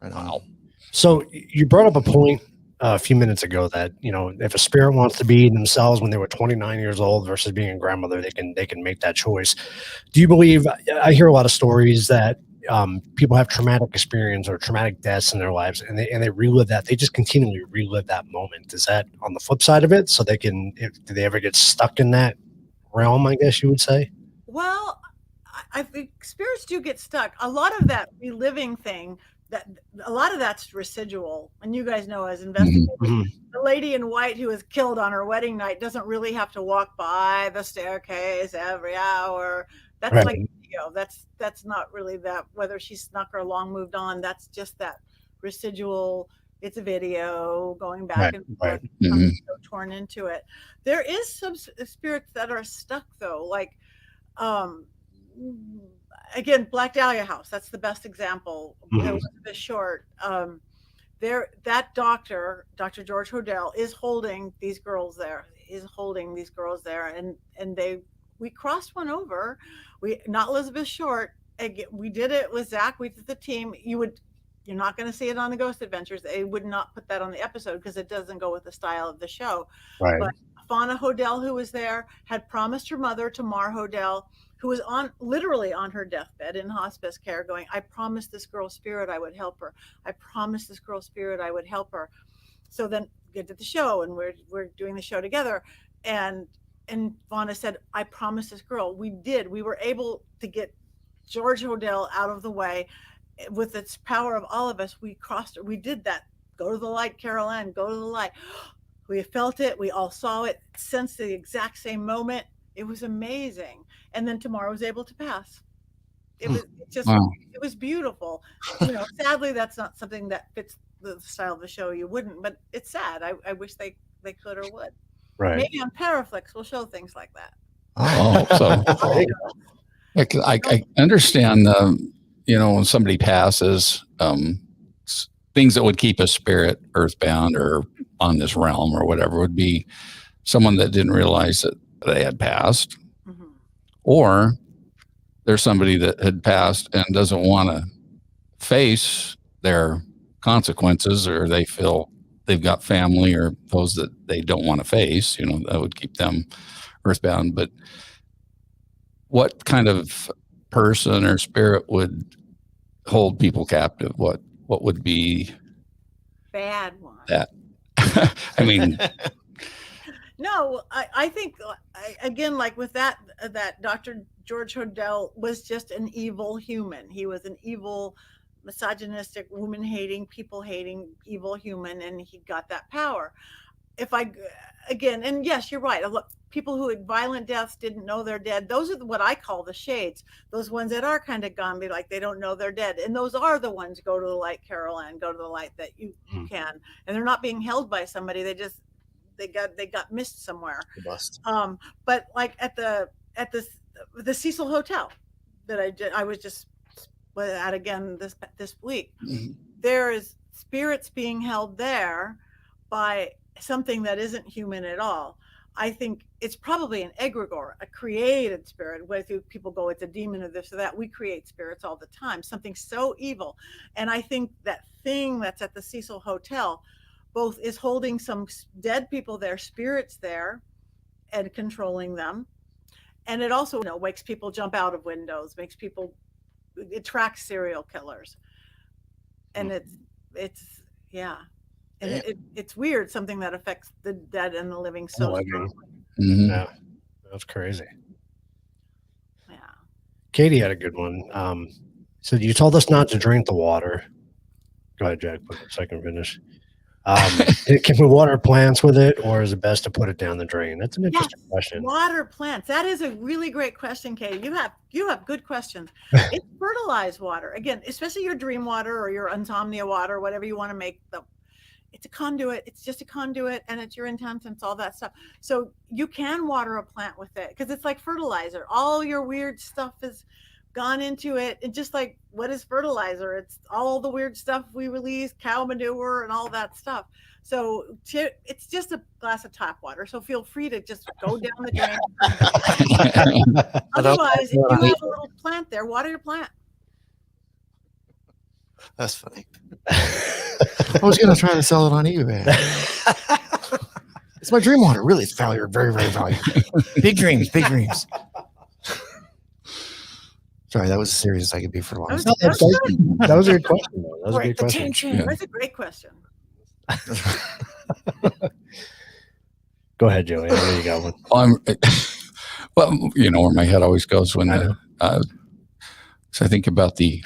Wow. So you brought up a point a few minutes ago that, if a spirit wants to be themselves when they were 29 years old versus being a grandmother, they can make that choice. Do you believe? I hear a lot of stories that people have traumatic experience or traumatic deaths in their lives, and they relive that. They just continually relive that moment. Is that on the flip side of it? So they can, do they ever get stuck in that realm? I guess you would say. Well, I think spirits do get stuck. A lot of that reliving thing. A lot of that's residual, and you guys know as investigators, the lady in white who was killed on her wedding night doesn't really have to walk by the staircase every hour. That's right. Like, that's not really that, whether she snuck or long moved on. That's just that residual. It's a video going back and forth, so torn into it. There is some spirits that are stuck though, like again, Black Dahlia House. That's the best example. Elizabeth Short. That doctor, Dr. George Hodel, is holding these girls there. And we crossed one over. Not Elizabeth Short. We did it with Zach. We did the team. You're not going to see it on the Ghost Adventures. They would not put that on the episode because it doesn't go with the style of the show. Right. But Fauna Hodel, who was there, had promised her mother, Tamar Hodel, who was literally on her deathbed in hospice care, going, I promised this girl's spirit I would help her. I promised this girl's spirit I would help her. So then we did the show, and we're doing the show together. And Fauna said, I promised this girl. We did. We were able to get George Hodel out of the way. With its power of all of us, we crossed it. We did that. Go to the light, Carol Ann, go to the light. We felt it. We all saw it, sensed the exact same moment. It was amazing. And then Tamara was able to pass. It was beautiful. Sadly, that's not something that fits the style of the show. You wouldn't, but it's sad. I wish they could or would. Right. Maybe on Paraflix we'll show things like that. So I understand, when somebody passes, things that would keep a spirit earthbound or on this realm or whatever would be someone that didn't realize that they had passed, or there's somebody that had passed and doesn't want to face their consequences, or they feel they've got family or those that they don't want to face, that would keep them earthbound. But what kind of person or spirit would hold people captive? What would be bad one. That. I mean, No, I think again, like with that Dr. George Hodel was just an evil human. He was an evil, misogynistic, woman hating, people hating, evil human, and he got that power. If I again, and yes, you're right. People who had violent deaths didn't know they're dead. Those are what I call the shades. Those ones that are kind of gone, like they don't know they're dead, and those are the ones go to the light, Carol Ann, go to the light that you can, and they're not being held by somebody. They got missed somewhere. But like at the Cecil Hotel that I was just at again this week, there is spirits being held there by something that isn't human at all. I think it's probably an egregore, a created spirit. Whether people go, it's a demon or this or that. We create spirits all the time, something so evil. And I think that thing that's at the Cecil Hotel both is holding some dead people there, spirits there, and controlling them. And it also, makes people jump out of windows, it attracts serial killers. And it's yeah. And it's weird, something that affects the dead and the living so strongly. Yeah, that's crazy. Yeah. Katie had a good one. So you told us not to drink the water. Go ahead, Jack. Put a second finish. Can we water plants with it, or is it best to put it down the drain? That's an interesting question. Water plants. That is a really great question, Katie. You have good questions. It's fertilized water. Again, especially your dream water or your insomnia water, whatever you want to make it's a conduit. It's just a conduit, and it's your intentions, all that stuff. So you can water a plant with it because it's like fertilizer. All your weird stuff is gone into it. And just like, what is fertilizer? It's all the weird stuff we release, cow manure and all that stuff. So it's just a glass of tap water. So feel free to just go down the drain. Otherwise, if you have a little plant there, water your plant. That's funny. I was going to try to sell it on eBay. It's my dream water. Really, it's valuable. Very, very valuable. Big dreams, big dreams. Sorry, that was as serious as I could be for a long time. That was a good question, though. That was a good question. Yeah. That's a great question. Go ahead, Joey. I know you got one. Well, where my head always goes when so I think about the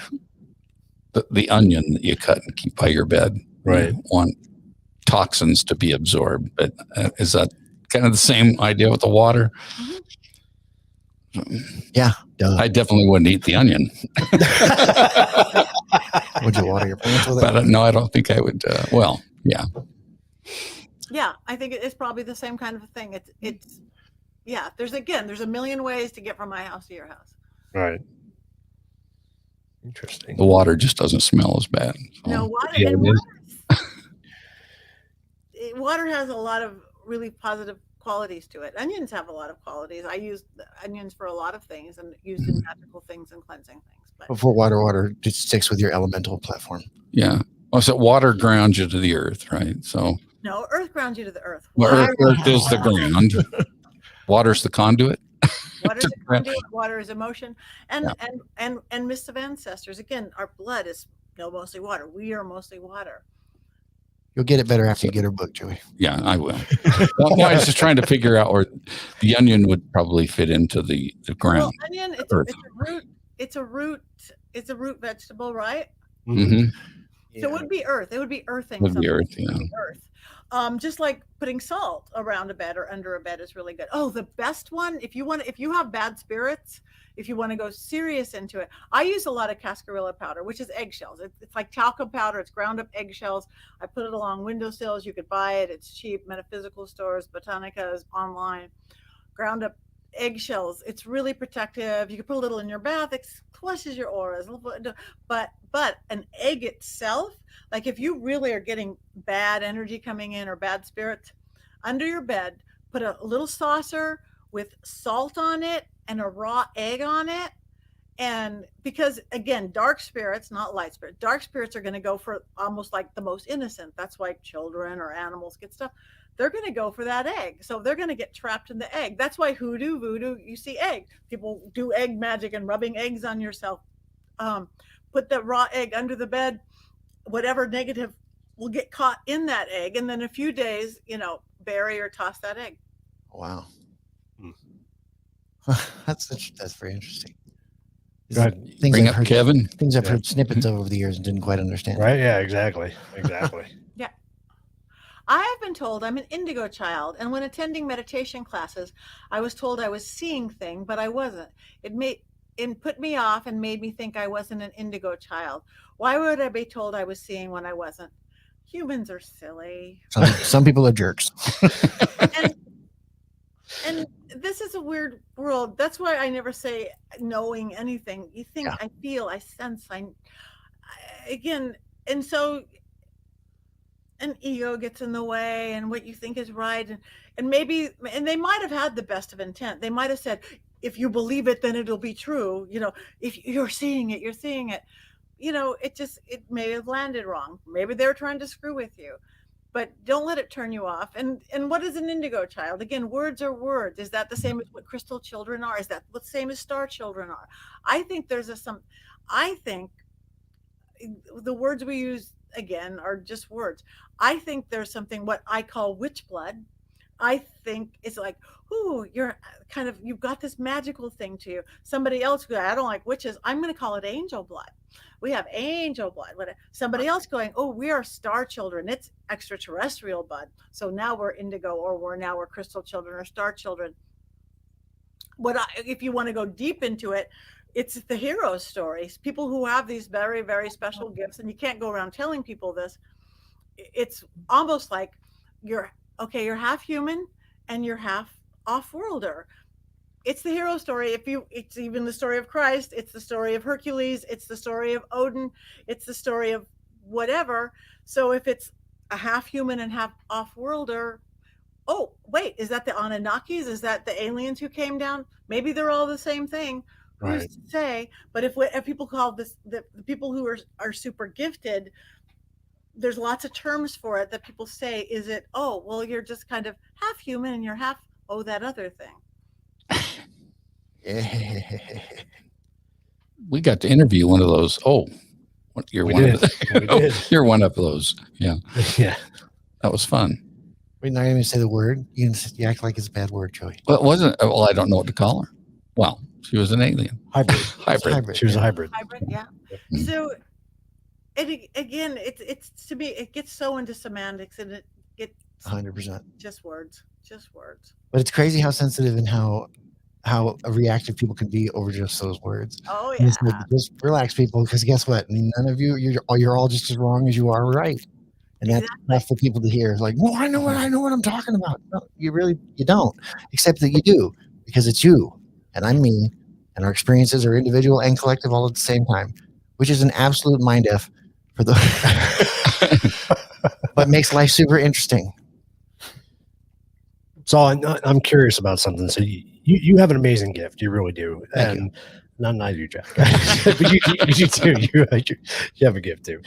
onion that you cut and keep by your bed. Right. You want toxins to be absorbed, but is that kind of the same idea with the water? Yeah. I definitely wouldn't eat the onion. Would you water your plants with it? But no, I don't think I would. Yeah. Yeah, I think it's probably the same kind of a thing. It's yeah. There's a million ways to get from my house to your house. Right. Interesting. The water just doesn't smell as bad. So. No, water has a lot of really positive qualities to it. Onions have a lot of qualities. I use onions for a lot of things and used in magical things and cleansing things. But before water just sticks with your elemental platform. Yeah. Oh, so water grounds you to the earth, right? So no, earth grounds you to the earth. Earth is the ground. Water's the conduit. Water is a conduit. Water is emotion, and mists of ancestors. Again, our blood is mostly water. We are mostly water. You'll get it better after you get her book, Joey. Yeah, I will. Well, I was just trying to figure out where the onion would probably fit into the ground. Well, onion, it's a root vegetable, right? Mm-hmm. So it would be earth. It would be earthing. Would be earth, yeah. Earth. Just like putting salt around a bed or under a bed is really good. Oh, the best one, if you have bad spirits, if you want to go serious into it, I use a lot of cascarilla powder, which is eggshells. It's like talcum powder. It's ground up eggshells. I put it along windowsills. You could buy it. It's cheap. Metaphysical stores, Botanicas, online. Ground up eggshells. It's really protective. You can put a little in your bath. It flushes your auras. But an egg itself, like if you really are getting bad energy coming in or bad spirits, under your bed, put a little saucer with salt on it and a raw egg on it. And because again, dark spirits, not light spirits, dark spirits are going to go for almost like the most innocent. That's why children or animals get stuff. They're going to go for that egg. So they're going to get trapped in the egg. That's why voodoo, you see egg. People do egg magic and rubbing eggs on yourself. Put the raw egg under the bed, whatever negative will get caught in that egg, and then a few days, bury or toss that egg. Wow. Hmm. That's very interesting. Go ahead. Things Bring I've up heard, Kevin. things I've Yeah. heard snippets of over the years and didn't quite understand. Right? Yeah, exactly. Yeah. I have been told I'm an indigo child, and when attending meditation classes, I was told I was seeing things, but I wasn't. It put me off and made me think I wasn't an indigo child. Why would I be told I was seeing when I wasn't? Humans are silly. Some people are jerks. And this is a weird world. That's why I never say knowing anything. You think, Yeah. I feel, I sense, again, and so an ego gets in the way, and what you think is right, and they might have had the best of intent. They might have said, if you believe it, then it'll be true. If you're seeing it, you're seeing it. It may have landed wrong. Maybe they're trying to screw with you, but don't let it turn you off. And what is an indigo child? Again, words are words. Is that the same as what crystal children are? Is that the same as star children are? I think I think the words we use again are just words. I think there's something what I call witch blood. I think it's like, ooh, you've got this magical thing to you. Somebody else, I don't like witches. I'm going to call it angel blood. We have angel blood. Somebody else going, oh, we are star children. It's extraterrestrial blood. So now we're indigo, or we're crystal children or star children. If you want to go deep into it, it's the hero stories. People who have these very, very special gifts, and you can't go around telling people this. It's almost like you're half human and you're half off-worlder. It's the hero story. It's even the story of Christ. It's the story of Hercules. It's the story of Odin. It's the story of whatever. So if it's a half human and half off-worlder, oh, wait, is that the Anunnakis? Is that the aliens who came down? Maybe they're all the same thing. Who's Right. to say? But if people call this the people who are super gifted, there's lots of terms for it that people say. Is it, oh, well, you're just kind of half human and you're half, that other thing. We got to interview one of those. Oh, you're We one did. of the, We did. you're one of those. Yeah, Yeah. that was fun. We're not even say the word. You act like it's a bad word, Joey. Well, it wasn't. Well, I don't know what to call her. Well, she was an alien. Hybrid. Hybrid. She was a hybrid. Hybrid, yeah. Mhm. So, again, it's to me, it gets so into semantics, and it's 100%. just words. But it's crazy how sensitive and how reactive people can be over just those words. Oh And yeah. it's like, just relax, people, because guess what? None of you're all just as wrong as you are right. And that's enough for people to hear. Like, well, I know what I'm talking about. No, you don't, except that you do, because it's you and I'm me, and our experiences are individual and collective all at the same time, which is an absolute mind F for the, but makes life super interesting. So I'm curious about something. So you have an amazing gift. You really do. Thank and not you, Jack. But you do. You have a gift too.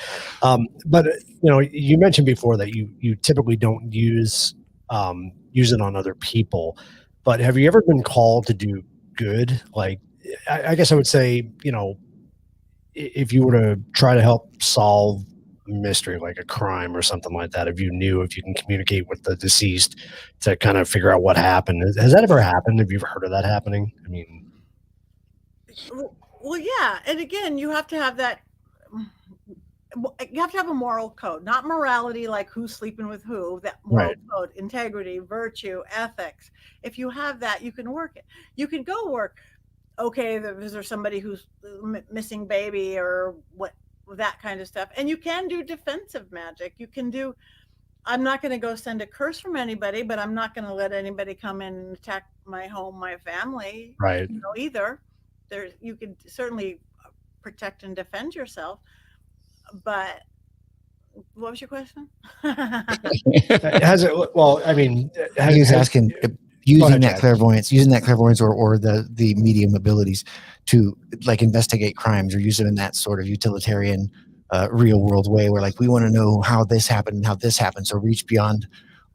But you mentioned before that you typically don't use it on other people. But have you ever been called to do good? Like, I guess I would say, if you were to try to help solve a mystery, like a crime or something like that, if you can communicate with the deceased to kind of figure out what happened. Has that ever happened? Have you ever heard of that happening? I mean, Well, yeah, and again, you have to have that. You have to have a moral code, not morality, like who's sleeping with who. That moral code, integrity, virtue, ethics. If you have that, you can work it. You can go work. Okay, is there somebody who's missing baby or what? That kind of stuff. And you can do defensive magic. You can do. I'm not going to go send a curse from anybody, but I'm not going to let anybody come in and attack my home, my family. right. Either. You can certainly protect and defend yourself, but what was your question? Has it? Well, I mean, He was asking, using that Jack. clairvoyance or the medium abilities to like investigate crimes or use them in that sort of utilitarian, real world way where like we want to know how this happened and how this happened. So reach beyond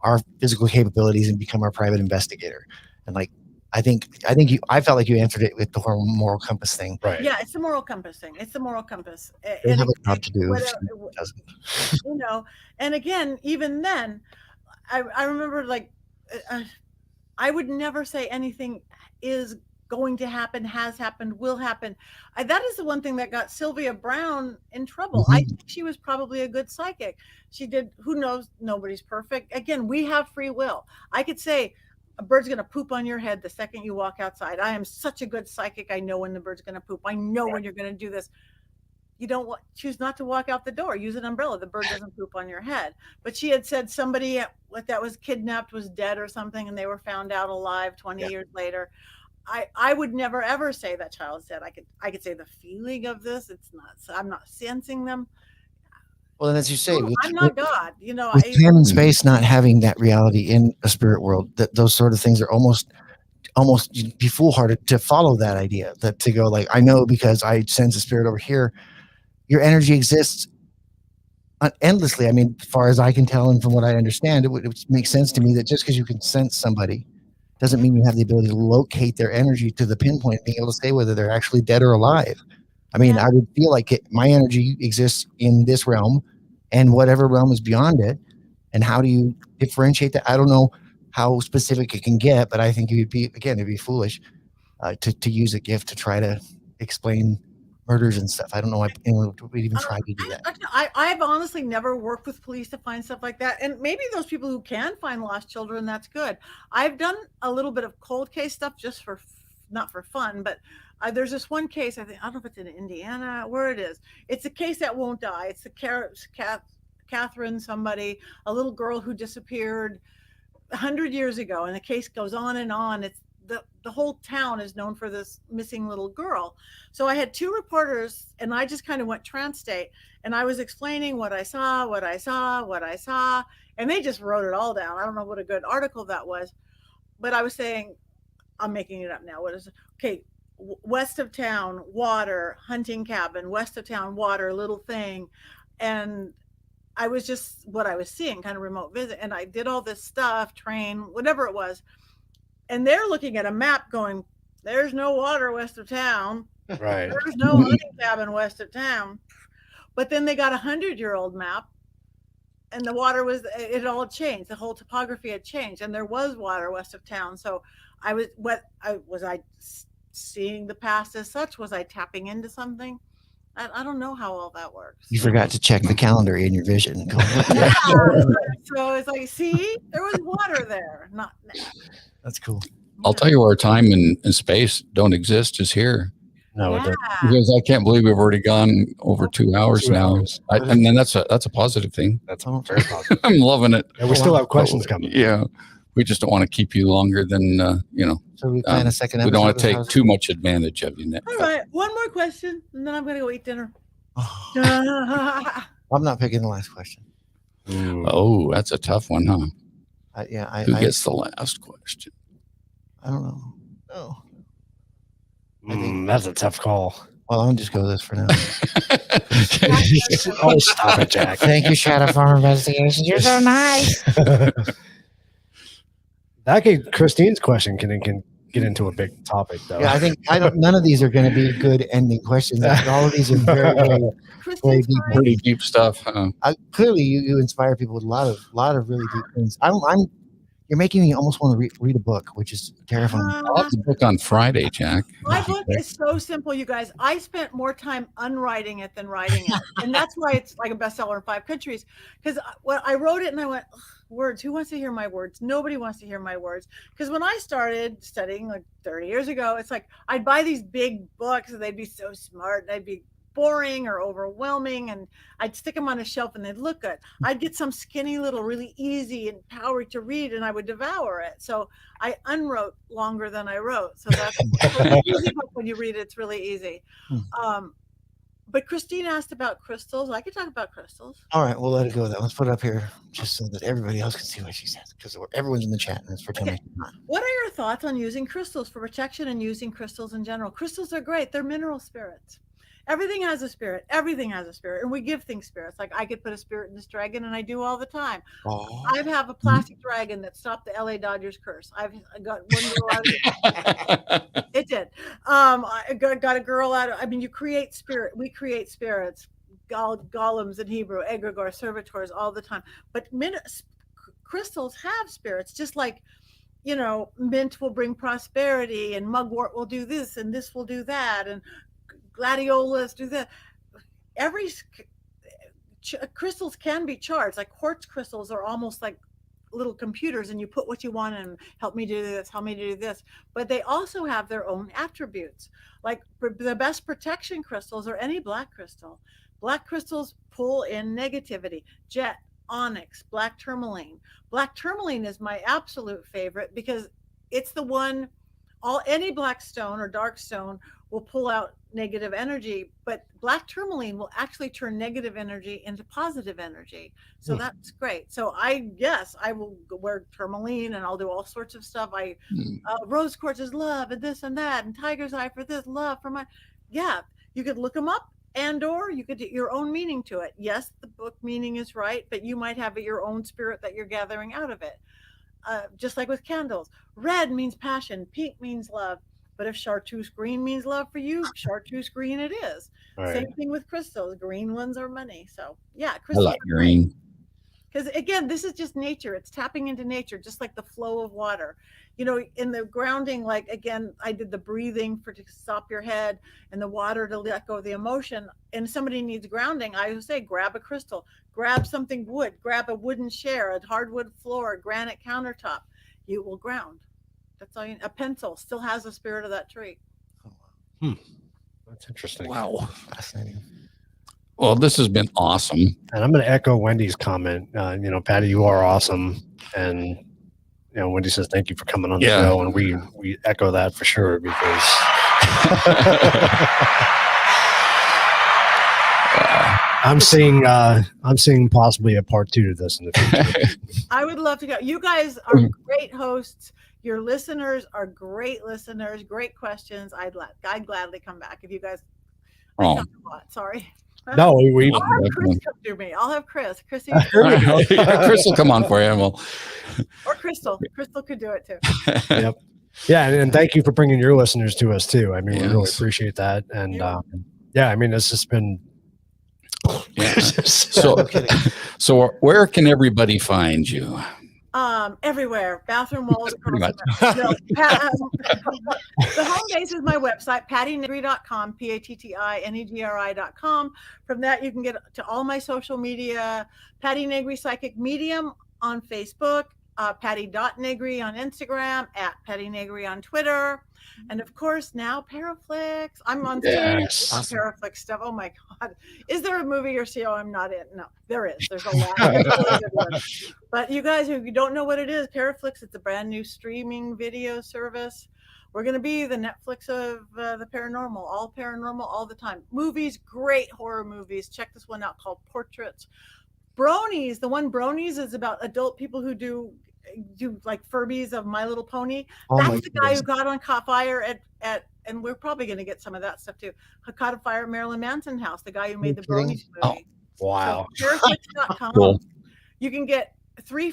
our physical capabilities and become our private investigator. And like I felt like you answered it with the whole moral compass thing. Right. Yeah, it's the moral compass thing. It's the moral compass. They have a job to do. If whatever- she doesn't. you know, and again, even then, I remember like, I would never say anything is going to happen, has happened, will happen. That is the one thing that got Sylvia Brown in trouble. I think she was probably a good psychic. She did, who knows, nobody's perfect. Again, we have free will. I could say a bird's going to poop on your head the second you walk outside. I am such a good psychic. I know when the bird's going to poop. I know when you're going to do this. You don't choose not to walk out the door. Use an umbrella. The bird doesn't poop on your head. But she had said somebody that was kidnapped was dead or something, and they were found out alive 20 years later. I would never ever say that child said. I could say the feeling of this. It's not. I'm not sensing them. Well, and as you say, I'm not God. You know, with time and space not having that reality in a spirit world, that those sort of things are almost you'd be foolhardy to follow that idea. That to go like, I know because I sense a spirit over here. Your energy exists endlessly. I mean, as far as I can tell, and from what I understand, it would make sense to me that just because you can sense somebody doesn't mean you have the ability to locate their energy to the pinpoint, being able to say whether they're actually dead or alive. I mean, I would feel like my energy exists in this realm and whatever realm is beyond it. And how do you differentiate that? I don't know how specific it can get, but I think it'd be foolish to use a gift to try to explain murders and stuff. I don't know why anyone would even try to do that. I've honestly never worked with police to find stuff like that. And maybe those people who can find lost children, that's good. I've done a little bit of cold case stuff just for, not for fun, but there's this one case, I don't know if it's in Indiana, where it is. It's a case that won't die. It's the Catherine somebody, a little girl who disappeared 100 years ago. And the case goes on and on. It's the whole town is known for this missing little girl. So I had two reporters and I just kind of went trance state and I was explaining what I saw, and they just wrote it all down. I don't know what a good article that was, but I was saying, I'm making it up now. What is it? Okay. West of town, water, hunting cabin, west of town, water, little thing. And I was just what I was seeing, kind of remote visit. And I did all this stuff, train, whatever it was. And they're looking at a map going, there's no water west of town. Right. There's no hunting cabin west of town. But then they got 100-year-old map and the water it all changed. The whole topography had changed and there was water west of town. So was I seeing the past as such? Was I tapping into something? I don't know how all that works. You forgot to check the calendar in your vision. Yeah. So it's like, see, there was water there. That's cool. I'll tell you where time and space don't exist is here. No, it doesn't. Because I can't believe we've already gone over 2 hours 2 now. hours. And then that's a positive thing. That's very positive. I'm loving it. And we still have questions coming. Yeah. We just don't want to keep you longer than, So we plan a second episode. we don't want to of take House- too much advantage of you, Nick. All right, one more question, and then I'm going to go eat dinner. I'm not picking the last question. Oh, that's a tough one, huh? Who I gets the last question? I don't know. No. That's a tough call. Well, I'll just go with this for now. Oh, stop it, Jack. Thank you, Shadow Farm Investigations. You're so nice. Christine's question can get into a big topic, though. Yeah, I think none of these are going to be good ending questions. All of these are very, very deep. Pretty deep stuff. Huh? Clearly, you inspire people with a lot of really deep things. You're making me almost want to read a book, which is terrifying. I'll have the book on Friday, Jack. My book is so simple, you guys. I spent more time unwriting it than writing it. And that's why it's like a bestseller in 5 countries. Because when I wrote it and I went, words, who wants to hear my words? Nobody wants to hear my words. Because when I started studying like 30 years ago, it's like I'd buy these big books and they'd be so smart. And they'd be boring or overwhelming, and I'd stick them on a shelf and they'd look good. I'd get some skinny little really easy and powery to read and I would devour it. So I unwrote longer than I wrote. So that's an easy book. When you read it, it's really easy. But Christine asked about crystals. I could talk about crystals. All right, we'll let it go then. Let's put it up here just so that everybody else can see what she says, because everyone's in the chat and it's for 10 minutes. What are your thoughts on using crystals for protection and using crystals in general? Crystals are great. They're mineral spirits. Everything has a spirit. Everything has a spirit. And we give things spirits. Like I could put a spirit in this dragon, and I do all the time. Oh. I have a plastic dragon that stopped the LA Dodgers curse. I got one girl out of it did. I got a girl out of, I mean, you create spirit. We create spirits, golems in Hebrew, egregore, servitors all the time. But crystals have spirits, just like, you know, mint will bring prosperity, and mugwort will do this, and this will do that, and gladiolas do that. Every crystals can be charged. Like quartz crystals are almost like little computers, and you put what you want in. Help me do this, help me do this. But they also have their own attributes. Like the best protection crystals are any black crystal. Black crystals pull in negativity. Jet, onyx, black tourmaline. Black tourmaline is my absolute favorite because it's the one, any black stone or dark stone will pull out negative energy, but black tourmaline will actually turn negative energy into positive energy. So that's great. So I will wear tourmaline, and I'll do all sorts of stuff. Rose quartz is love, and this and that, and tiger's eye for this, love for my, you could look them up, and or you could do your own meaning to it. Yes, the book meaning is right, but you might have your own spirit that you're gathering out of it. Just like with candles, red means passion, pink means love. But if chartreuse green means love for you, chartreuse green it is. Right. Same thing with crystals. Green ones are money. So yeah, crystals. I like green. Because again, this is just nature. It's tapping into nature, just like the flow of water. You know, in the grounding, like again, I did the breathing to stop your head, and the water to let go of the emotion. And somebody needs grounding, I would say grab a crystal, grab something wood, grab a wooden chair, a hardwood floor, a granite countertop. You will ground. That's all a pencil still has the spirit of that tree. That's interesting. Wow. Fascinating. Well, this has been awesome. And I'm going to echo Wendy's comment. You know, Patty, you are awesome. And, you know, Wendy says, thank you for coming on the show. And we echo that for sure because I'm seeing possibly a part 2 to this in the future. I would love to go. You guys are great hosts. Your listeners are great listeners. Great questions. I'd gladly come back if you guys. Sorry. No, I'll have Chris come through me. I'll have Chris. Chris will come on for you. Or Crystal. Crystal could do it too. Yep. Yeah, and thank you for bringing your listeners to us too. I mean, we really appreciate that. And I mean, it's just been. Yeah. So where can everybody find you? Everywhere, bathroom walls. Pretty much. The home base is my website, pattinegri.com, pattinegri.com. From that, you can get to all my social media, Patti Negri Psychic Medium on Facebook, Patti.Negri on Instagram, at Patti Negri on Twitter. And of course, now Paraflix. I'm on Paraflix stuff. Oh my God. Is there a movie or show I'm not in? No, there is. There's a lot. But you guys, if you don't know what it is, Paraflix, it's a brand new streaming video service. We're going to be the Netflix of the paranormal, all the time. Movies, great horror movies. Check this one out called Portraits. Bronies, the one Bronies is about adult people who do like Furbies of My Little Pony. That's the guy who caught fire at and we're probably going to get some of that stuff too. Who caught a fire at Marilyn Manson house, the guy who made the Bronies movie. Oh, wow. So, Paraflix.com. Cool. You can get 3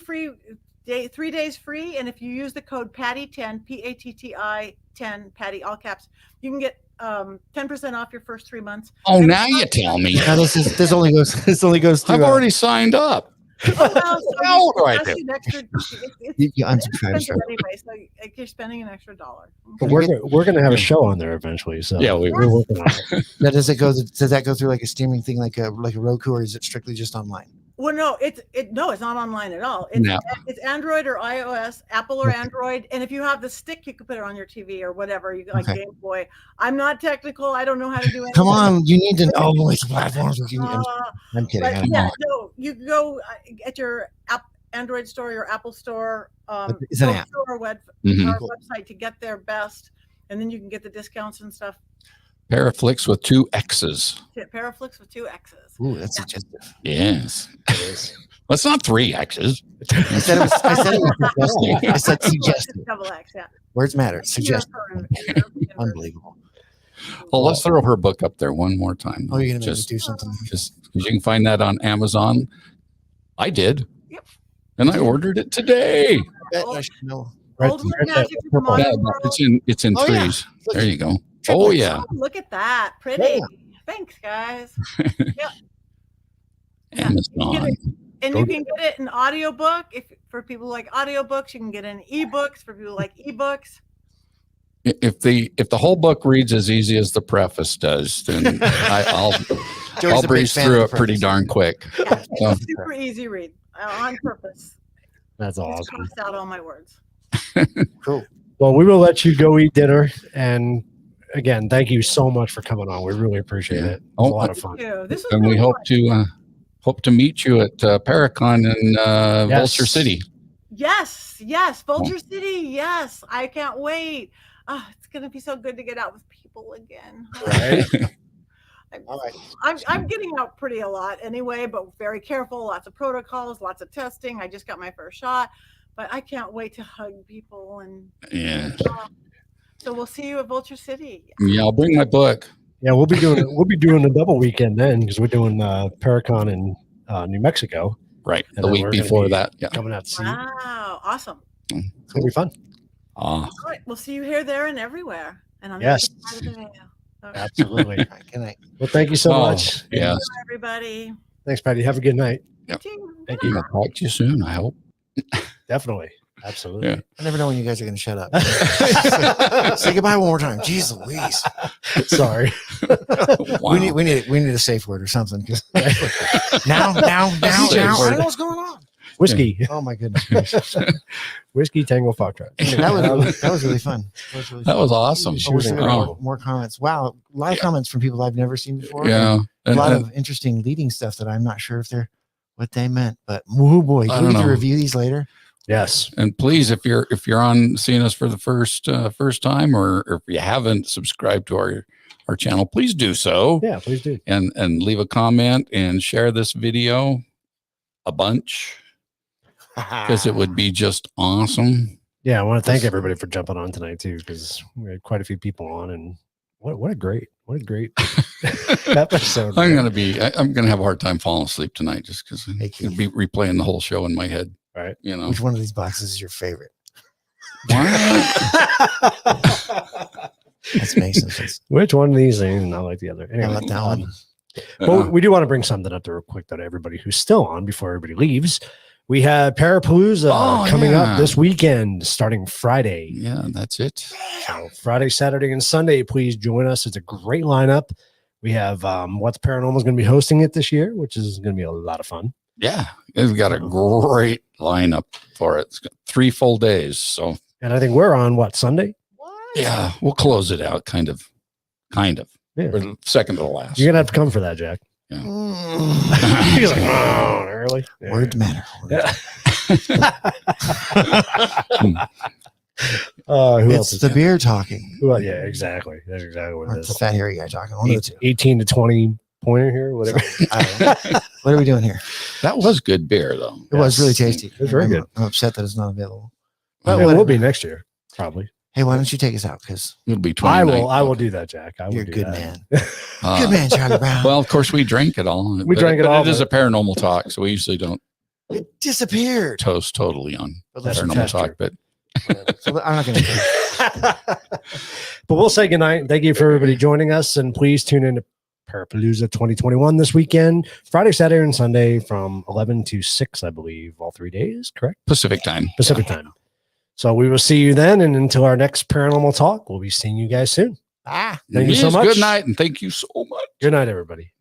days free, and if you use the code Patti10, PATTI 10, Patti all caps, you can get 10% off your first 3 months. Oh, and now you tell me. Now this only goes through. I've already signed up. Oh, well, so you unsubscribe anyway, so you're spending an extra $1. But we're going to have a show on there eventually. So yeah, we're working on it. Now, does that go through like a streaming thing, like a Roku, or is it strictly just online? Well, no, it's not online at all. It's Android or iOS, Apple or Android. And if you have the stick, you can put it on your TV or whatever. You like Game Boy. I'm not technical. I don't know how to do anything. Come on, you need to know which platforms. I'm kidding. No, you go at your Android store, your Apple store, it's an app. Or website to get their best, and then you can get the discounts and stuff. Paraflix with 2 X's. Paraflix with 2 X's. Ooh, that's suggestive. Yes. It is. Well, it's not 3 X's. I said it was suggestive. I said suggestive. Double X, yeah. Words matter. Suggestive. Unbelievable. Well, let's throw her book up there one more time. Oh, you're gonna make me just do something. because you can find that on Amazon. I did. Yep. And I ordered it today. I should know. Old Wood Magic from purple. Yeah, Modern World. it's in Oh, yeah. threes. There you go. Oh yeah. Oh, look at that. Pretty. Yeah. Thanks, guys. Amazon. And you can get it in audiobook. If for people who like audiobooks, you can get it in ebooks for people who like ebooks. If the whole book reads as easy as the preface does, then I'll Joey's a big breeze fan through of it the pretty preface. darn quick. Yeah, it's So- a super easy read on purpose. That's Just awesome. crossed out all my words. Cool. Well, we will let you go eat dinner. And again, thank you so much for coming on. We really appreciate Yeah. it. It was Oh, a lot of fun. Ew, this was And we really hope to meet you at Paracon in Yes. Vulture City. Yes, Vulture City. Yes, I can't wait. Oh, it's gonna be so good to get out with people again. Right? All right. I'm getting out pretty a lot anyway, but very careful. Lots of protocols, lots of testing. I just got my first shot, but I can't wait to hug people and. Yeah. So we'll see you at Vulture City. Yeah, I'll bring my book. Yeah, we'll be doing a double weekend then because we're doing Paracon in New Mexico Right. And The then week we're gonna before be- that. Yeah. coming out to see you. Wow, awesome. It's gonna be fun. Ah. All right, we'll see you here, there, and everywhere. And on Yes. the other side of the veil. Okay. Absolutely. All right, good night. Well, thank you so Oh, much. Yeah. Bye, everybody. Thanks, Patty. Have a good night. Ching. Thank you. I'll talk to you soon, I hope. Definitely. Absolutely. Yeah. I never know when you guys are going to shut up. Say goodbye one more time. Jeez Louise. Sorry. Wow. We need a safe word or something. 'Cause- now. I don't know what's going on. Whiskey. Oh my goodness gracious. Whiskey Tango Foxtrot. That was really fun. That was awesome. I wish there were Oh, more comments. Wow, a lot of comments from people I've never seen before. yeah. a lot And- of interesting leading stuff that I'm not sure if they're what they meant. But oh boy, I do we don't get to know. review these later? Yes. And please, if you're on seeing us for the first time, or if you haven't subscribed to our channel, please do so. Yeah, please do. And leave a comment and share this video a bunch because it would be just awesome. Yeah, I want to thank everybody for jumping on tonight too, because we had quite a few people on, and what a great episode. I'm gonna have a hard time falling asleep tonight just because I'm Hey, Keith. gonna be replaying the whole show in my head. Right. You know. Which one of these boxes is your favorite? That's Mason's. Which one of these things? Not like the other. I Anyway, like that one. Well, we do want to bring something up there real quick though to everybody who's still on before everybody leaves. We have Parapalooza coming up this weekend, starting Friday. Yeah, that's it. So Friday, Saturday, and Sunday. Please join us. It's a great lineup. We have What's Paranormal is going to be hosting it this year, which is going to be a lot of fun. Yeah, we've got a great lineup for it. It's got 3 full days. So And I think we're on Sunday. yeah, we'll close it out kind of. Yeah. Or the second to the last. You're gonna have to come for that, Jack. Mm. He's like, oh, early. Yeah. Words matter. Yeah. Who else It's is the coming? beer talking. Well, yeah, exactly. That's exactly what Or it it's the is. fat hairy guy talking. One of the two. 18 to 20 pointer here, whatever. I don't know. What are we doing here? That was good beer though. It was really Yes. tasty. It was very I'm- good. I'm upset that it's not available. Well, But it will whatever. be next year, probably. Hey, why don't you take us out? Because It'll be I 29. will do that, Jack. I will you're a do good that. man. Uh, Good man, Charlie Brown. Well, of course, we drank it all. We drank it all, It is but- a paranormal talk, so we usually don't It disappeared. toast totally on But that's paranormal fantastic. talk. But So I'm not going to. But we'll say goodnight. Thank you for everybody joining us. And please tune in to Parapalooza 2021 this weekend, Friday, Saturday, and Sunday from 11 to 6, I believe, all 3 days, correct? Pacific time. Pacific time. So we will see you then. And until our next paranormal talk, we'll be seeing you guys soon. Ah. Thank you so Yes, much. Good night, and thank you so much. Good night, everybody.